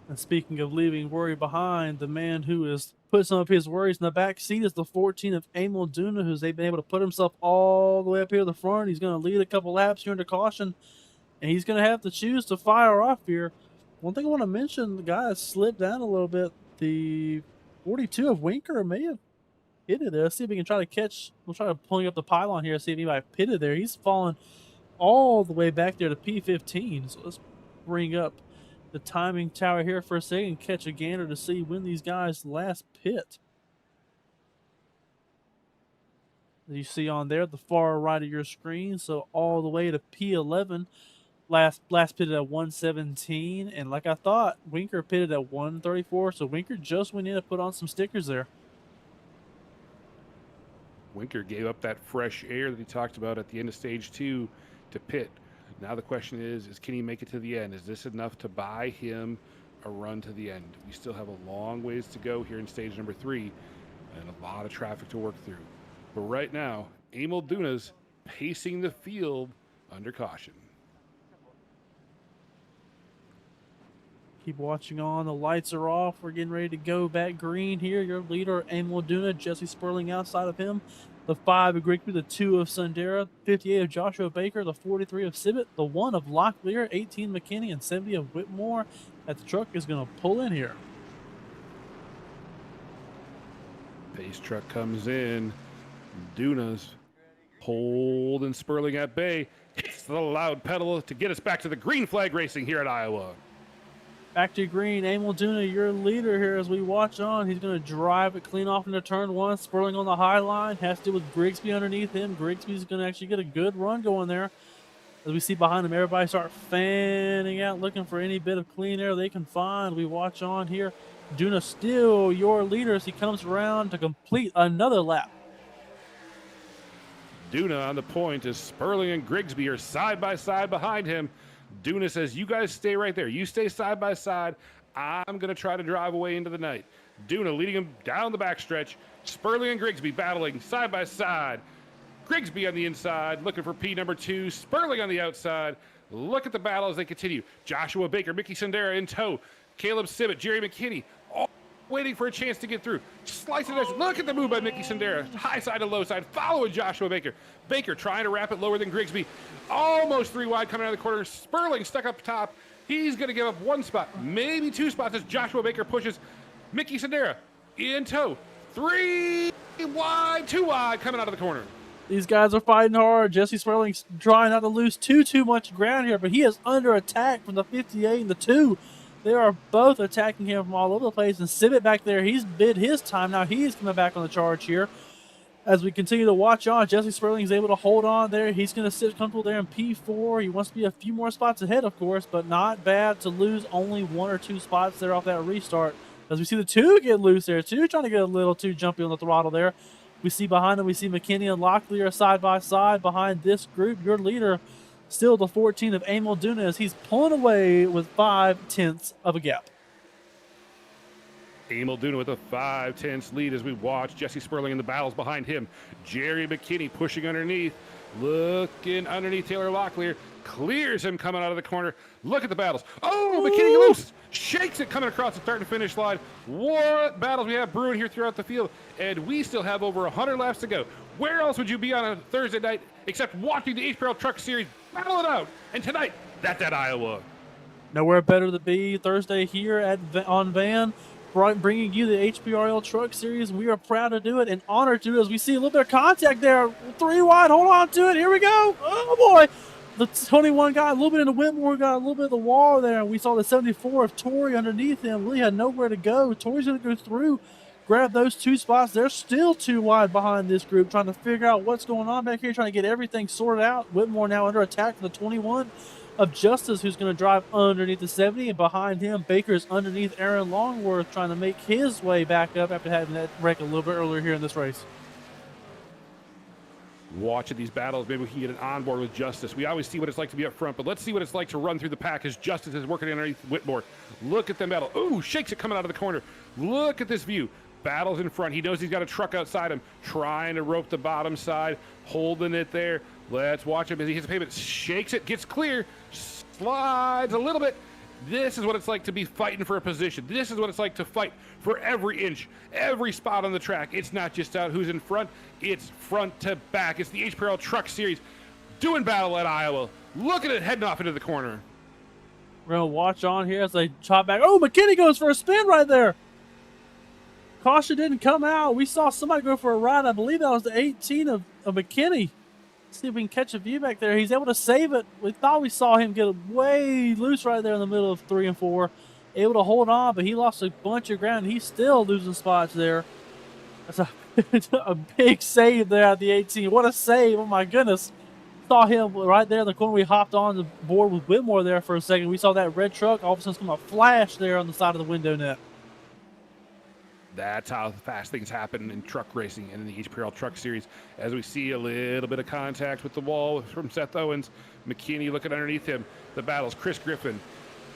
C: And speaking of leaving worry behind, the man who has put some of his worries in the back seat is the 14 of Emil Duna, who's been able to put himself all the way up here to the front. He's going to lead a couple laps here under caution, and he's going to have to choose to fire off here. One thing I want to mention, the guy has slipped down a little bit. The 42 of Winker may have pitted there. Let's see if we can try to catch. We'll try to pulling up the pylon here, see if anybody pitted there. He's fallen all the way back there to P15. So let's bring up the timing tower here for a second, catch a gander to see when these guys last pit. As you see on there, the far right of your screen, so all the way to P11. Last pitted at 117, and like I thought, Winker pitted at 134, so Winker just went in to put on some stickers there.
B: Winker gave up that fresh air that he talked about at the end of stage 2 to pit. Now the question is can he make it to the end? Is this enough to buy him a run to the end? We still have a long ways to go here in stage number 3 and a lot of traffic to work through. But right now, Emil Duna's pacing the field under caution.
C: Keep watching on. The lights are off. We're getting ready to go back green here. Your leader, Emil Duna, Jesse Sperling outside of him. The 5 of Grigsby, the 2 of Sundera, 58 of Joshua Baker, the 43 of Sibbett, the 1 of Locklear, 18 McKinney, and 70 of Whitmore. That the truck is going to pull in here.
B: Pace truck comes in. Duna's holding Sperling at bay. Hits the loud pedal to get us back to the green flag racing here at Iowa.
C: Back to green. Emil Duna, your leader here as we watch on. He's going to drive it clean off into turn 1. Sperling on the high line. Has to do with Grigsby underneath him. Grigsby's going to actually get a good run going there. As we see behind him, everybody start fanning out, looking for any bit of clean air they can find. We watch on here. Duna still your leader as he comes around to complete another lap.
B: Duna on the point as Sperling and Grigsby are side by side behind him. Duna says, you guys stay right there. You stay side by side. I'm going to try to drive away into the night. Duna leading him down the backstretch. Sperling and Grigsby battling side by side. Grigsby on the inside, looking for P number 2. Sperling on the outside. Look at the battle as they continue. Joshua Baker, Mickey Sundera in tow. Caleb Sibbett, Jerry McKinney, all waiting for a chance to get through. Slice it. Look at the move by Mickey Sundera. High side to low side, following Joshua Baker. Baker trying to wrap it lower than Grigsby. Almost 3 wide coming out of the corner. Sperling stuck up top. He's going to give up 1 spot, maybe 2 spots as Joshua Baker pushes Mickey Sundera in tow. 3 wide, 2 wide coming out of the corner.
C: These guys are fighting hard. Jesse Sperling's trying not to lose too much ground here, but he is under attack from the 58 and the 2. They are both attacking him from all over the place. And Sibbett back there, he's bid his time. Now he's coming back on the charge here. As we continue to watch on, Jesse Sperling is able to hold on there. He's going to sit comfortable there in P4. He wants to be a few more spots ahead, of course, but not bad to lose only 1 or 2 spots there off that restart. As we see the 2 get loose there, 2 trying to get a little too jumpy on the throttle there. We see behind him, we see McKinney and Locklear side by side behind this group. Your leader, still the 14 of Emil Duna, as he's pulling away with 5/10 of a gap.
B: Emil Duna with a 5/10 lead as we watch Jesse Sperling in the battles behind him. Jerry McKinney pushing underneath, looking underneath Taylor Locklear, clears him coming out of the corner. Look at the battles. Oh, McKinney loose, shakes it coming across the start and finish line. What battles we have brewing here throughout the field, and we still have over 100 laps to go. Where else would you be on a Thursday night except watching the HPRL Truck Series battle it out? And tonight, that's at Iowa.
C: Nowhere better to be Thursday here on Van, bringing you the HPRL Truck Series. We are proud to do it and honored to do it as we see a little bit of contact there. 3 wide, hold on to it. Here we go. Oh, boy. The 21 got a little bit into Whitmore, got a little bit of the wall there. We saw the 74 of Torrey underneath him. Really had nowhere to go. Torrey's going to go through, grab those 2 spots. They're still 2 wide behind this group, trying to figure out what's going on back here, trying to get everything sorted out. Whitmore now under attack from the 21 of Justice, who's going to drive underneath the 70, and behind him, Baker's underneath Aaron Longworth, trying to make his way back up after having that wreck a little bit earlier here in this race.
B: Watching these battles, maybe we can get an onboard with Justice. We always see what it's like to be up front, but let's see what it's like to run through the pack as Justice is working underneath Whitmore. Look at them battle. Ooh, shakes it coming out of the corner. Look at this view. Battles in front. He knows he's got a truck outside him, trying to rope the bottom side, holding it there. Let's watch him as he hits the pavement. Shakes it, gets clear, slides a little bit, This is what it's like to be fighting for a position. This is what it's like to fight for every inch, every spot on the track. It's not just out who's in front, it's front to back. It's the HPRL Truck Series doing battle at Iowa. Look at it heading off into the corner.
C: We're going to watch on here as they chop back. Oh, McKinney goes for a spin right there. Caution didn't come out. We saw somebody go for a ride. I believe that was the 18 of McKinney. Let's see if we can catch a view back there. He's able to save it. We thought we saw him get way loose right there in the middle of 3 and 4. Able to hold on, but he lost a bunch of ground. He's still losing spots there. That's a big save there at the 18. What a save. Oh, my goodness. Saw him right there in the corner. We hopped on the board with Whitmore there for a second. We saw that red truck all of a sudden come a flash there on the side of the window net.
B: That's how fast things happen in truck racing and in the HPRL Truck Series. As we see a little bit of contact with the wall from Seth Owens, McKinney looking underneath him. The battles, Chris Griffin,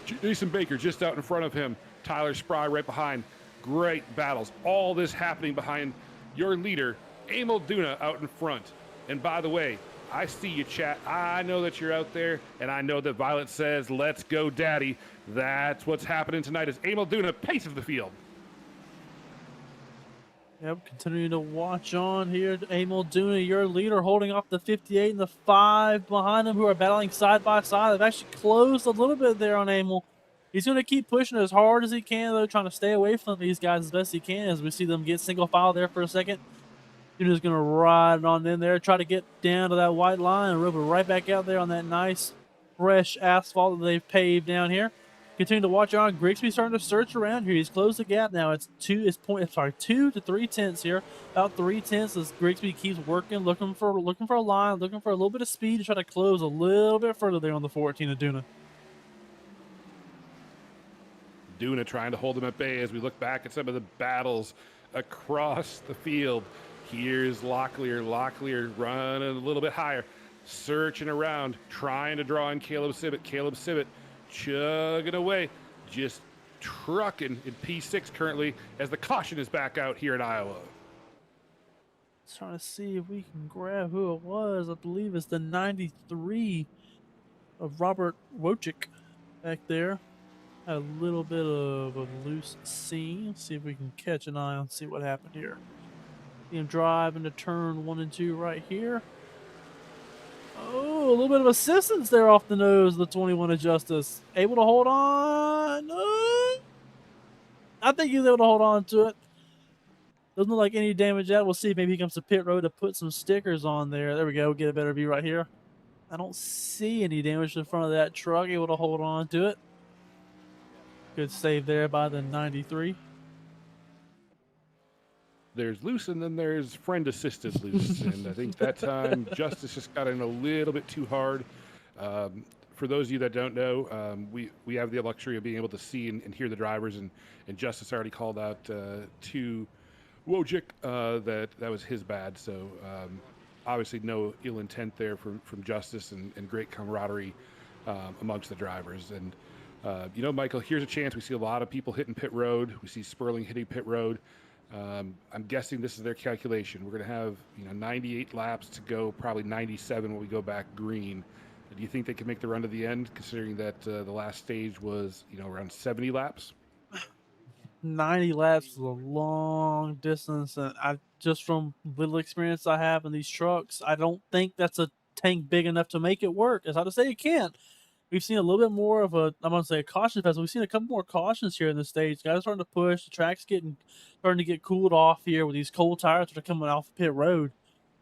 B: Jason Baker just out in front of him, Tyler Spry right behind. Great battles. All this happening behind your leader, Emil Duna, out in front. And by the way, I see you, chat. I know that you're out there, and I know that Violet says, "Let's go, Daddy." That's what's happening tonight as Emil Duna paces the field.
C: Yep, continuing to watch on here. Emil Duna, your leader, holding off the 58 and the 5 behind him, who are battling side by side. They've actually closed a little bit there on Emil. He's going to keep pushing as hard as he can, though, trying to stay away from these guys as best he can as we see them get single file there for a second. Duna's going to ride on in there, try to get down to that white line and rope it right back out there on that nice, fresh asphalt that they've paved down here. Continue to watch on. Grigsby starting to search around here. He's closed the gap now. It's 2 to 3 tenths here. About 3 tenths as Grigsby keeps working, looking for a line, looking for a little bit of speed to try to close a little bit further there on the 14 of Duna.
B: Duna trying to hold him at bay as we look back at some of the battles across the field. Here's Locklear. Locklear running a little bit higher, searching around, trying to draw in Caleb Sibbett. Caleb Sibbett chugging away, just trucking in P6 currently as the caution is back out here in Iowa.
C: Trying to see if we can grab who it was. I believe it's the 93 of Robert Wojcik back there. Had a little bit of a loose seam. See if we can catch an eye on, see what happened here. See him drive into turn 1 and 2 right here. Oh, a little bit of assistance there off the nose of the 21 of Justice. Able to hold on. I think he's able to hold on to it. Doesn't look like any damage yet. We'll see if maybe he comes to pit road to put some stickers on there. There we go. Get a better view right here. I don't see any damage in front of that truck. Able to hold on to it. Good save there by the 93.
B: There's loose, and then there's friend assisted loose. And I think that time Justice just got in a little bit too hard. For those of you that don't know, we have the luxury of being able to see and hear the drivers, and Justice already called out to Wojcik that was his bad. So obviously no ill intent there from Justice, and great camaraderie amongst the drivers. And Michael, here's a chance. We see a lot of people hitting pit road. We see Sperling hitting pit road. I'm guessing this is their calculation. We're going to have 98 laps to go, probably 97 when we go back green. Do you think they can make the run to the end, considering that the last stage was around 70 laps?
C: 90 laps is a long distance, and I just from little experience I have in these trucks, I don't think that's a tank big enough to make it work. As how to say it can't. We've seen a little bit more of I'm going to say a caution fest. We've seen a couple more cautions here in the stage. Guys starting to push. The track's starting to get cooled off here with these cold tires that are coming off pit road.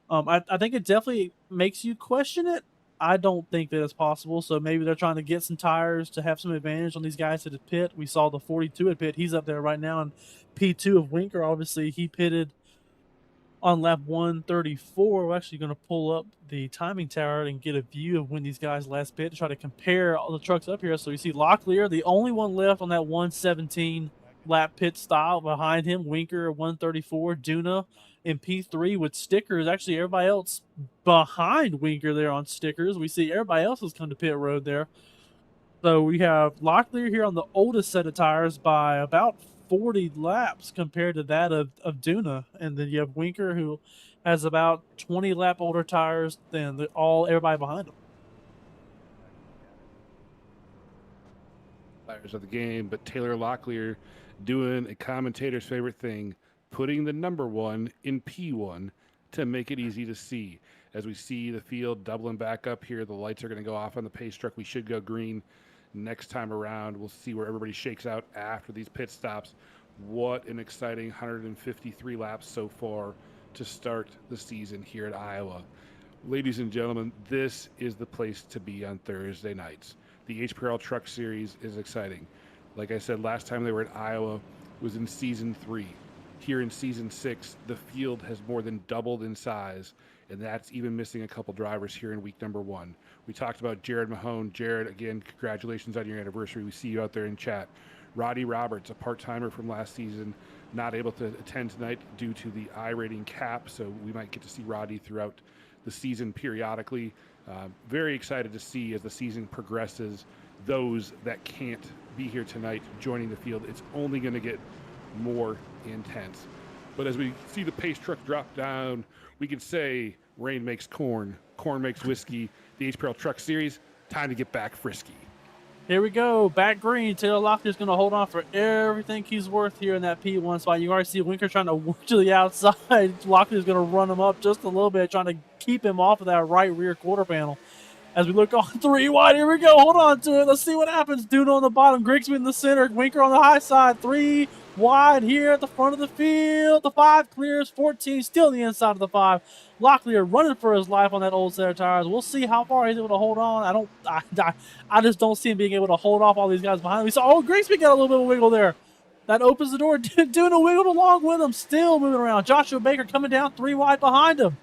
C: I think it definitely makes you question it. I don't think that it's possible. So maybe they're trying to get some tires to have some advantage on these guys at the pit. We saw the 42 at pit. He's up there right now. And P2 of Winker, obviously, he pitted on lap 134. We're actually going to pull up the timing tower and get a view of when these guys last pit to try to compare all the trucks up here. So you see Locklear, the only one left on that 117 lap pit style. Behind him, Winker 134, Duna in P3 with stickers. Actually, everybody else behind Winker there on stickers. We see everybody else has come to pit road there. So we have Locklear here on the oldest set of tires by about 40 laps compared to that of Duna. And then you have Winker, who has about 20 lap older tires than everybody behind him.
B: outliers of the game, but Taylor Locklear doing a commentator's favorite thing, putting the number 1 in P1 to make it easy to see. As we see the field doubling back up here, the lights are going to go off on the pace truck. We should go green next time around. We'll see where everybody shakes out after these pit stops. What an exciting 153 laps so far to start the season here at Iowa. Ladies and gentlemen, this is the place to be on Thursday nights. The HPRL Truck Series is exciting. Like I said, last time they were at Iowa was in Season 3. Here in Season 6, the field has more than doubled in size, and that's even missing a couple drivers here in week number 1. We talked about Jared Mahone. Jared, again, congratulations on your anniversary. We see you out there in chat. Roddy Roberts, a part-timer from last season, not able to attend tonight due to the I-rating cap, so we might get to see Roddy throughout the season periodically. Very excited to see as the season progresses those that can't be here tonight joining the field. It's only going to get more intense. But as we see the pace truck drop down, we can say rain makes corn, corn makes whiskey. The HPRL Truck Series, time to get back frisky.
C: Here we go, back green. Taylor Locklear's going to hold on for everything he's worth here in that P1 spot. You already see Winker trying to work to the outside. Locklear's going to run him up just a little bit, trying to keep him off of that right rear quarter panel. As we look on 3 wide, here we go. Hold on to it. Let's see what happens. Duna on the bottom, Grigsby in the center, Winker on the high side. 3 wide here at the front of the field. The 5 clears, 14 still on the inside of the 5. Locklear running for his life on that old set of tires. We'll see how far he's able to hold on. I just don't see him being able to hold off all these guys behind him. We saw, Grigsby got a little bit of a wiggle there. That opens the door. Duna wiggled along with him, still moving around. Joshua Baker coming down 3 wide behind him.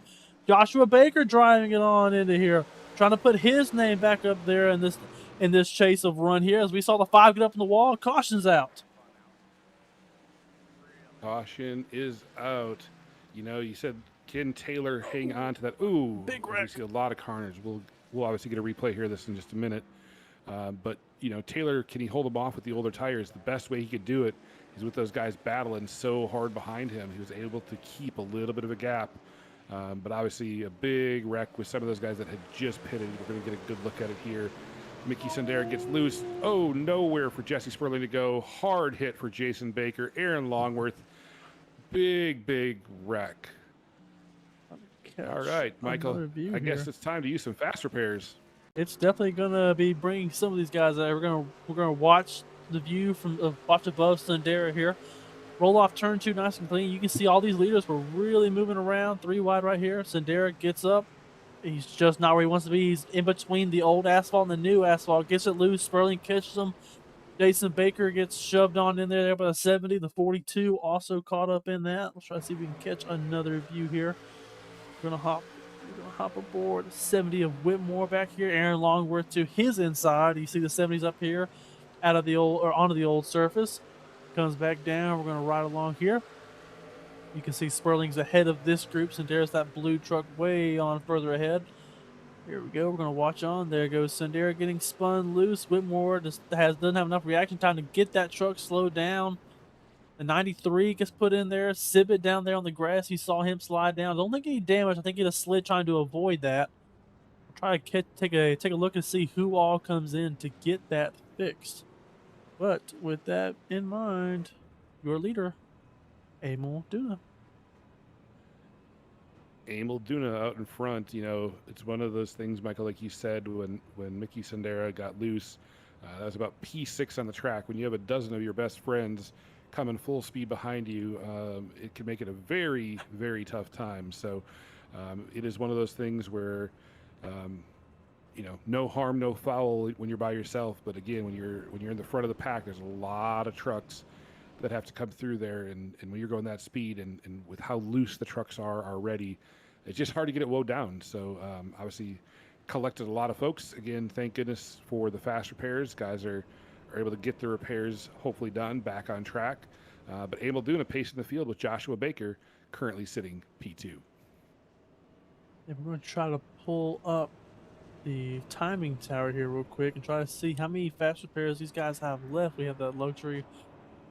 C: Joshua Baker driving it on into here, trying to put his name back up there in this chase of run here. As we saw the 5 get up in the wall, caution's out.
B: Caution is out. You know, you said, can Taylor hang on to that? Ooh,
C: big
B: we
C: wreck.
B: see a lot of carnage. We'll obviously get a replay here of this in just a minute. But, you know, Taylor, can he hold him off with the older tires? The best way he could do it is with those guys battling so hard behind him. He was able to keep a little bit of a gap. But obviously a big wreck with some of those guys that had just pitted. We're going to get a good look at it here. Mickey Sundara gets loose. Oh, nowhere for Jesse Sperling to go. Hard hit for Jason Baker. Aaron Longworth. Big wreck. All right, Michael. I guess it's time to use some fast repairs.
C: It's definitely gonna be bringing some of these guys out. We're gonna watch the view from watch above Sundara here. Roll off turn 2 nice and clean. You can see all these leaders were really moving around 3 wide right here. Sundara gets up. He's just not where he wants to be. He's in between the old asphalt and the new asphalt. Gets it loose. Sperling catches him. Jason Baker gets shoved on in there by the 70. The 42 also caught up in that. Let's try to see if we can catch another view here. We're gonna hop aboard. 70 of Whitmore back here. Aaron Longworth to his inside. You see the 70s up here out of the old or onto the old surface. Comes back down. We're gonna ride along here. You can see Sperling's ahead of this group, and there's that blue truck way on further ahead. Here we go. We're going to watch on. There goes Sundara getting spun loose. Whitmore doesn't have enough reaction time to get that truck slowed down. The 93 gets put in there. Sibbett down there on the grass. You saw him slide down. Don't think any damage. I think he had a slid trying to avoid that. I'll try to take a look and see who all comes in to get that fixed. But with that in mind, your leader, Emil Duna.
B: Emil Duna out in front, you know, it's one of those things, Michael, like you said, when Mickey Sundara got loose, that was about P6 on the track. When you have a dozen of your best friends coming full speed behind you, it can make it a very, very tough time. So it is one of those things where, you know, no harm, no foul when you're by yourself. But again, when you're in the front of the pack, there's a lot of trucks that have to come through there, and when you're going that speed and with how loose the trucks are already, it's just hard to get it woe down. So obviously collected a lot of folks. Again, thank goodness for the fast repairs. Guys are able to get the repairs hopefully done, back on track. But Emil Duna pacing the field with Joshua Baker currently sitting P2.
C: And we're going to try to pull up the timing tower here real quick and try to see how many fast repairs these guys have left. We have that luxury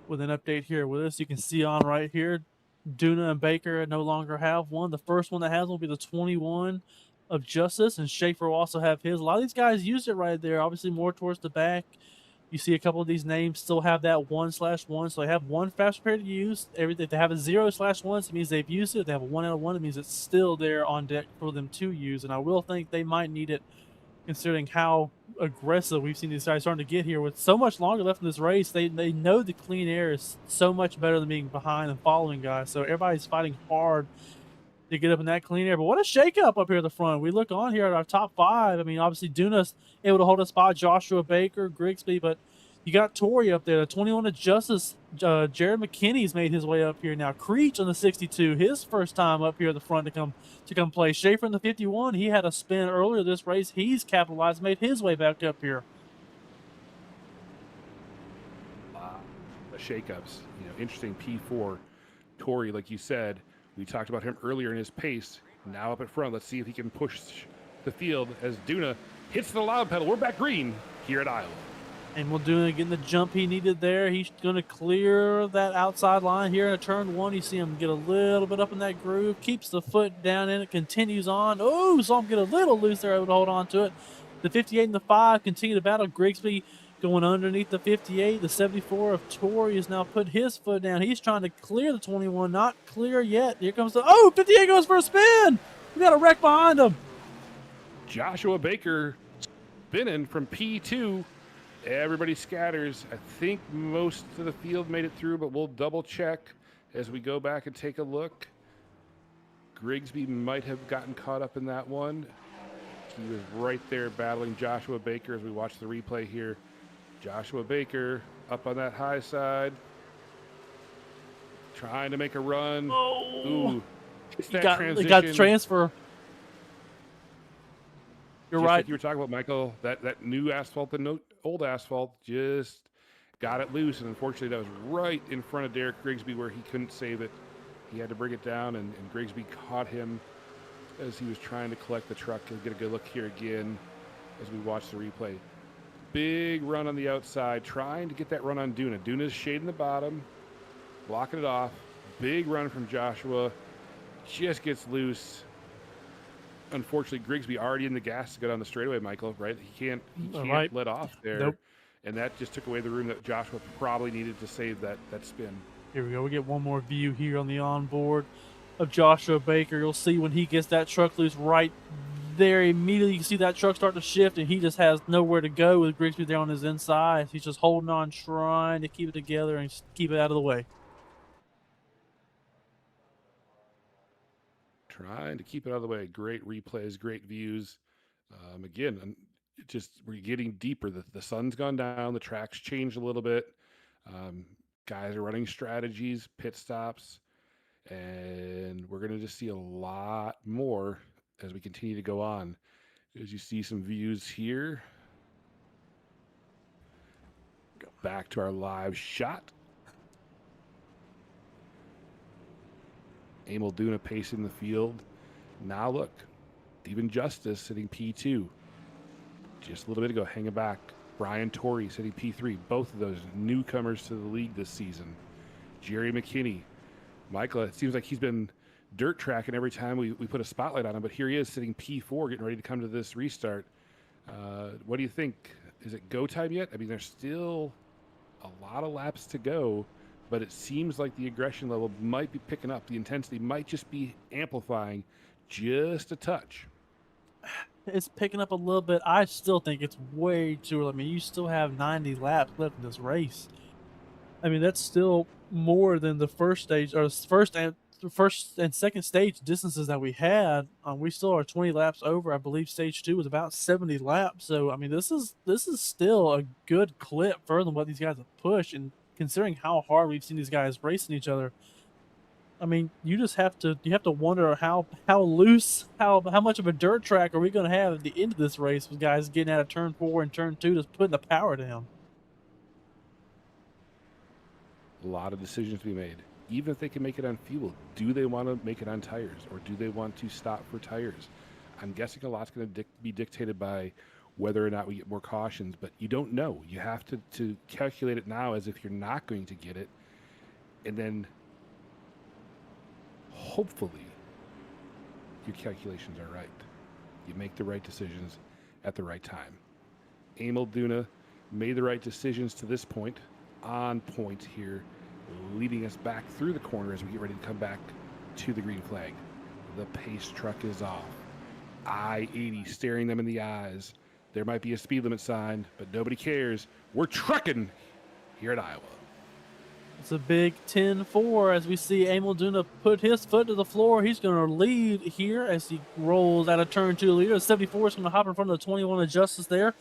C: with an update here with us. You can see on right here, Duna and Baker no longer have one. The first one that has will be the 21 of Justice, and Schaefer will also have his. A lot of these guys used it right there, obviously more towards the back You see a couple of these names still have that 1/1, so they have one fast repair to use. If they have a 0/1, it means they've used it. If they have a 1 out of 1, it means it's still there on deck for them to use. And I will think they might need it, considering how aggressive we've seen these guys starting to get here. With so much longer left in this race, they know the clean air is so much better than being behind and following guys. So everybody's fighting hard to get up in that clean air. But what a shakeup up here at the front. We look on here at our top 5. I mean, obviously Duna's able to hold a spot, Joshua Baker, Grigsby, but you got Torrey up there. The 21 of Justice, Jared McKinney's made his way up here now. Creech on the 62, his first time up here at the front to come play. Schaefer in the 51, he had a spin earlier this race. He's capitalized, made his way back up here.
B: The shakeups, interesting. P4, Torrey, like you said, we talked about him earlier in his pace. Now up at front, let's see if he can push the field as Duna hits the loud pedal. We're back green here at Iowa.
C: And we'll do getting the jump he needed there. He's going to clear that outside line here in turn 1. You see him get a little bit up in that groove, keeps the foot down in it, continues on. Oh, saw him get a little loose there, able to hold on to it. The 58 and the 5 continue to battle. Grigsby going underneath the 58. The 74 of Torrey has now put his foot down. He's trying to clear the 21. Not clear yet. Here comes the... Oh, 58 goes for a spin. We got a wreck behind him.
B: Joshua Baker spinning from P2. Everybody scatters. I think most of the field made it through, but we'll double check as we go back and take a look. Grigsby might have gotten caught up in that one. He was right there battling Joshua Baker as we watch the replay here. Joshua Baker up on that high side, trying to make a run.
C: Oh,
B: ooh, it's that transition.
C: He got the transfer. You're
B: Just
C: right.
B: like you were talking about, Michael, that new asphalt and old asphalt just got it loose, and unfortunately that was right in front of Derek Grigsby where he couldn't save it. He had to bring it down, and Grigsby caught him as he was trying to collect the truck. We'll get a good look here again as we watch the replay. Big run on the outside, trying to get that run on Duna. Duna's shading the bottom, blocking it off. Big run from Joshua, just gets loose. Unfortunately, Grigsby already in the gas to go down the straightaway, Michael, right? He can't
C: right.
B: let off there.
C: Nope.
B: And that just took away the room that Joshua probably needed to save that spin.
C: Here we go. We get one more view here on the onboard of Joshua Baker. You'll see when he gets that truck loose right there, immediately you can see that truck start to shift, and he just has nowhere to go with Grigsby there on his inside. He's just holding on, trying to keep it together and just keep it out of the way.
B: Trying to keep it out of the way. Great replays, great views. Again, we're getting deeper. The sun's gone down. The track's changed a little bit. Guys are running strategies, pit stops, and we're going to just see a lot more as we continue to go on. As you see some views here. Go back to our live shot. Emil Duna pacing the field. Now look, even Justice sitting P2. Just a little bit ago, hanging back. Brian Torrey sitting P3. Both of those newcomers to the league this season. Jerry McKinney. Michael, it seems like he's been dirt tracking every time we put a spotlight on him, but here he is sitting P4, getting ready to come to this restart. What do you think? Is it go time yet? I mean, there's still a lot of laps to go, but it seems like the aggression level might be picking up. The intensity might just be amplifying just a touch.
C: It's picking up a little bit. I still think it's way too early. I mean, you still have 90 laps left in this race. I mean, that's still more than the first stage, or first and second stage distances that we had. We still are 20 laps over. I believe stage 2 was about 70 laps. So, I mean, this is still a good clip further than what these guys have pushed. And considering how hard we've seen these guys racing each other, I mean, you have to wonder how loose, how much of a dirt track are we going to have at the end of this race with guys getting out of turn 4 and turn 2, just putting the power down.
B: A lot of decisions to be made. Even if they can make it on fuel, do they want to make it on tires, or do they want to stop for tires? I'm guessing a lot's going to be dictated by whether or not we get more cautions, but you don't know. You have to calculate it now as if you're not going to get it, and then hopefully your calculations are right. You make the right decisions at the right time. Emil Duna made the right decisions to this point, on point here, leading us back through the corner as we get ready to come back to the green flag. The pace truck is off. I-80 staring them in the eyes. There might be a speed limit sign, but nobody cares. We're trucking here at Iowa.
C: It's a big 10-4 as we see Emil Duna put his foot to the floor. He's going to lead here as he rolls out of turn 2 leader. 74 is going to hop in front of the 21 of Justice there,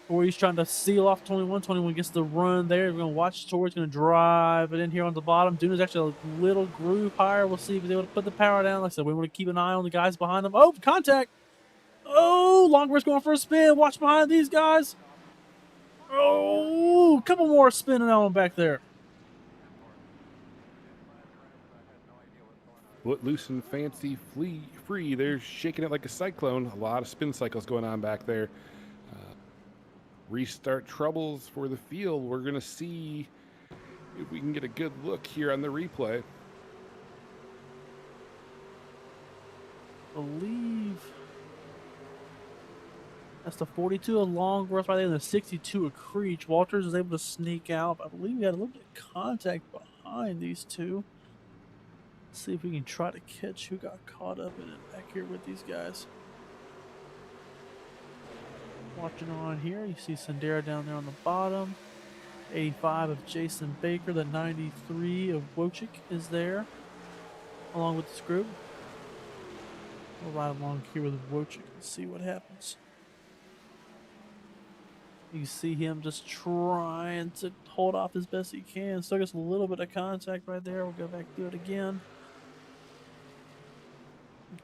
C: or he's trying to seal off 21. 21 gets the run there. We're going to watch Torrey's going to drive it in here on the bottom. Duna's actually a little groove higher. We'll see if he's able to put the power down. Like I said, we want to keep an eye on the guys behind him. Oh, contact. Oh, Longworth's going for a spin. Watch behind these guys. Oh, a couple more spinning on back there.
B: Foot loose and fancy, free. They're shaking it like a cyclone. A lot of spin cycles going on back there. Restart troubles for the field. We're going to see if we can get a good look here on the replay.
C: I believe that's the 42 of Longworth right there and the 62 of Creech. Walters is able to sneak out. I believe we had a little bit of contact behind these two. Let's see if we can try to catch who got caught up in it back here with these guys. Watching on here, you see Sandera down there on the bottom. 85 of Jason Baker. The 93 of Wojcik is there, along with this group. We'll ride along here with Wojcik and see what happens. You see him just trying to hold off as best he can. Still gets a little bit of contact right there. We'll go back through it again.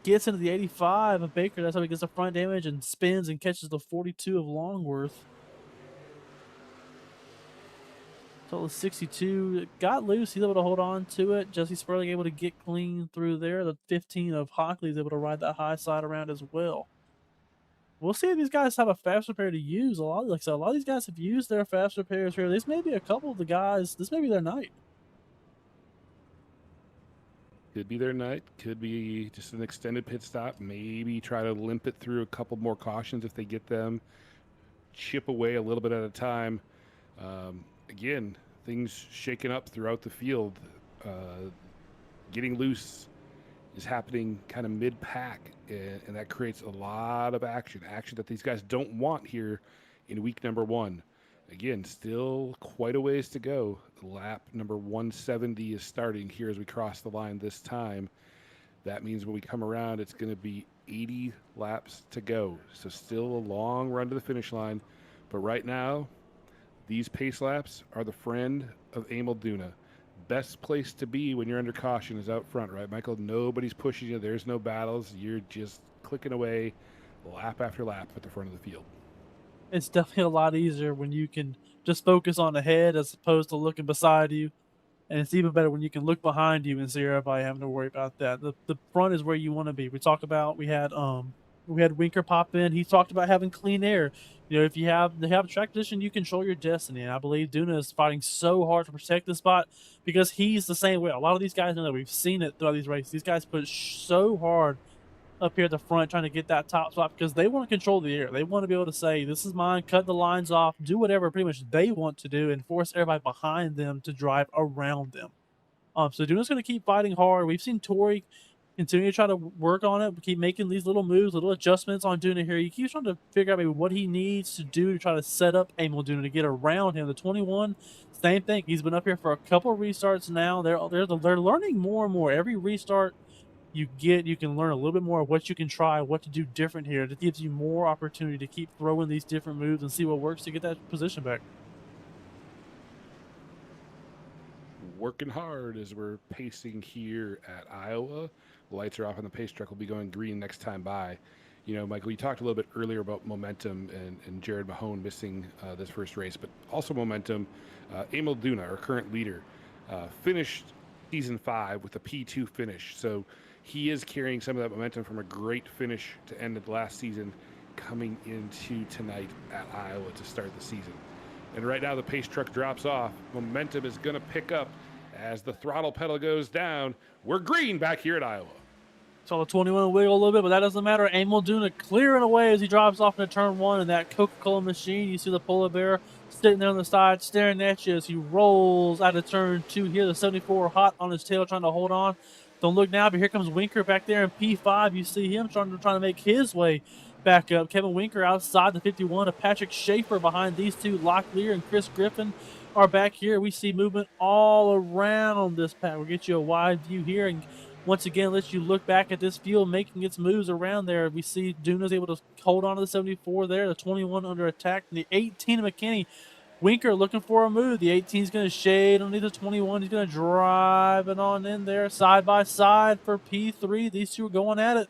C: Gets into the 85 of Baker. That's how he gets the front damage and spins and catches the 42 of Longworth. So the 62 got loose. He's able to hold on to it. Jesse Sperling able to get clean through there. The 15 of Hockley is able to ride that high side around as well. We'll see if these guys have a fast repair to use. A lot of these guys have used their fast repairs here. This may be a couple of the guys. This may be their night.
B: Could be their night. Could be just an extended pit stop. Maybe try to limp it through a couple more cautions if they get them. Chip away a little bit at a time. Again, things shaking up throughout the field. Getting loose is happening kind of mid-pack, and that creates a lot of action that these guys don't want here in week number 1. Again, still quite a ways to go. Lap number 170 is starting here as we cross the line this time. That means when we come around, it's going to be 80 laps to go. So still a long run to the finish line. But right now, these pace laps are the friend of Emil Duna. Best place to be when you're under caution is out front, right, Michael? Nobody's pushing you. There's no battles. You're just clicking away lap after lap at the front of the field.
C: It's definitely a lot easier when you can just focus on ahead as opposed to looking beside you. And it's even better when you can look behind you and see everybody having to worry about that. The front is where you want to be. We talked about we had Winker pop in. He talked about having clean air. You know, if you have a track position, you control your destiny. And I believe Duna is fighting so hard to protect the spot because he's the same way. A lot of these guys know that. We've seen it throughout these races. These guys put so hard up here at the front trying to get that top spot because they want to control the air. They want to be able to say, this is mine, cut the lines off, do whatever pretty much they want to do and force everybody behind them to drive around them. So Duna's going to keep fighting hard. We've seen Torrey continue to try to work on it, keep making these little moves, little adjustments on Duna here. He keeps trying to figure out maybe what he needs to do to try to set up Emil Duna to get around him. The 21, same thing. He's been up here for a couple of restarts now. They're learning more and more. Every restart you can learn a little bit more of what you can try, what to do different here. It gives you more opportunity to keep throwing these different moves and see what works to get that position back.
B: Working hard as we're pacing here at Iowa. The lights are off and the pace truck will be going green next time by. You know, Michael, you talked a little bit earlier about momentum and Jared Mahone missing this first race, but also momentum. Emil Duna, our current leader, finished season 5 with a P2 finish. So he is carrying some of that momentum from a great finish to end the last season coming into tonight at Iowa to start the season. And right now the pace truck drops off. Momentum is going to pick up as the throttle pedal goes down. We're green back here at Iowa.
C: Saw the 21 wiggle a little bit, but that doesn't matter. Emil Duna clearing away as he drops off into turn 1 in that Coca-Cola machine. You see the polar bear sitting there on the side, staring at you as he rolls out of turn 2 here. The 74 hot on his tail, trying to hold on. Don't look now, but here comes Winker back there in P5. You see him trying to make his way back up. Kevin Winker outside the 51 of Patrick Schaefer behind these two. Locklear and Chris Griffin are back here. We see movement all around this pack. We'll get you a wide view here and once again let you look back at this field making its moves around there. We see Duna's able to hold on to the 74 there. The 21 under attack. And the 18 of McKinney. Winker looking for a move. The 18 is going to shade underneath the 21. He's going to drive it on in there side by side for P3. These two are going at it.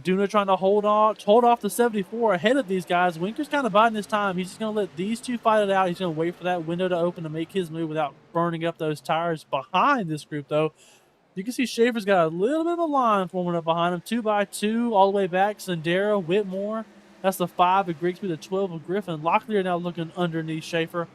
C: Duna trying to hold off the 74 ahead of these guys. Winker's kind of biding his time. He's just going to let these two fight it out. He's going to wait for that window to open to make his move without burning up those tires behind this group, though. You can see Schaefer's got a little bit of a line forming up behind him. 2x2 all the way back. Sandera, Whitmore. That's the 5 of Grigsby, the 12 of Griffin. Locklear now looking underneath Schaefer.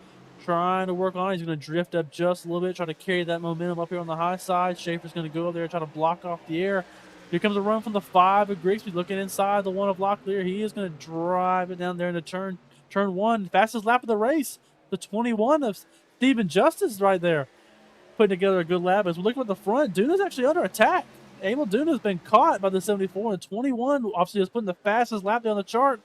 C: Trying to work on it. He's going to drift up just a little bit. Try to carry that momentum up here on the high side. Schaefer's going to go over there and try to block off the air. Here comes a run from the 5 of Grigsby. Looking inside the 1 of Locklear. He is going to drive it down there into turn 1. Fastest lap of the race. The 21 of Stephen Justice right there. Putting together a good lap. As we look at the front, Duna's actually under attack. Emil Duna's been caught by the 74 and 21. Obviously, is putting the fastest lap down the chart.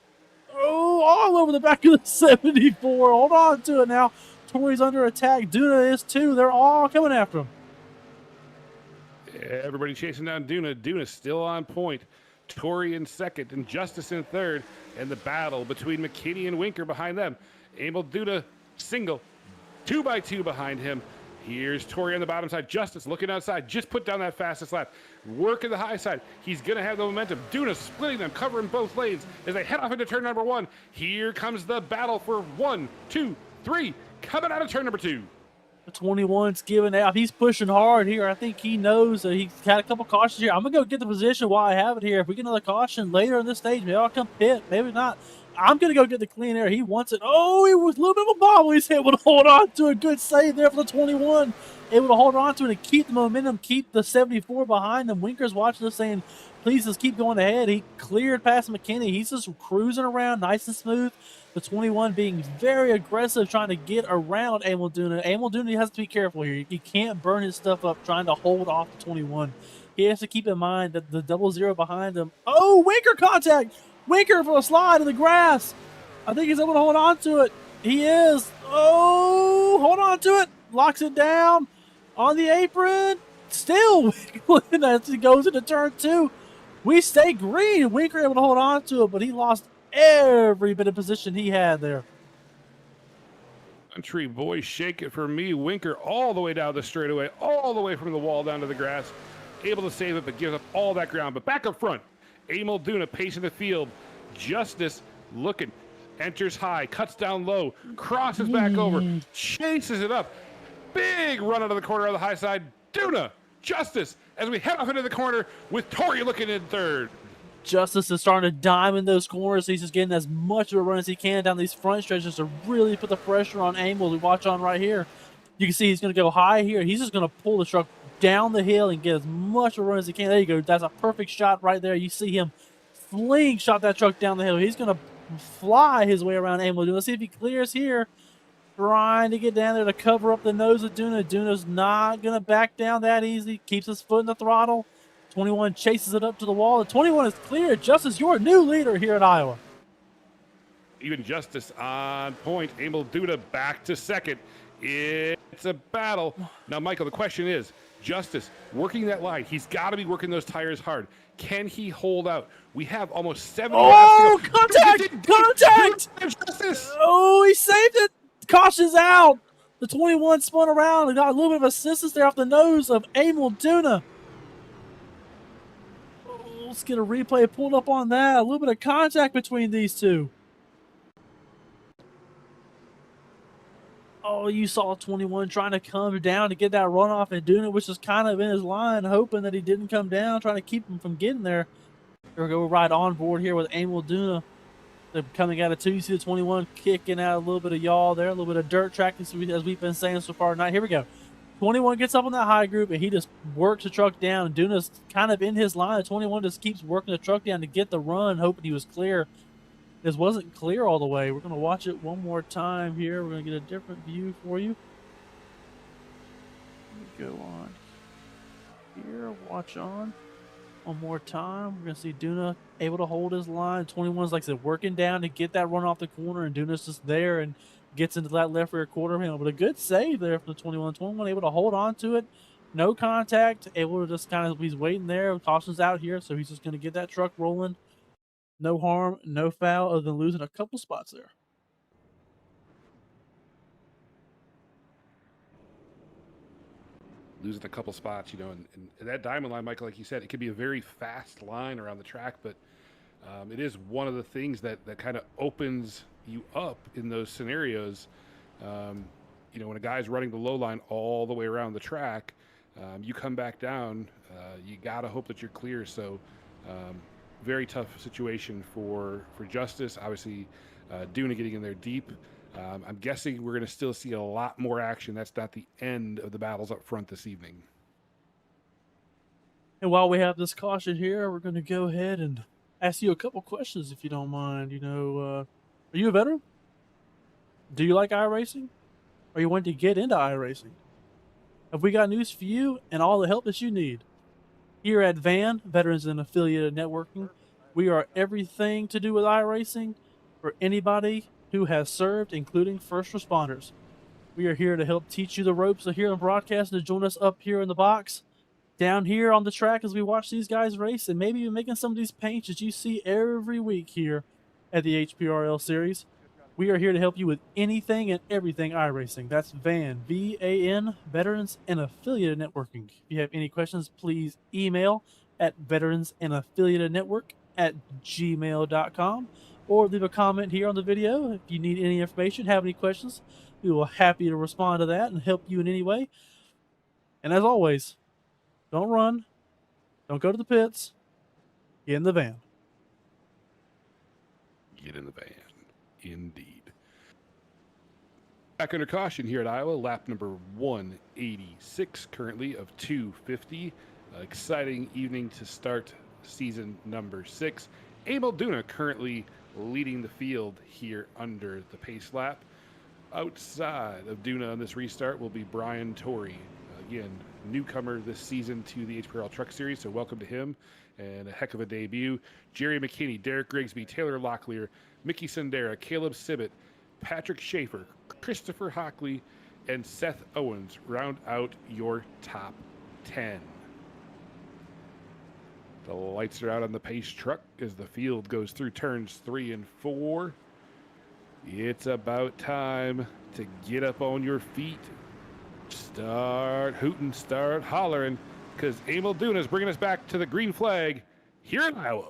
C: Oh, all over the back of the 74. Hold on to it now. Tori's under attack. Duna is too. They're all coming after him.
B: Everybody chasing down Duna. Duna's still on point. Tori in second and Justice in third. And the battle between McKinney and Winker behind them. Emil Duna single. 2x2 behind him. Here's Tori on the bottom side. Justice looking outside. Just put down that fastest lap. Working the high side. He's going to have the momentum. Duna splitting them, covering both lanes as they head off into turn number 1. Here comes the battle for 1, 2, 3. Coming out of turn number 2.
C: The 21's giving out. He's pushing hard here. I think he knows that he's got a couple cautions here. I'm going to go get the position while I have it here. If we get another caution later in this stage, maybe I'll come pit. Maybe not. I'm going to go get the clean air. He wants it. Oh, he was a little bit of a bobble. He's able to hold on to a good save there for the 21. Able to hold on to it and keep the momentum, keep the 74 behind him. Winker's watching this saying, please just keep going ahead. He cleared past McKinney. He's just cruising around nice and smooth. The 21 being very aggressive, trying to get around Emil Duna. Emil Duna has to be careful here. He can't burn his stuff up trying to hold off the 21. He has to keep in mind that the 00 behind him. Oh, Winker contact! Winker for a slide in the grass. I think he's able to hold on to it. He is. Oh, hold on to it. Locks it down on the apron. Still wiggling as he goes into turn 2. We stay green. Winker able to hold on to it, but he lost every bit of position he had there.
B: Country boy, shake it for me. Winker all the way down the straightaway, all the way from the wall down to the grass. Able to save it, but gives up all that ground. But back up front, Emil Duna pacing the field. Justice looking, enters high, cuts down low, crosses back over, chases it up. Big run out of the corner of the high side. Duna, Justice, as we head off into the corner with Tori looking in third.
C: Justice is starting to diamond those corners. He's just getting as much of a run as he can down these front stretches to really put the pressure on Emil. We watch on right here. You can see he's going to go high here. He's just going to pull the truck down the hill and get as much of a run as he can. There you go. That's a perfect shot right there. You see him slingshot that truck down the hill. He's going to fly his way around Emil. Let's see if he clears here. Trying to get down there to cover up the nose of Duna. Duna's not going to back down that easy. Keeps his foot in the throttle. 21 chases it up to the wall. The 21 is clear. Justice, your new leader here at Iowa.
B: Even Justice on point. Emil Duna back to second. It's a battle. Now, Michael, the question is, Justice working that line. He's got to be working those tires hard. Can he hold out? We have almost 70 laps to go.
C: Contact! Contact!
B: Justice!
C: Oh, he saved it. Caution's out. The 21 spun around and got a little bit of assistance there off the nose of Emil Duna. Oh, let's get a replay pulled up on that. A little bit of contact between these two. Oh, you saw 21 trying to come down to get that runoff, and Duna was just kind of in his line, hoping that he didn't come down, trying to keep him from getting there. Here we go, right on board here with Emil Duna. They're coming out of 2. You see the 21 kicking out a little bit of yaw there, a little bit of dirt track, as we've been saying so far tonight. Here we go. 21 gets up on that high group, and he just works the truck down. And Duna's kind of in his line. 21 just keeps working the truck down to get the run, hoping he was clear. This wasn't clear all the way. We're going to watch it one more time here. We're going to get a different view for you. Let me go on here. Watch on. One more time. We're going to see Duna able to hold his line. 21's, like I said, working down to get that run off the corner, and Duna's just there and gets into that left rear quarter panel. But a good save there for the 21. 21 able to hold on to it. No contact. Able to just kind of, he's waiting there. Caution's out here, so he's just going to get that truck rolling. No harm, no foul, other than losing a couple spots there.
B: Losing a couple spots, and that diamond line, Michael, like you said, it could be a very fast line around the track, but it is one of the things that kind of opens you up in those scenarios. When a guy's running the low line all the way around the track, you come back down, you got to hope that you're clear. So, very tough situation for Justice. Obviously, Duna getting in there deep. I'm guessing we're going to still see a lot more action. That's not the end of the battles up front this evening.
C: And while we have this caution here, we're going to go ahead and ask you a couple questions, if you don't mind. Are you a veteran? Do you like iRacing? Are you wanting to get into iRacing? Have we got news for you and all the help that you need? Here at VAN, Veterans and Affiliated Networking, we are everything to do with iRacing for anybody who has served, including first responders. We are here to help teach you the ropes of here on broadcast, and to join us up here in the box, down here on the track as we watch these guys race, and maybe even making some of these paints that you see every week here at the HPRL series. We are here to help you with anything and everything iRacing. That's VAN, V-A-N, Veterans and Affiliated Networking. If you have any questions, please email at veteransandAffiliatednetwork@gmail.com, or leave a comment here on the video. If you need any information, have any questions, we will be happy to respond to that and help you in any way. And as always, don't run, don't go to the pits, get in the van.
B: Get in the van. Indeed. Back under caution here at Iowa, lap number 186 currently of 250. Exciting evening to start season number 6. Emil Duna currently leading the field here under the pace lap. Outside of Duna on this restart will be Brian Torrey. Again, newcomer this season to the HPRL Truck Series, so welcome to him, and a heck of a debut. Jerry McKinney, Derek Grigsby, Taylor Locklear, Mickey Sundera, Caleb Sibbett, Patrick Schaefer, Christopher Hockley, and Seth Owens round out your top 10. The lights are out on the pace truck as the field goes through turns 3 and 4. It's about time to get up on your feet. Start hooting, start hollering, because Emil Duna is bringing us back to the green flag here in Iowa.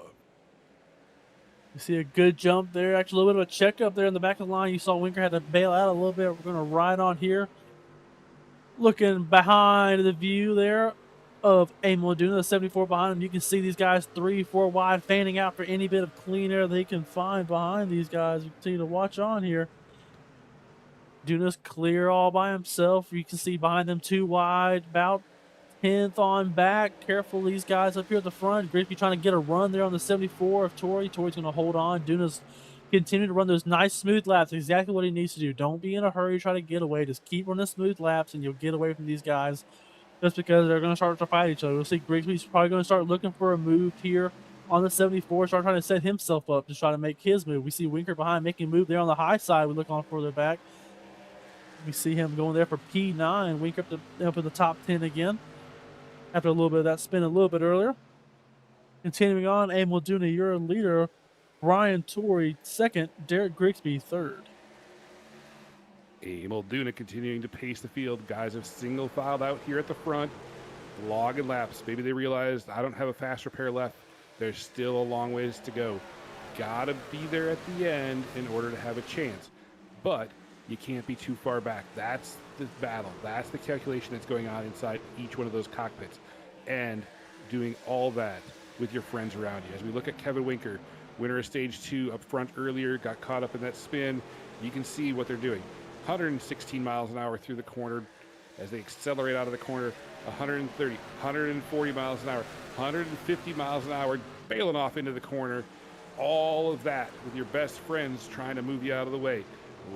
C: You see a good jump there. Actually, a little bit of a checkup there in the back of the line. You saw Winker had to bail out a little bit. We're going to ride on here. Looking behind the view there of Emil Duna, the 74 behind him. You can see these guys 3-4 wide, fanning out for any bit of clean air they can find behind these guys. We continue to watch on here. Duna's clear all by himself. You can see behind them 2 wide, about 10th on back. Careful, these guys up here at the front. Grigsby trying to get a run there on the 74 of Torrey. Torrey's going to hold on. Duna's continuing to run those nice smooth laps. Exactly what he needs to do. Don't be in a hurry. Try to get away. Just keep running smooth laps, and you'll get away from these guys. Just because they're going to start to fight each other. We'll see Grigsby's probably going to start looking for a move here on the 74. Start trying to set himself up to try to make his move. We see Winker behind making a move there on the high side. We look on further back. We see him going there for P9. Winker up in the top 10 again. After a little bit of that spin a little bit earlier. Continuing on, Emil Duna, your leader. Brian Torrey, second. Derek Grigsby, third.
B: Emil Duna continuing to pace the field. Guys have single filed out here at the front, logging laps. Maybe they realized I don't have a fast repair left. There's still a long ways to go. Gotta be there at the end in order to have a chance. But you can't be too far back. That's the battle. That's the calculation that's going on inside each one of those cockpits. And doing all that with your friends around you. As we look at Kevin Winker, winner of stage 2 up front earlier, got caught up in that spin. You can see what they're doing. 116 miles an hour through the corner as they accelerate out of the corner. 130, 140 miles an hour, 150 miles an hour, bailing off into the corner. all of that with your best friends trying to move you out of the way.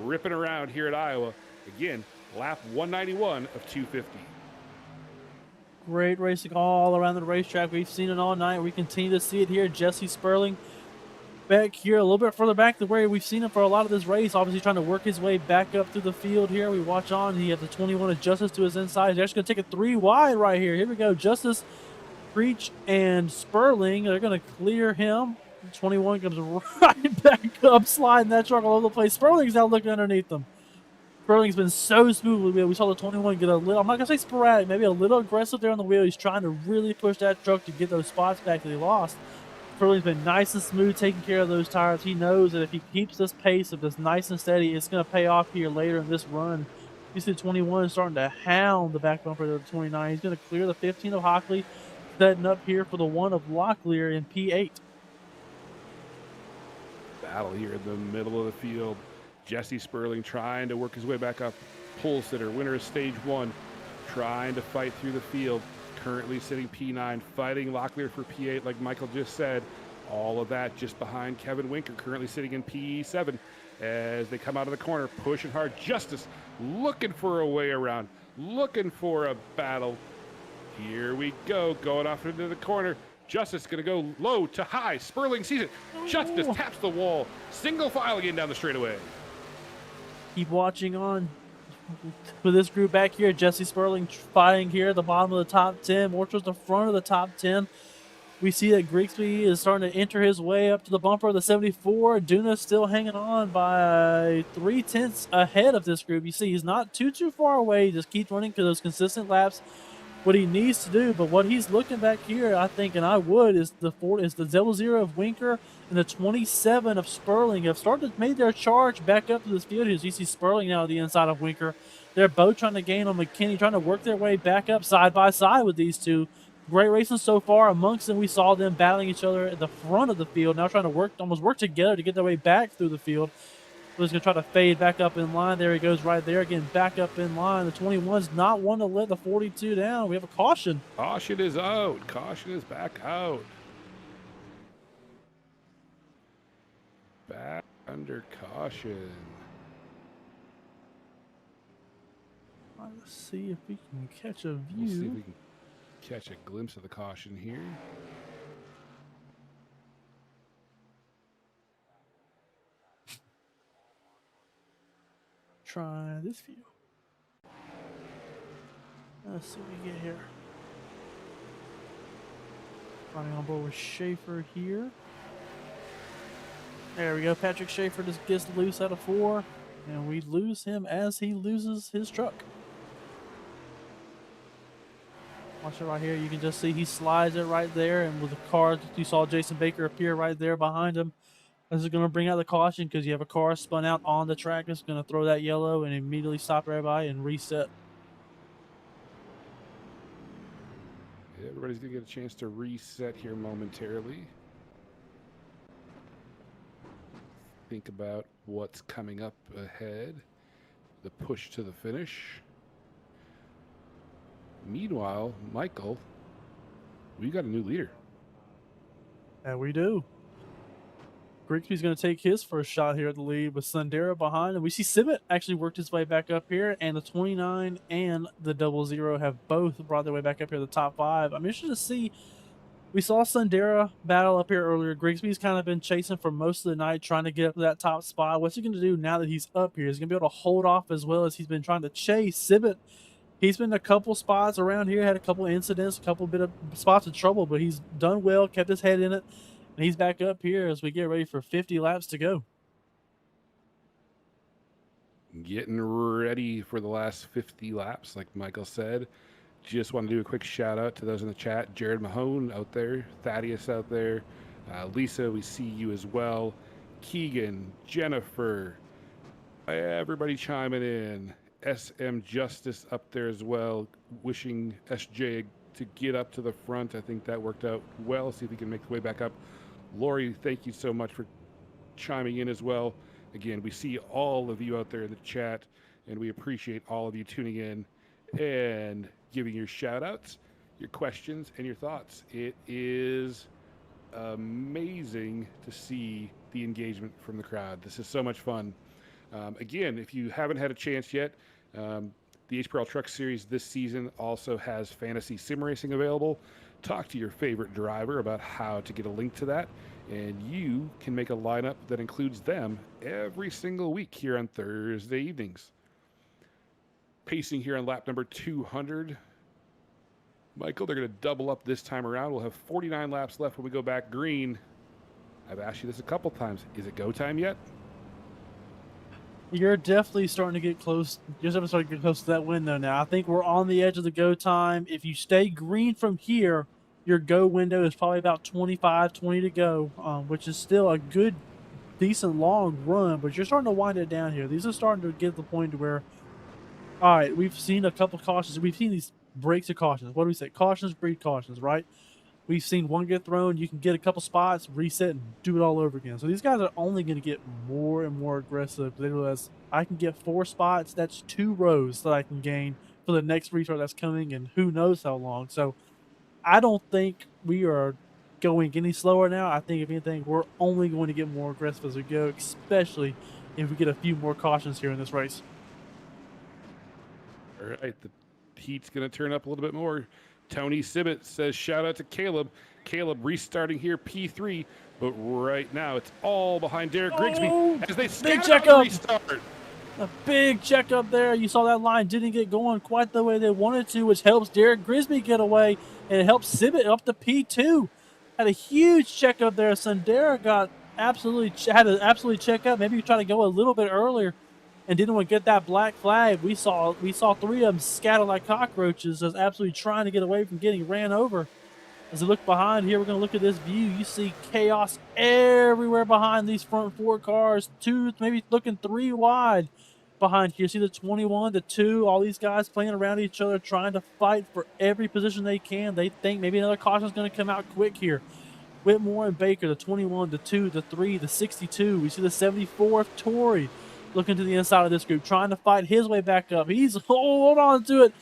B: Ripping around here at Iowa. Again, lap 191 of 250.
C: Great racing all around the racetrack. We've seen it all night. We continue to see it here. Jesse Sperling back here a little bit further back than where we've seen him for a lot of this race. Obviously trying to work his way back up through the field here. We watch on. He has the 21 of Justice to his inside. He's actually going to take it 3 wide right here. Here we go. Justice, Creech, and Sperling. They're going to clear him. 21 comes right back up, sliding that truck all over the place. Sperling's now looking underneath them. Sperling's been so smooth with the wheel. We saw the 21 get a little, I'm not going to say sporadic, maybe a little aggressive there on the wheel. He's trying to really push that truck to get those spots back that he lost. Sperling's been nice and smooth taking care of those tires. He knows that if he keeps this pace, if it's nice and steady, it's going to pay off here later in this run. You see the 21 starting to hound the back bumper of the 29. He's going to clear the 15 of Hockley, setting up here for the 1 of Locklear in P8.
B: Battle here in the middle of the field. Jesse Sperling trying to work his way back up. Pole sitter, winner of stage 1, trying to fight through the field. Currently sitting P9, fighting Locklear for P8, like Michael just said. All of that just behind Kevin Winker, currently sitting in P7 as they come out of the corner, pushing hard. Justice looking for a way around, looking for a battle. Here we go, going off into the corner. Justice going to go low to high. Sperling sees it. Justice taps the wall. Single file again down the straightaway.
C: Keep watching on for this group back here. Jesse Sperling fighting here at the bottom of the top 10, more towards the front of the top 10. We see that Grigsby is starting to enter his way up to the bumper of the 74. Duna still hanging on by 3/10 ahead of this group. You see, he's not too far away. He just keeps running to those consistent laps. What he needs to do, but what he's looking back here, I think, and I would, is the 00 of Winker and the 27 of Sperling have started made their charge back up to this field. As you see Sperling now at the inside of Winker. They're both trying to gain on McKinney, trying to work their way back up side by side with these two. Great racing so far. Amongst them, we saw them battling each other at the front of the field, now trying to almost work together to get their way back through the field. So he's going to try to fade back up in line. There he goes right there. Again, back up in line. The 21's not one to let the 42 down. We have a caution.
B: Caution is out. Caution is back out. Back under caution.
C: Let's see if we can catch a view.
B: We'll see if we can catch a glimpse of the caution here.
C: Try this view. Let's see what we get here. Running on board with Schaefer here. There we go. Patrick Schaefer just gets loose out of 4, and we lose him as he loses his truck. Watch it right here. You can just see he slides it right there, and with the car, you saw Jason Baker appear right there behind him. This is going to bring out the caution because you have a car spun out on the track. It's going to throw that yellow and immediately stop everybody and reset.
B: Everybody's going to get a chance to reset here momentarily. Think about what's coming up ahead. The push to the finish. Meanwhile, Michael, we got a new leader.
C: Yeah, we do. Grigsby's going to take his first shot here at the lead with Sundera behind. And we see Sibbett actually worked his way back up here. And the 29 and the 00 have both brought their way back up here to the top 5. I'm interested to see. We saw Sundera battle up here earlier. Grigsby's kind of been chasing for most of the night, trying to get up to that top spot. What's he going to do now that he's up here? He's going to be able to hold off as well as he's been trying to chase. Sibbett, he's been a couple spots around here, had a couple incidents, a couple bit of spots of trouble, but he's done well, kept his head in it. And he's back up here as we get ready for 50 laps to go.
B: Getting ready for the last 50 laps, like Michael said. Just want to do a quick shout out to those in the chat. Jared Mahone out there, Thaddeus out there, Lisa, we see you as well. Keegan, Jennifer, everybody chiming in. SM Justice up there as well, wishing SJ to get up to the front. I think that worked out well. See if we can make the way back up. Lori, thank you so much for chiming in as well. Again, we see all of you out there in the chat, and we appreciate all of you tuning in and giving your shout outs, your questions, and your thoughts. It is amazing to see the engagement from the crowd. This is so much fun. Again, if you haven't had a chance yet, the HPRL Truck Series this season also has fantasy sim racing available. Talk to your favorite driver about how to get a link to that, and you can make a lineup that includes them every single week here on Thursday evenings. Pacing here on lap number 200. Michael, they're going to double up this time around. We'll have 49 laps left when we go back green. I've asked you this a couple times. Is it go time yet?
C: You're definitely starting to get close. You're starting to get close to that window now. I think we're on the edge of the go time. If you stay green from here, your go window is probably about 25, 20 to go, which is still a good, decent long run, but you're starting to wind it down here. These are starting to get to the point where, all right, we've seen a couple cautions. We've seen these breaks of cautions. What do we say? Cautions breed cautions, right? We've seen one get thrown. You can get a couple spots, reset, and do it all over again. So these guys are only going to get more and more aggressive. They realize I can get 4 spots. That's 2 rows that I can gain for the next restart that's coming, and who knows how long. So I don't think we are going any slower now. I think, if anything, we're only going to get more aggressive as we go, especially if we get a few more cautions here in this race.
B: All right, the heat's going to turn up a little bit more. Tony Sibbett says, shout out to Caleb. Caleb restarting here, P3, but right now it's all behind Derek Grigsby as they scout out the restart.
C: A big checkup there. You saw that line didn't get going quite the way they wanted to, which helps Derek Grigsby get away, and it helps Sibbett up to P2. Had a huge checkup there. Sundara got had to absolutely check up. Maybe you try to go a little bit earlier and didn't want to get that black flag. We saw 3 of them scatter like cockroaches, just absolutely trying to get away from getting ran over. As we look behind here, we're going to look at this view. You see chaos everywhere behind these front 4 cars. 2, maybe looking 3 wide behind here. See the 21, the 2, all these guys playing around each other, trying to fight for every position they can. They think maybe another caution is going to come out quick here. Whitmore and Baker, the 21, the 2, the 3, the 62. We see the 74th Tory looking to the inside of this group, trying to fight his way back up. He's hold on to it.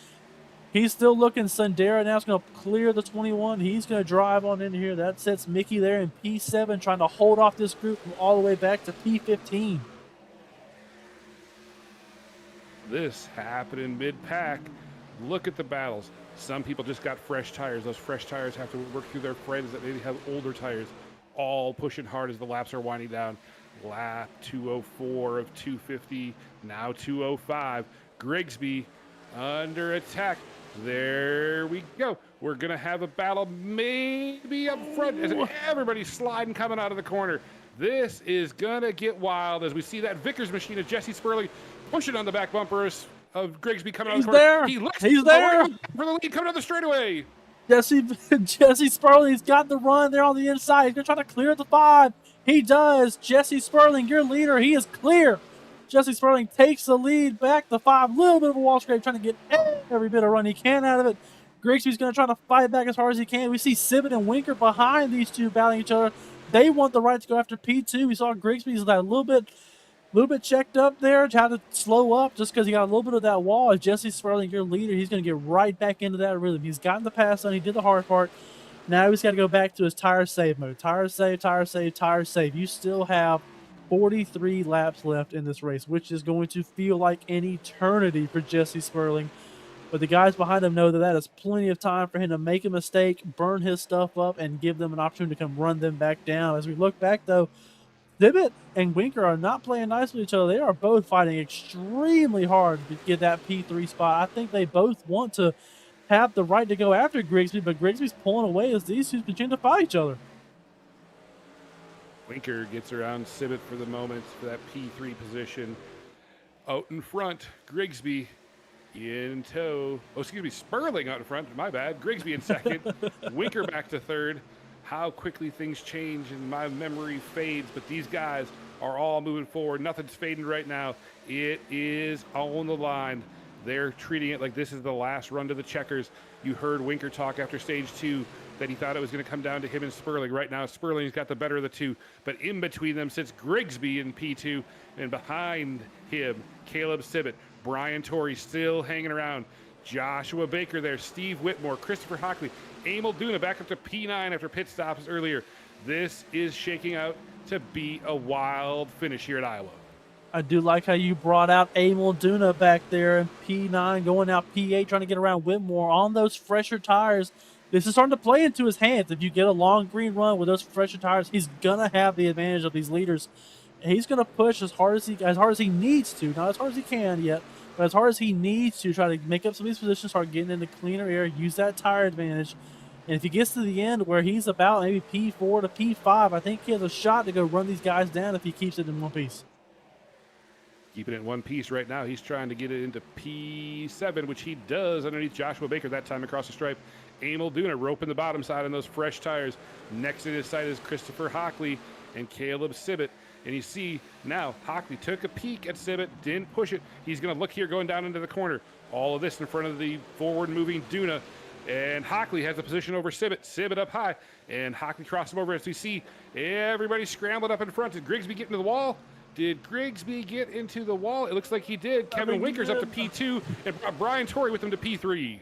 C: He's still looking. Sundara now is going to clear the 21. He's going to drive on in here. That sets Mickey there in P7, trying to hold off this group from all the way back to P15.
B: This happened in mid-pack. Look at the battles. Some people just got fresh tires. Those fresh tires have to work through their friends that maybe have older tires, all pushing hard as the laps are winding down. Lap 204 of 250, now 205. Grigsby under attack. There we go. We're going to have a battle maybe up front as everybody's sliding coming out of the corner. This is going to get wild as we see that Vickers machine of Jesse Sperling pushing on the back bumpers of Grigsby coming out of the corner.
C: He's there.
B: For the lead coming out the straightaway.
C: Jesse Sperling's got the run there on the inside. He's going to try to clear the 5. He does. Jesse Sperling, your leader. He is clear. Jesse Sperling takes the lead back to 5. Little bit of a wall scrape, trying to get every bit of run he can out of it. Grigsby's going to try to fight back as hard as he can. We see Sibbett and Winker behind these two battling each other. They want the right to go after P2. We saw Grigsby's a little bit checked up there, had to slow up just because he got a little bit of that wall. As Jesse Sperling, your leader, he's going to get right back into that rhythm. He's gotten the pass on. He did the hard part. Now he's got to go back to his tire save mode. Tire save, tire save, tire save. You still have 43 laps left in this race, which is going to feel like an eternity for Jesse Sperling. But the guys behind him know that is plenty of time for him to make a mistake, burn his stuff up, and give them an opportunity to come run them back down. As we look back, though, Sibbett and Winker are not playing nice with each other. They are both fighting extremely hard to get that P3 spot. I think they both want to have the right to go after Grigsby, but Grigsby's pulling away as these two continue to fight each other.
B: Winker gets around Sibbett for the moment for that P3 position. Out in front, Grigsby in tow. Oh, excuse me, Sperling out in front. My bad. Grigsby in second. Winker back to third. How quickly things change and my memory fades, but these guys are all moving forward. Nothing's fading right now. It is on the line. They're treating it like this is the last run to the checkers. You heard Winker talk after stage 2 that he thought it was going to come down to him and Sperling. Right now, Sperling's got the better of the two, but in between them sits Grigsby in P2, and behind him, Caleb Sibbett. Brian Torrey still hanging around. Joshua Baker there, Steve Whitmore, Christopher Hockley, Emil Duna back up to P9 after pit stops earlier. This is shaking out to be a wild finish here at Iowa.
C: I do like how you brought out Emil Duna back there in P9, going out P8, trying to get around Whitmore on those fresher tires. This is starting to play into his hands. If you get a long green run with those fresher tires, he's gonna have the advantage of these leaders. He's gonna push as hard as he needs to, not as hard as he can yet, but as hard as he needs to try to make up some of these positions, start getting into cleaner air, use that tire advantage. And if he gets to the end where he's about maybe P4 to P5, I think he has a shot to go run these guys down if he keeps it in one piece.
B: Keeping it in one piece right now. He's trying to get it into P7, which he does underneath Joshua Baker that time across the stripe. Emil Duna roping the bottom side on those fresh tires. Next in his side is Christopher Hockley and Caleb Sibbett. And you see now Hockley took a peek at Sibbett, didn't push it. He's going to look here going down into the corner. All of this in front of the forward-moving Duna. And Hockley has the position over Sibbett. Sibbett up high. And Hockley crossed him over as we see everybody scrambling up in front. Did Grigsby get into the wall? Did Grigsby get into the wall? It looks like he did. Kevin Winker's up to P2 and Brian Torrey with him to P3.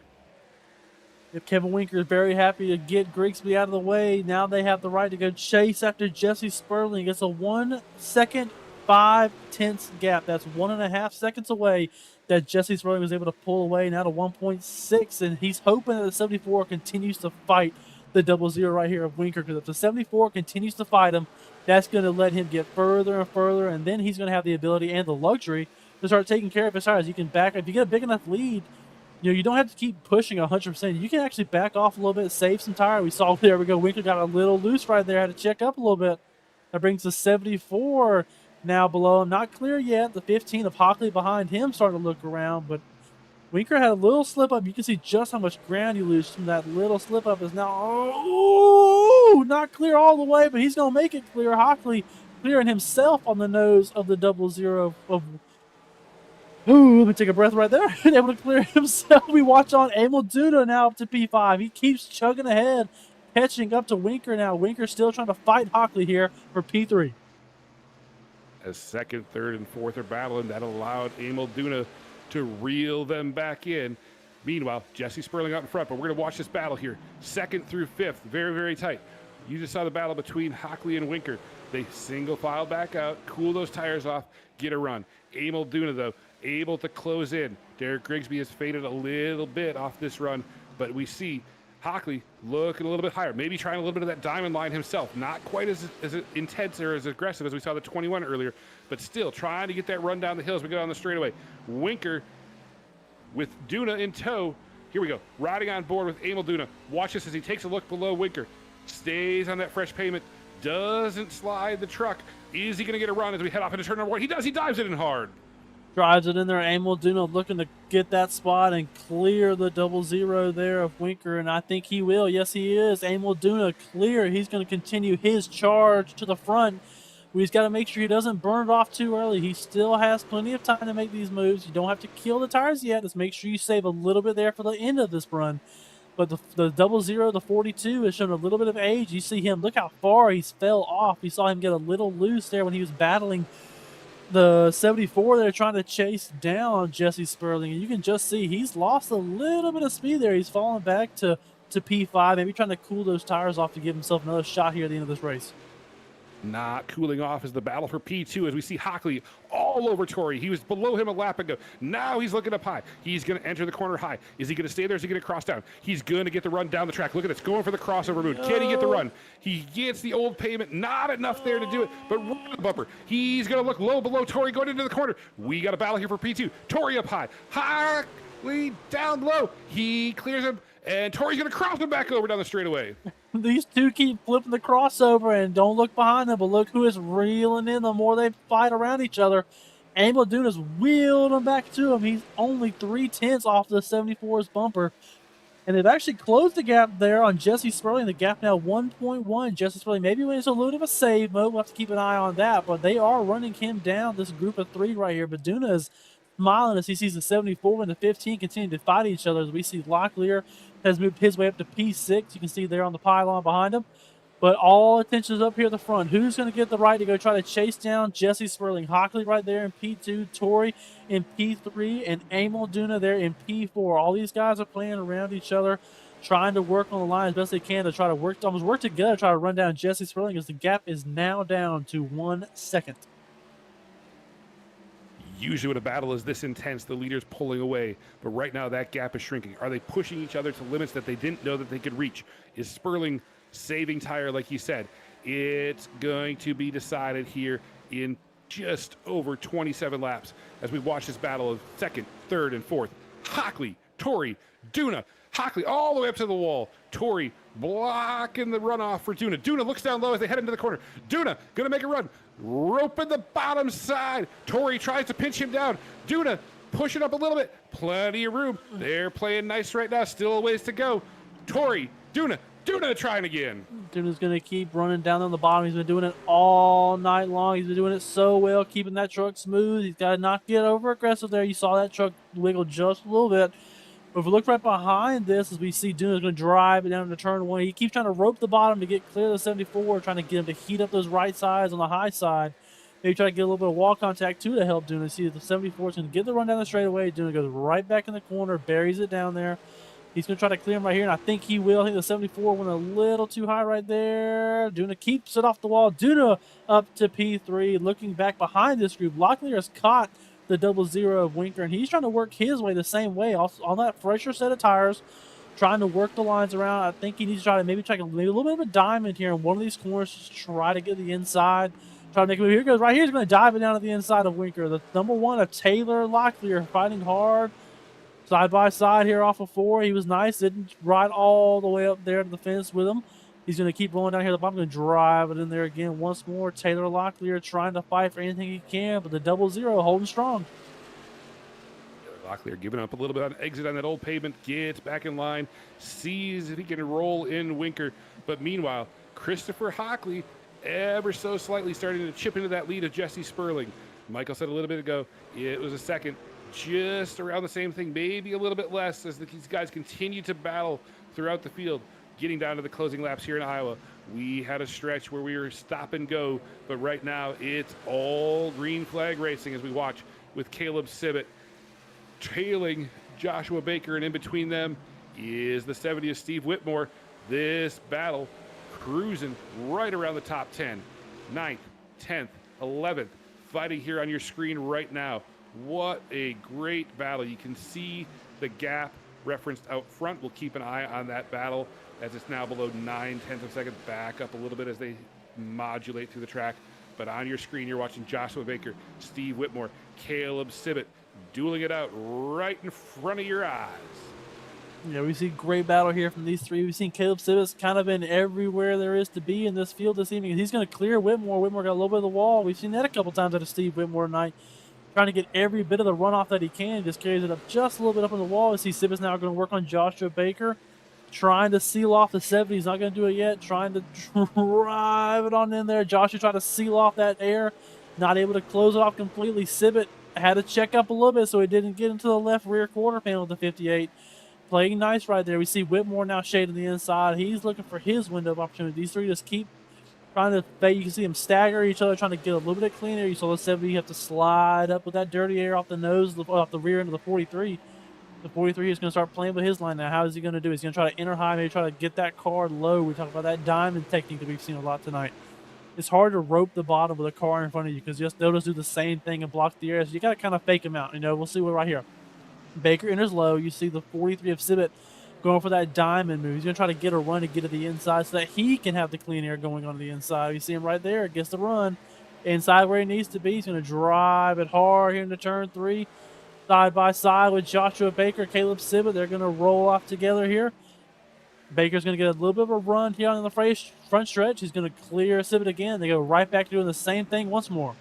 C: If Kevin Winker is very happy to get Grigsby out of the way, now they have the right to go chase after Jesse Sperling. It's a 1 second, 5/10 gap. That's 1.5 seconds away that Jesse Sperling was able to pull away now to 1.6, and he's hoping that the 74 continues to fight the 00 right here of Winker, because if the 74 continues to fight him, that's going to let him get further and further, and then he's going to have the ability and the luxury to start taking care of his tires. You can back, if you get a big enough lead, you don't have to keep pushing 100%. You can actually back off a little bit, save some tire. We saw, there we go, Winker got a little loose right there, had to check up a little bit. That brings the 74 now below him. Not clear yet. The 15 of Hockley behind him starting to look around, but Winker had a little slip up. You can see just how much ground you lose from that little slip up. Is now not clear all the way, but he's going to make it clear. Hockley clearing himself on the nose of the 00 of. Ooh, let me take a breath right there. Able to clear himself. We watch on Emil Duna now up to P5. He keeps chugging ahead, catching up to Winker now. Winker still trying to fight Hockley here for P3.
B: As second, third, and fourth are battling, that allowed Emil Duna to reel them back in. Meanwhile, Jesse Sperling out in front, but we're going to watch this battle here. Second through fifth, very, very tight. You just saw the battle between Hockley and Winker. They single file back out, cool those tires off, get a run. Emil Duna, though, able to close in. Derek Grigsby has faded a little bit off this run, but we see Hockley looking a little bit higher, maybe trying a little bit of that diamond line himself. Not quite as intense or as aggressive as we saw the 21 earlier, but still trying to get that run down the hill as we go down the straightaway. Winker with Duna in tow. Here we go, riding on board with Emil Duna. Watch this as he takes a look below Winker. Stays on that fresh pavement, doesn't slide the truck. Is he going to get a run as we head off into turn number one? He does, he dives it in hard.
C: Drives it in there. Emil Duna looking to get that spot and clear the 00 there of Winker, and I think he will. Yes, he is. Emil Duna clear. He's going to continue his charge to the front. He's got to make sure he doesn't burn it off too early. He still has plenty of time to make these moves. You don't have to kill the tires yet. Just make sure you save a little bit there for the end of this run. But the 00, the 42, has shown a little bit of age. You see him, look how far he's fell off. You saw him get a little loose there when he was battling the 74 there, trying to chase down Jesse Sperling. And you can just see he's lost a little bit of speed there. He's fallen back to P5, maybe trying to cool those tires off to give himself another shot here at the end of this race.
B: Not cooling off is the battle for P2 as we see Hockley all over Torrey. He was below him a lap ago. Now he's looking up high. He's going to enter the corner high. Is he going to stay there? Is he going to cross down? He's going to get the run down the track. Look at this, going for the crossover move. Can he get the run? He gets the old pavement. Not enough there to do it, but right the bumper. He's going to look low below Torrey going into the corner. We got a battle here for P2. Torrey up high. Hockley down low. He clears him, and Torrey's going to cross him back over down the straightaway.
C: These two keep flipping the crossover, and don't look behind them, but look who is reeling in the more they fight around each other. Emil Duna's wheeled him back to him. He's only 3/10 off the 74's bumper. And they've actually closed the gap there on Jesse Sperling. The gap now 1.1. Jesse Sperling maybe went into a little bit of a save mode. We'll have to keep an eye on that. But they are running him down, this group of three right here. But Duna is smiling as he sees the 74 and the 15 continue to fight each other. As we see Locklear has moved his way up to P6. You can see there on the pylon behind him. But all attention is up here at the front. Who's going to get the right to go try to chase down Jesse Sperling? Hockley right there in P2, Torrey in P3, and Emil Duna there in P4. All these guys are playing around each other. trying to work on the line as best they can to try to work together, try to run down Jesse Sperling, as the gap is now down to 1 second.
B: Usually when a battle is this intense, the leader's pulling away, but right now that gap is shrinking. Are they pushing each other to limits that they didn't know that they could reach? Is Sperling saving tire, like you said? It's going to be decided here in just over 27 laps as we watch this battle of second, third, and fourth. Hockley, Torrey, Duna. Hockley all the way up to the wall. Torrey blocking the runoff for Duna. Duna looks down low as they head into the corner. Duna gonna make a run. Roping the bottom side. Torrey tries to pinch him down. Duna pushing up a little bit. Plenty of room. They're playing nice right now. Still a ways to go. Torrey, Duna trying again.
C: Duna's going to keep running down on the bottom. He's been doing it all night long. He's been doing it so well, keeping that truck smooth. He's got to not get over aggressive there. You saw that truck wiggle just a little bit. But if we look right behind this, as we see Duna's going to drive it down to turn one. He keeps trying to rope the bottom to get clear of the 74, trying to get him to heat up those right sides on the high side. Maybe try to get a little bit of wall contact too to help Duna. See if the 74 is going to get the run down the straightaway. Duna goes right back in the corner, buries it down there. He's going to try to clear him right here, and I think he will. I think the 74 went a little too high right there. Duna keeps it off the wall. Duna up to P3. Looking back behind this group, Locklear has caught the 00 of Winker, and he's trying to work his way the same way on that fresher set of tires, trying to work the lines around. I think he needs to try to maybe a little bit of a diamond here in one of these corners, just try to get the inside. Try to make a move. Here goes right here. He's going to dive it down to the inside of Winker. The number one of Taylor Locklear fighting hard. Side by side here off of 4. He was nice. Didn't ride all the way up there to the fence with him. He's going to keep rolling down here. The bottom, going to drive it in there again once more. Taylor Locklear trying to fight for anything he can, but the 00 holding strong.
B: Locklear giving up a little bit on exit on that old pavement. Gets back in line. Sees if he can roll in Winker. But meanwhile, Christopher Hockley ever so slightly starting to chip into that lead of Jesse Sperling. Michael said a little bit ago, it was a second. Just around the same thing, maybe a little bit less, as these guys continue to battle throughout the field. Getting down to the closing laps here in Iowa, we had a stretch where we were stop and go, but right now it's all green flag racing as we watch with Caleb Sibbett trailing Joshua Baker, and in between them is the 70 of Steve Whitmore. This battle cruising right around the top 10, 9th, 10th, 11th, fighting here on your screen right now. What a great battle. You can see the gap referenced out front. We'll keep an eye on that battle as it's now below 9/10 of a second. Back up a little bit as they modulate through the track. But on your screen, you're watching Joshua Baker, Steve Whitmore, Caleb Sibbett dueling it out right in front of your eyes.
C: Yeah, we see great battle here from these three. We've seen Caleb Sibbett's kind of been everywhere there is to be in this field this evening. He's going to clear Whitmore. Whitmore got a little bit of the wall. We've seen that a couple times out of Steve Whitmore tonight. Trying to get every bit of the runoff that he can. Just carries it up just a little bit up on the wall. We see Sibbett's now going to work on Joshua Baker. Trying to seal off the 70. He's not going to do it yet. Trying to drive it on in there. Joshua tried to seal off that air. Not able to close it off completely. Sibbett had to check up a little bit so he didn't get into the left rear quarter panel of the 58. Playing nice right there. We see Whitmore now shading the inside. He's looking for his window of opportunity. These three just keep trying to fade. You can see them stagger each other, trying to get a little bit of clean air. You saw the 70 have to slide up with that dirty air off the nose, off the rear end of the 43. The 43 is going to start playing with his line now. How is he going to do? He's going to try to enter high, maybe try to get that car low. We talk about that diamond technique that we've seen a lot tonight. It's hard to rope the bottom with a car in front of you because they'll just do the same thing and block the air. So you got to kind of fake them out. We'll see what right here. Baker enters low. You see the 43 of Sibbett going for that diamond move. He's going to try to get a run to get to the inside so that he can have the clean air going on the inside. You see him right there. Gets the run inside where he needs to be. He's going to drive it hard here into turn 3. Side by side with Joshua Baker, Caleb Sibbett. They're going to roll off together here. Baker's going to get a little bit of a run here on the front stretch. He's going to clear Sibbett again. They go right back to doing the same thing once more.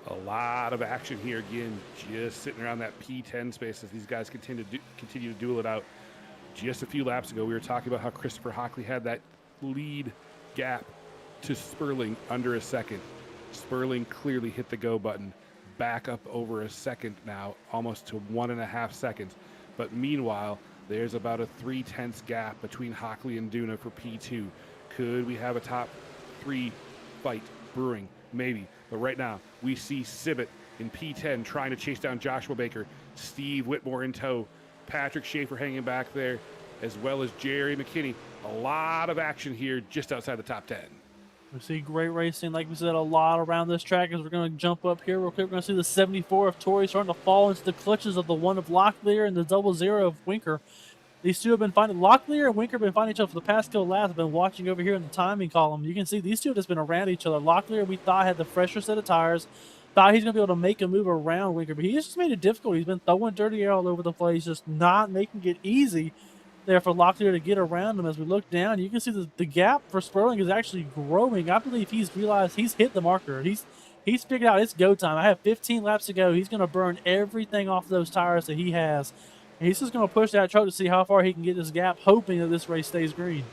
B: A lot of action here again, just sitting around that P10 space as these guys continue to duel it out. Just a few laps ago, we were talking about how Christopher Hockley had that lead gap to Sperling under a second. Sperling clearly hit the go button. Back up over a second now, almost to 1.5 seconds. But meanwhile, there's about a 0.3 gap between Hockley and Duna for P2. Could we have a top 3 fight brewing? Maybe. But right now, we see Sibbett in P10 trying to chase down Joshua Baker. Steve Whitmore in tow. Patrick Schaefer hanging back there, as well as Jerry McKinney. A lot of action here just outside the top 10.
C: We see great racing, like we said, a lot around this track. As we're going to jump up here real quick, we're going to see the 74 of Torrey starting to fall into the clutches of the 1 of Locklear and the 00 of Winker. These two have been finding, Locklear and Winker have been finding each other for the past couple laps. I've been watching over here in the timing column. You can see these two have just been around each other. Locklear, we thought, had the fresher set of tires. Thought he's going to be able to make a move around Winker, but he's just made it difficult. He's been throwing dirty air all over the place, just not making it easy there for Locklear to get around him. As we look down, you can see the gap for Sperling is actually growing. I believe he's realized he's hit the marker. He's figured out it's go time. I have 15 laps to go. He's going to burn everything off those tires that he has. And he's just going to push that truck to see how far he can get this gap, hoping that this race stays green.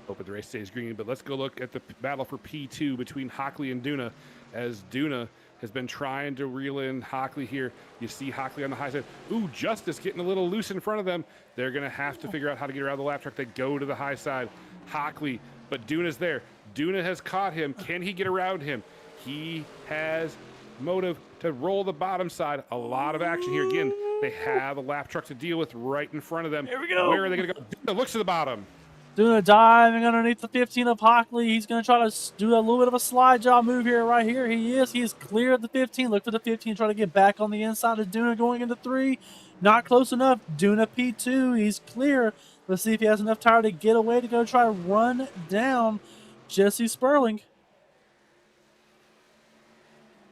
B: Hoping the race stays green, but let's go look at the battle for P2 between Hockley and Duna, as Duna has been trying to reel in Hockley here. You see Hockley on the high side. Ooh, Justice getting a little loose in front of them. They're going to have to figure out how to get around the lap truck. They go to the high side. Hockley, but Duna's there. Duna has caught him. Can he get around him? He has motive to roll the bottom side. A lot of action here. Again, they have a lap truck to deal with right in front of them.
C: Here we go.
B: Where are they going to go? Duna looks to the bottom.
C: Doing a diving underneath the 15 of Hockley. He's going to try to do a little bit of a slide job move here. Right here he is. He is clear of the 15. Look for the 15. Try to get back on the inside of Duna going into 3. Not close enough. Duna P2. He's clear. Let's see if he has enough tire to get away to go try to run down Jesse Sperling.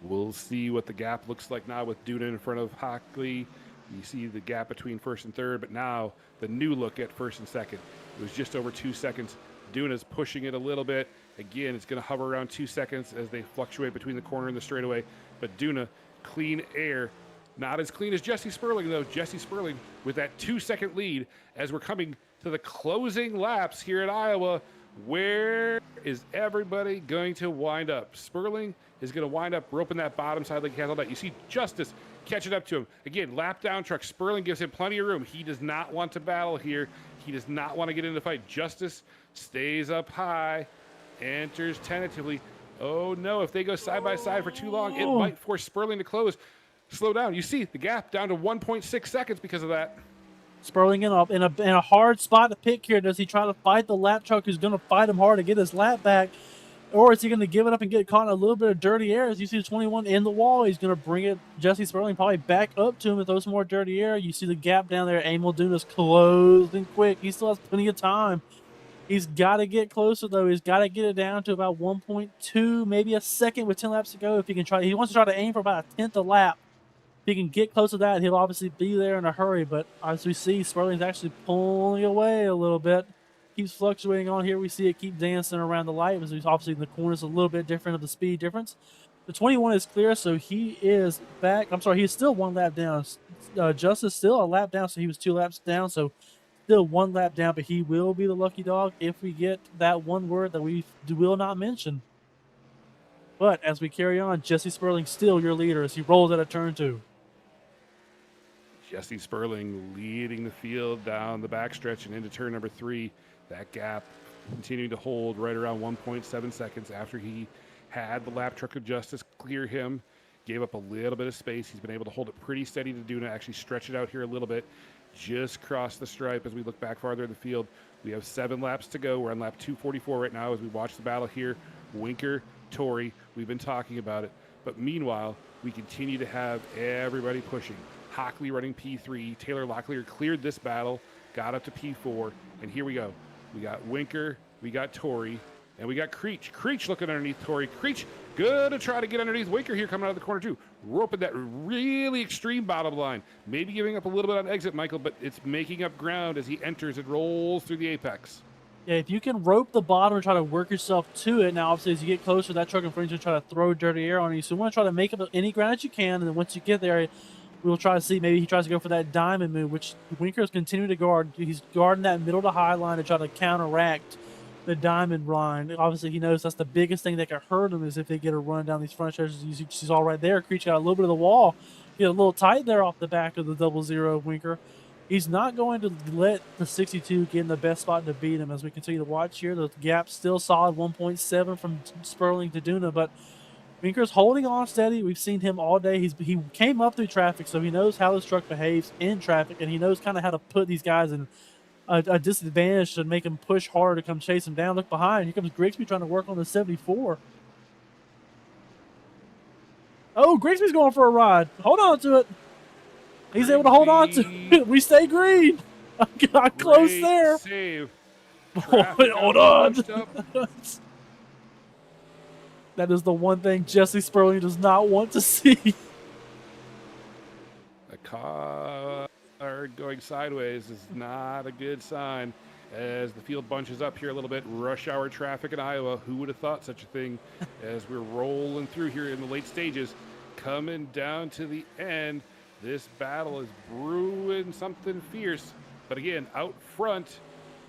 B: We'll see what the gap looks like now with Duna in front of Hockley. You see the gap between first and third, but now the new look at first and second. It was just over 2 seconds. Duna's pushing it a little bit. Again, it's going to hover around 2 seconds as they fluctuate between the corner and the straightaway. But Duna, clean air. Not as clean as Jesse Sperling, though. Jesse Sperling with that 2-second lead as we're coming to the closing laps here at Iowa. Where is everybody going to wind up? Sperling is going to wind up roping that bottom side like he has all that. You see Justice catching up to him. Again, lap down truck. Sperling gives him plenty of room. He does not want to battle here. He does not want to get into the fight. Justice stays up high, enters tentatively. Oh no, if they go side by side for too long, it might force Sperling to slow down. You see the gap down to 1.6 seconds because of that.
C: Sperling in a hard spot to pick here. Does he try to fight the lap truck who's going to fight him hard to get his lap back? Or is he going to give it up and get caught in a little bit of dirty air? As you see the 21 in the wall, he's going to bring it, Jesse Sperling, probably back up to him and throw some more dirty air. You see the gap down there. Emil Duna's closing quick. He still has plenty of time. He's got to get closer, though. He's got to get it down to about 1.2, maybe a second with 10 laps to go. If he can try, he wants to try to aim for about a 10th a lap. If he can get close to that, he'll obviously be there in a hurry. But as we see, Sperling's actually pulling away a little bit. Keeps fluctuating on here. We see it keep dancing around the light. As he's obviously in the corners a little bit different of the speed difference. The 21 is clear, so he is back. I'm sorry, he's still 1 lap down. Justice still a lap down, so he was 2 laps down. So still 1 lap down, but he will be the lucky dog if we get that one word that we will not mention. But as we carry on, Jesse Sperling still your leader as he rolls out of turn 2.
B: Jesse Sperling leading the field down the backstretch and into turn number 3. That gap continuing to hold right around 1.7 seconds after he had the lap truck of Justice clear him. Gave up a little bit of space. He's been able to hold it pretty steady to Duna, actually stretch it out here a little bit. Just crossed the stripe as we look back farther in the field. We have 7 laps to go. We're on lap 244 right now as we watch the battle here. Winker, Torrey, we've been talking about it. But meanwhile, we continue to have everybody pushing. Hockley running P3. Taylor Locklear cleared this battle, got up to P4, and here we go. We got Winker, we got Torrey, and we got Creech. Creech looking underneath Torrey. Creech gonna try to get underneath Winker here coming out of the corner too. Roping that really extreme bottom line. Maybe giving up a little bit on exit, Michael, but it's making up ground as he enters and rolls through the apex.
C: Yeah, if you can rope the bottom and try to work yourself to it, now obviously as you get closer, that truck in front of you try to throw dirty air on you. So you want to try to make up any ground that you can, and then once you get there, we'll try to see maybe he tries to go for that diamond move, which Winker's continuing to guard. He's guarding that middle to high line to try to counteract the diamond line. Obviously, he knows that's the biggest thing that could hurt him is if they get a run down these front stretches. She's all right there. Creech got a little bit of the wall. Get a little tight there off the back of the 00 Winker. He's not going to let the 62 get in the best spot to beat him as we continue to watch here. The gap's still solid, 1.7 from Sperling to Duna, but Winker's holding on steady. We've seen him all day. He came up through traffic, so he knows how this truck behaves in traffic, and he knows kind of how to put these guys in a disadvantage to make him push hard to come chase him down. Look behind. Here comes Grigsby trying to work on the 74. Oh, Grigsby's going for a ride. Hold on to it. He's able to hold on to it. We stay green. I got close
B: Great
C: there.
B: save.
C: Hold on. That is the one thing Jesse Sperling does not want to see.
B: A car going sideways is not a good sign. As the field bunches up here a little bit, rush hour traffic in Iowa. Who would have thought such a thing? As we're rolling through here in the late stages, coming down to the end, this battle is brewing something fierce. But again, out front,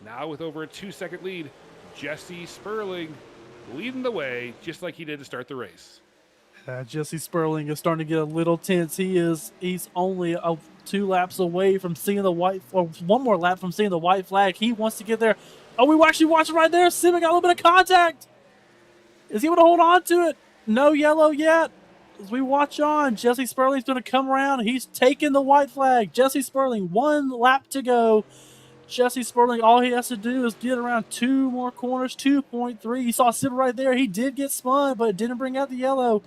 B: now with over a 2-second lead, Jesse Sperling leading the way, just like he did to start the race.
C: Jesse Sperling is starting to get a little tense. He's only 2 laps away from seeing the white, or 1 more lap from seeing the white flag. He wants to get there. Oh, we actually watching right there. Simon got a little bit of contact. Is he able to hold on to it? No yellow yet. As we watch on, Jesse Sperling's going to come around. He's taking the white flag. Jesse Sperling, 1 lap to go. Jesse Sperling, all he has to do is get around 2 more corners, 2.3. You saw Simon right there. He did get spun, but it didn't bring out the yellow,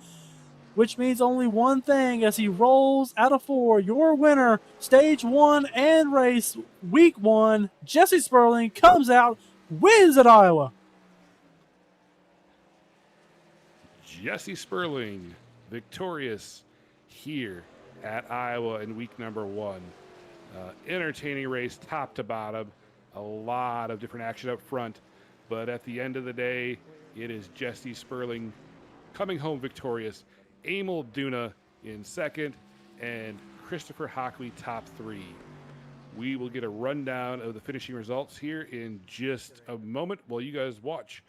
C: which means only one thing as he rolls out of 4. Your winner, stage 1 and race week 1, Jesse Sperling comes out, wins at Iowa.
B: Jesse Sperling, victorious here at Iowa in week number 1. Entertaining race, top to bottom. A lot of different action up front. But at the end of the day, it is Jesse Sperling coming home victorious. Emil Duna in second, and Christopher Hockley top 3. We will get a rundown of the finishing results here in just a moment while you guys watch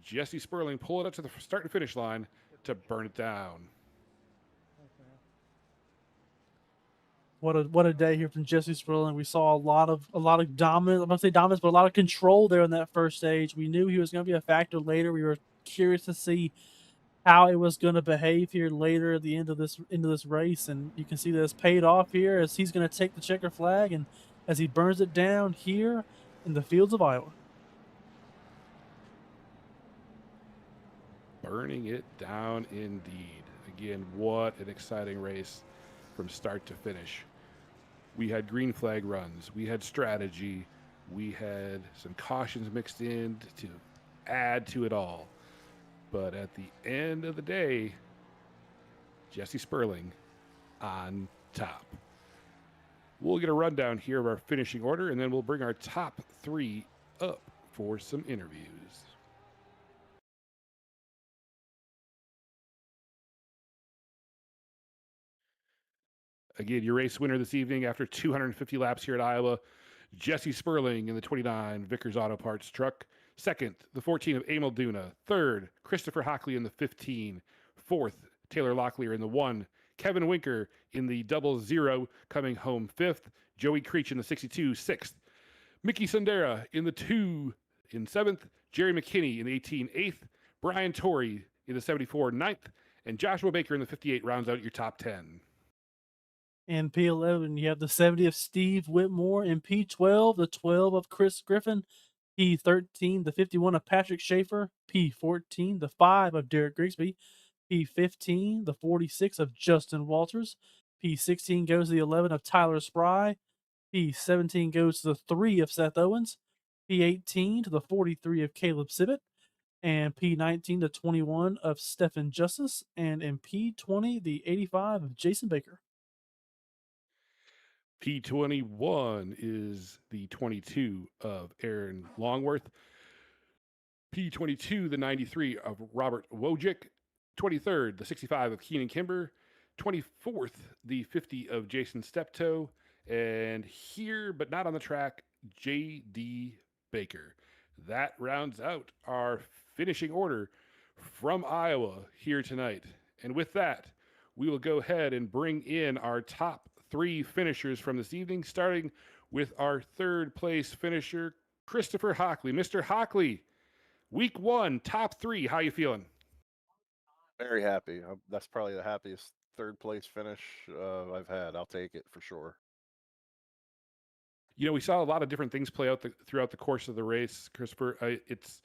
B: Jesse Sperling pull it up to the start and finish line to burn it down.
C: What a day here from Jesse Sperling. We saw a lot of dominance. I'm not say dominance, but a lot of control there in that first stage. We knew he was going to be a factor later. We were curious to see how it was going to behave here later at the end of this race, and you can see that it's paid off here as he's going to take the checker flag and as he burns it down here in the fields of Iowa.
B: Burning it down indeed. Again, what an exciting race from start to finish. We had green flag runs. We had strategy. We had some cautions mixed in to add to it all. But at the end of the day, Jesse Sperling on top. We'll get a rundown here of our finishing order, and then we'll bring our top 3 up for some interviews. Again, your race winner this evening after 250 laps here at Iowa, Jesse Sperling in the 29 Vickers Auto Parts truck. Second, the 14 of Emil Duna. Third, Christopher Hockley in the 15. Fourth, Taylor Locklear in the 1. Kevin Winker in the 00 coming home 5th. Joey Creech in the 62 6th. Mickey Sundera in the 2 in 7th. Jerry McKinney in the 18 8th. Brian Torrey in the 74 9th. And Joshua Baker in the 58 rounds out your top 10.
C: In P11, you have the 70 of Steve Whitmore. In P12, the 12 of Chris Griffin. P13, the 51 of Patrick Schaefer. P14, the 5 of Derek Grigsby. P15, the 46 of Justin Walters. P16 goes to the 11 of Tyler Spry. P17 goes to the 3 of Seth Owens. P18 to the 43 of Caleb Sibbett. And P19 to 21 of Stephen Justice. And in P20, the 85 of Jason Baker.
B: P21 is the 22 of Aaron Longworth. P22, the 93 of Robert Wojcik. 23rd, the 65 of Keenan Kimber. 24th, the 50 of Jason Steptoe. And here, but not on the track, J.D. Baker. That rounds out our finishing order from Iowa here tonight. And with that, we will go ahead and bring in our top 3 finishers from this evening, starting with our 3rd place finisher, Christopher Hockley. Mr. Hockley, week 1, top 3, how you feeling?
F: Very happy. That's probably the happiest third place finish I've had. I'll take it for sure.
B: You know, we saw a lot of different things play out throughout the course of the race, Christopher. It's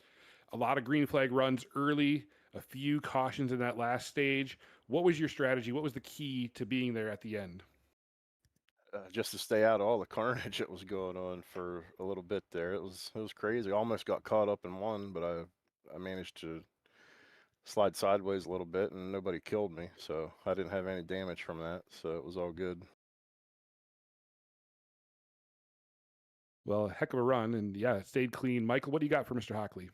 B: a lot of green flag runs early, a few cautions in that last stage. What was your strategy? What was the key to being there at the end?
F: Just to stay out of all the carnage that was going on for a little bit there. It was crazy. I almost got caught up in one, but I managed to slide sideways a little bit, and nobody killed me, so I didn't have any damage from that. So it was all good.
B: Well, a heck of a run, and yeah, it stayed clean. Michael, what do you got for Mr. Hockley?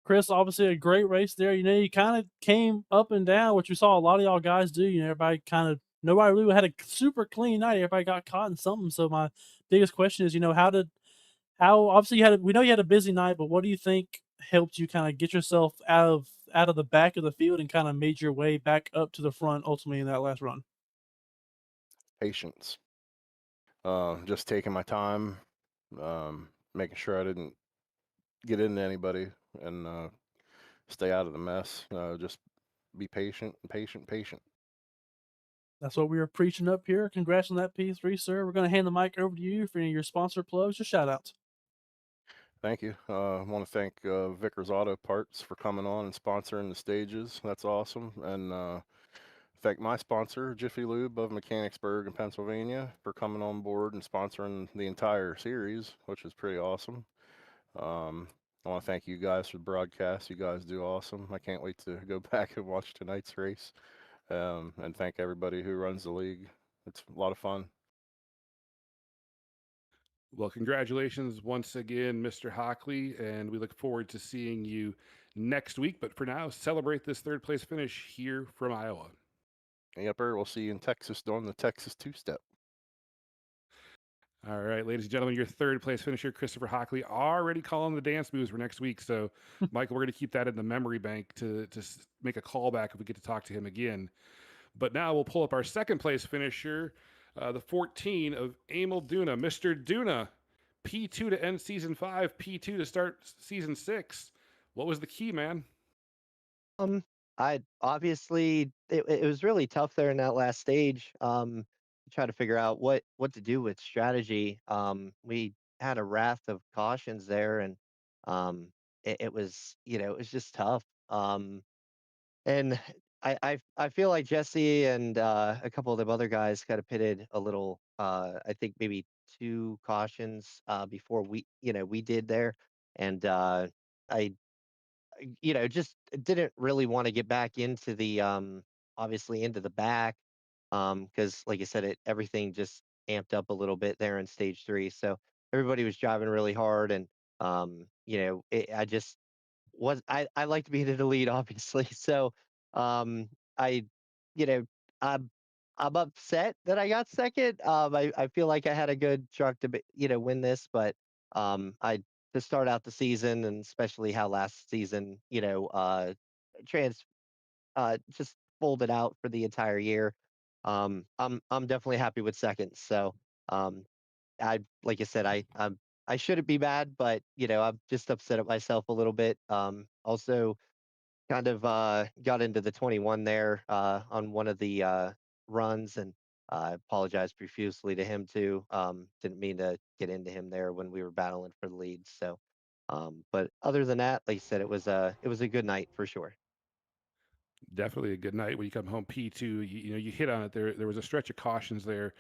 C: Chris, obviously a great race there. You kind of came up and down, which we saw a lot of y'all guys do. Everybody kind of nobody really had a super clean night. Everybody got caught in something. So my biggest question is, how obviously we know you had a busy night, but what do you think helped you kind of get yourself out of the back of the field and kind of made your way back up to the front ultimately in that last run?
F: Patience. Just taking my time, making sure I didn't get into anybody, and stay out of the mess. Just be patient, patient, patient.
C: That's what we were preaching up here. Congrats on that P3, sir. We're going to hand the mic over to you for any of your sponsor plugs or shout outs.
F: Thank you. I want to thank Vickers Auto Parts for coming on and sponsoring the stages. That's awesome. And thank my sponsor, Jiffy Lube of Mechanicsburg in Pennsylvania, for coming on board and sponsoring the entire series, which is pretty awesome. I want to thank you guys for the broadcast. You guys do awesome. I can't wait to go back and watch tonight's race. And thank everybody who runs the league. It's a lot of fun.
B: Well, congratulations once again, Mr. Hockley, and we look forward to seeing you next week. But for now, celebrate this third place finish here from Iowa.
F: Yepper, we'll see you in Texas doing the Texas two-step.
B: All right, ladies and gentlemen, your third place finisher, Christopher Hockley, already calling the dance moves for next week. So, Michael, we're going to keep that in the memory bank to make a callback if we get to talk to him again. But now we'll pull up our second place finisher, the 14 of Emil Duna, Mr. Duna, P2 to end season 5, P2 to start season 6. What was the key, man?
G: Um, I obviously it was really tough there in that last stage. To try to figure out what to do with strategy. We had a raft of cautions there, and it was it was just tough. And I feel like Jesse and a couple of the other guys kind of pitted a little. I think maybe two cautions before we did there, and I just didn't really want to get back into the obviously into the back because like I said, everything just amped up a little bit there in stage 3. So everybody was driving really hard, and I just I like to be in the lead, obviously. So I you know I'm I'm upset that I got second. I feel like I had a good truck to win this, but I to start out the season, and especially how last season trans just folded out for the entire year. I'm definitely happy with second. So um I like I said, I shouldn't be mad, but I'm just upset at myself a little bit. Also kind of got into the 21 there on one of the runs, and I apologize profusely to him too. Didn't mean to get into him there when we were battling for the lead. So, but other than that, like I said, it was a good night for sure.
B: Definitely a good night when you come home P2. You hit on it. There was a stretch of cautions there.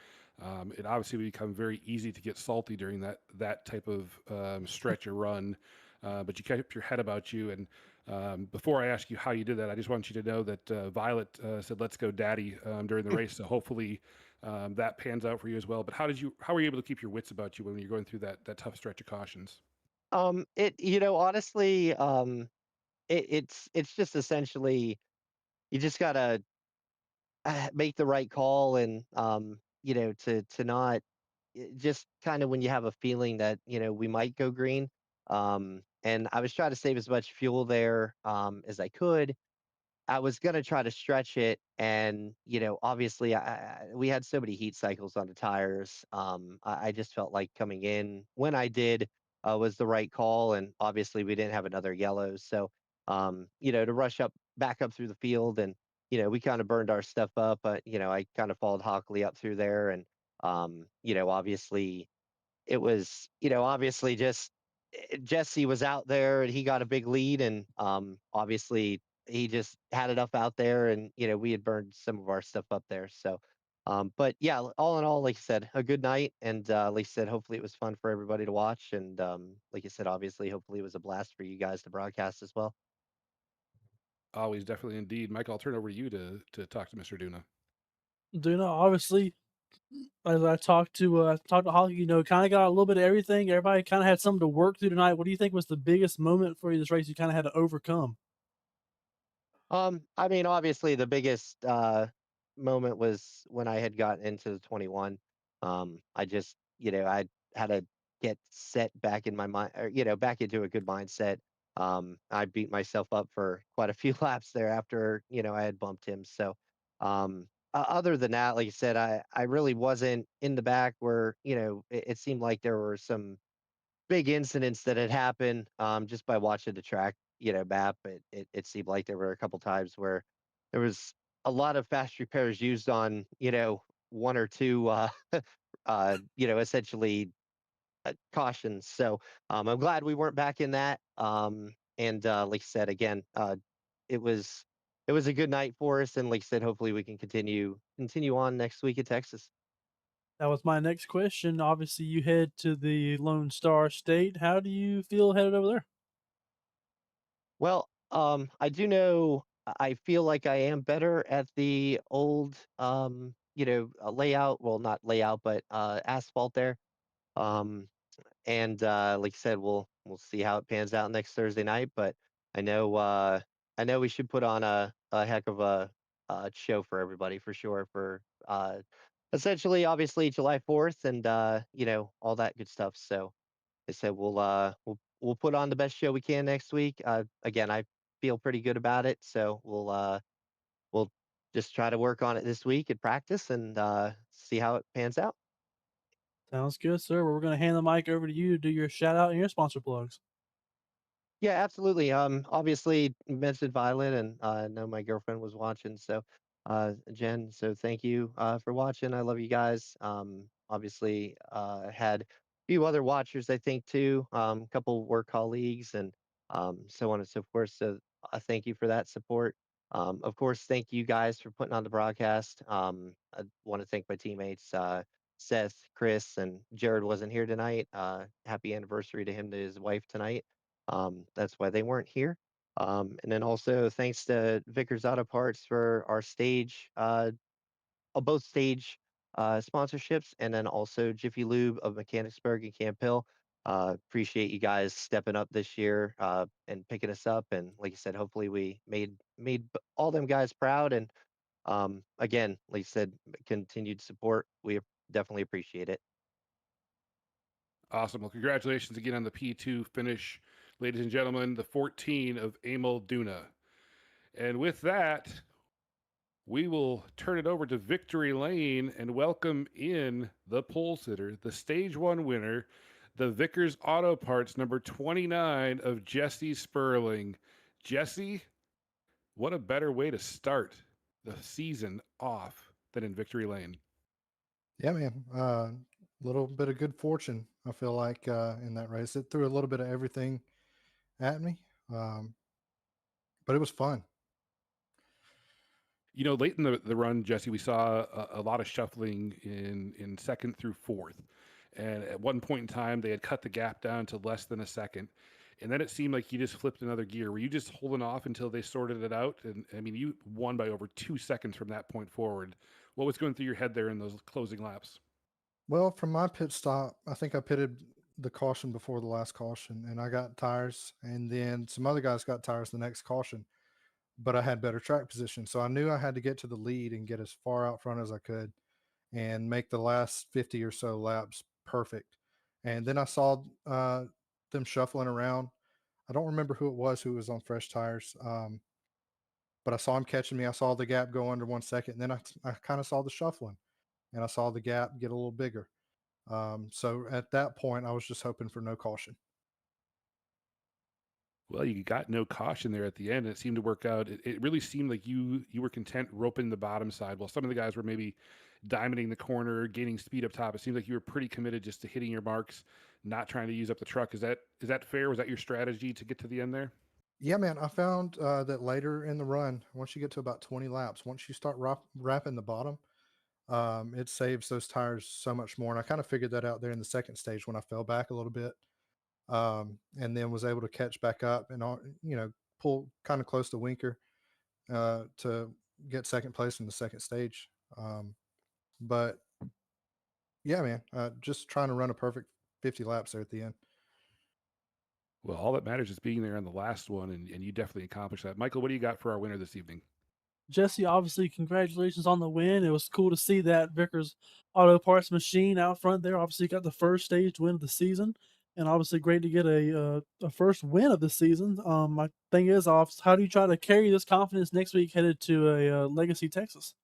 B: It obviously would become very easy to get salty during that type of stretch or run, but you kept your head about you. And before I ask you how you did that, I just want you to know that Violet said "Let's go, Daddy" during the race. So hopefully that pans out for you as well. But how were you able to keep your wits about you when you're going through that tough stretch of cautions?
G: Honestly, it's just essentially you just gotta make the right call, and to not just kind of when you have a feeling that we might go green. And I was trying to save as much fuel there as I could. I was gonna try to stretch it, and obviously, we had so many heat cycles on the tires. I just felt like coming in when I did was the right call, and obviously we didn't have another yellow, so to rush up back up through the field. And, we kind of burned our stuff up, but, I kind of followed Hockley up through there. And, obviously it was, obviously just Jesse was out there and he got a big lead. And obviously he just had enough out there. And, we had burned some of our stuff up there. So, but yeah, all in all, like I said, a good night. And like I said, hopefully it was fun for everybody to watch. And like I said, obviously, hopefully it was a blast for you guys to broadcast as well.
B: Always, definitely, indeed. Mike, I'll turn over to you to talk to Mr. Duna.
C: Duna, obviously, as I talked to Holly, kind of got a little bit of everything. Everybody kind of had something to work through tonight. What do you think was the biggest moment for you this race you kind of had to overcome?
G: I mean, obviously the biggest moment was when I had gotten into the 21. I just, I had to get set back in my mind, or, back into a good mindset. I beat myself up for quite a few laps there after, I had bumped him. So, other than that, like I said, I really wasn't in the back where, it seemed like there were some big incidents that had happened just by watching the track, map. It seemed like there were a couple times where there was a lot of fast repairs used on, one or two, essentially cautions. So I'm glad we weren't back in that. And like I said, again, it was it was a good night for us. And like I said, hopefully we can continue on next week at Texas.
C: That was my next question. Obviously, you head to the Lone Star State. How do you feel headed over there?
G: Well, I do know I feel like I am better at the old, layout. Well, not layout, but asphalt there. Um, and like I said, we'll see how it pans out next Thursday night. But I know I know we should put on a heck of a show for everybody for sure. For essentially, obviously July 4th, and all that good stuff. So they said we'll put on the best show we can next week. Again, I feel pretty good about it, so we'll just try to work on it this week and practice and see how it pans out.
C: Sounds good, sir. Well, we're going to hand the mic over to you to do your shout out and your sponsor plugs.
G: Yeah, absolutely. Obviously you mentioned Violet, and I know my girlfriend was watching. So, Jen, so thank you for watching. I love you guys. Obviously, had a few other watchers, I think, too. A couple work colleagues, and so on and so forth. So, thank you for that support. Of course, thank you guys for putting on the broadcast. I want to thank my teammates, Seth, Chris, and Jared wasn't here tonight. Happy anniversary to him, to his wife tonight. That's why they weren't here. And then also thanks to Vickers Auto Parts for our stage, both stage sponsorships, and then also Jiffy Lube of Mechanicsburg and Camp Hill. Appreciate you guys stepping up this year and picking us up. And like I said, hopefully we made all them guys proud. And again, like I said, continued support. We definitely appreciate it.
B: Awesome. Well, congratulations again on the P2 finish, ladies and gentlemen, the 14 of Emil Duna. And with that, we will turn it over to Victory Lane and welcome in the pole sitter, the stage one winner, the Vickers Auto Parts number 29 of Jesse Sperling. Jesse, what a better way to start the season off than in Victory Lane.
D: Yeah, man. Little bit of good fortune, I feel like, in that race. It threw a little bit of everything at me, um, but it was fun.
B: Late in the run, Jesse, we saw a lot of shuffling in second through fourth. And at one point in time, they had cut the gap down to less than a second. And then it seemed like you just flipped another gear. Were you just holding off until they sorted it out? And I mean, you won by over 2 seconds from that point forward. What was going through your head there in those closing laps?
D: Well, from my pit stop, I think I pitted the caution before the last caution, and I got tires, and then some other guys got tires the next caution, but I had better track position. So I knew I had to get to the lead and get as far out front as I could and make the last 50 or so laps perfect. And then I saw them shuffling around. I don't remember who was on fresh tires, but I saw him catching me. I saw the gap go under 1 second. And then I kind of saw the shuffling, and I saw the gap get a little bigger. So at that point, I was just hoping for no caution.
B: Well, you got no caution there at the end. It seemed to work out. It really seemed like you were content roping the bottom side, while some of the guys were maybe diamonding the corner, gaining speed up top. It seemed like you were pretty committed just to hitting your marks, not trying to use up the truck. Is that fair? Was that your strategy to get to the end there?
D: Yeah, man. I found that later in the run, once you get to about 20 laps, once you start wrapping the bottom, it saves those tires so much more. And I kind of figured that out there in the second stage when I fell back a little bit, and then was able to catch back up and pull kind of close to Winker to get second place in the second stage. But yeah, man, just trying to run a perfect 50 laps there at the end.
B: Well, all that matters is being there on the last one, and you definitely accomplished that. Michael, what do you got for our winner this evening?
C: Jesse, obviously, congratulations on the win. It was cool to see that Vickers Auto Parts machine out front there. Obviously, got the first stage win of the season, and obviously, great to get a first win of the season. My thing is, how do you try to carry this confidence next week headed to a Legacy, Texas?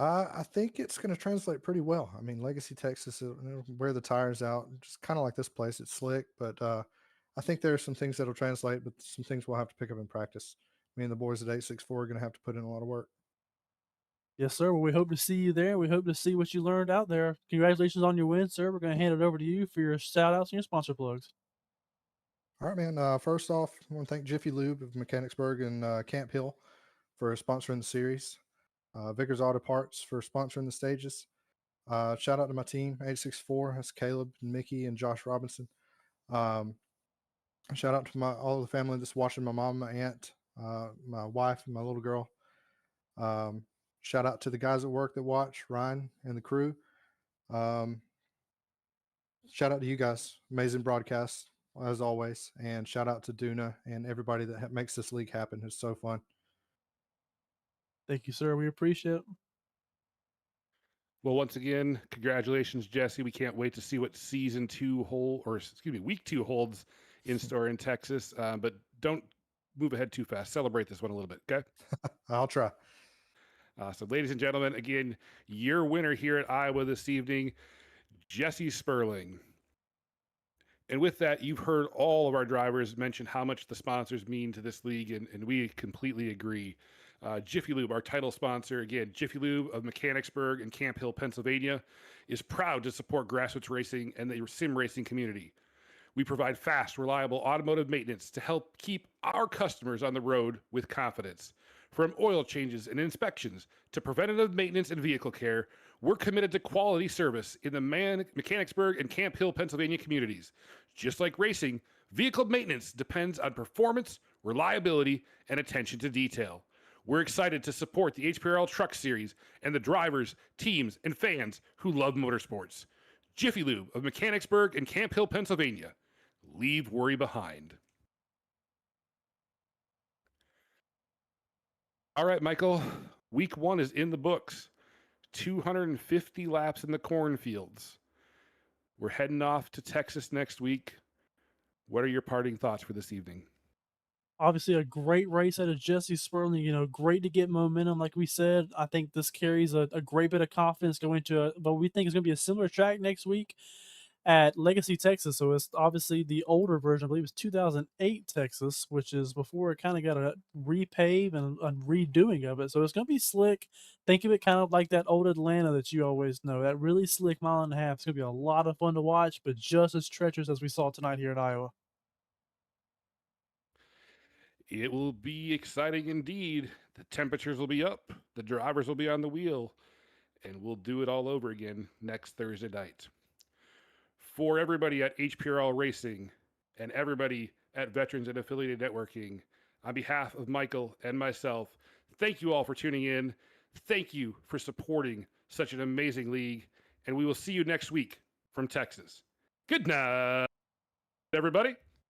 D: I think it's going to translate pretty well. I mean, Legacy, Texas, it'll wear the tires out, just kind of like this place. It's slick, but I think there are some things that'll translate, but some things we'll have to pick up in practice. Me and the boys at 864 are going to have to put in a lot of work.
C: Yes, sir. Well, we hope to see you there. We hope to see what you learned out there. Congratulations on your win, sir. We're going to hand it over to you for your shout outs and your sponsor plugs.
D: All right, man. First off, I want to thank Jiffy Lube of Mechanicsburg and Camp Hill for sponsoring the series. Vickers Auto Parts for sponsoring the stages. Shout out to my team, 864. That's Caleb and Mickey and Josh Robinson. Shout out to all the family that's watching, my mom, my aunt, my wife, and my little girl. Shout out to the guys at work that watch, Ryan and the crew. Shout out to you guys. Amazing broadcast, as always. And shout out to Duna and everybody that makes this league happen. It's so fun.
C: Thank you, sir. We appreciate it.
B: Well, once again, congratulations, Jesse. We can't wait to see what week 2 holds in store in Texas. But don't move ahead too fast. Celebrate this one a little bit, okay?
D: I'll try.
B: So, ladies and gentlemen, again, your winner here at Iowa this evening, Jesse Sperling. And with that, you've heard all of our drivers mention how much the sponsors mean to this league, and we completely agree. Jiffy Lube, our title sponsor, again, Jiffy Lube of Mechanicsburg and Camp Hill, Pennsylvania, is proud to support grassroots racing and the sim racing community. We provide fast, reliable automotive maintenance to help keep our customers on the road with confidence. From oil changes and inspections to preventative maintenance and vehicle care, we're committed to quality service in the Mechanicsburg and Camp Hill, Pennsylvania communities. Just like racing, vehicle maintenance depends on performance, reliability, and attention to detail. We're excited to support the HPRL Truck Series and the drivers, teams, and fans who love motorsports. Jiffy Lube of Mechanicsburg and Camp Hill, Pennsylvania. Leave worry behind. All right, Michael. Week 1 is in the books. 250 laps in the cornfields. We're heading off to Texas next week. What are your parting thoughts for this evening?
C: Obviously, a great race out of Jesse Sperling. Great to get momentum, like we said. I think this carries a great bit of confidence going to what we think is going to be a similar track next week at Legacy, Texas. So it's obviously the older version. I believe it's 2008 Texas, which is before it kind of got a repave and a redoing of it. So it's going to be slick. Think of it kind of like that old Atlanta that you always know. That really slick mile and a half. It's going to be a lot of fun to watch, but just as treacherous as we saw tonight here in Iowa.
B: It will be exciting indeed. The temperatures will be up, the drivers will be on the wheel, and we'll do it all over again next Thursday night. For everybody at HPRL Racing and everybody at Veterans and Affiliated Networking, on behalf of Michael and myself, thank you all for tuning in. Thank you for supporting such an amazing league, and we will see you next week from Texas. Good night, everybody.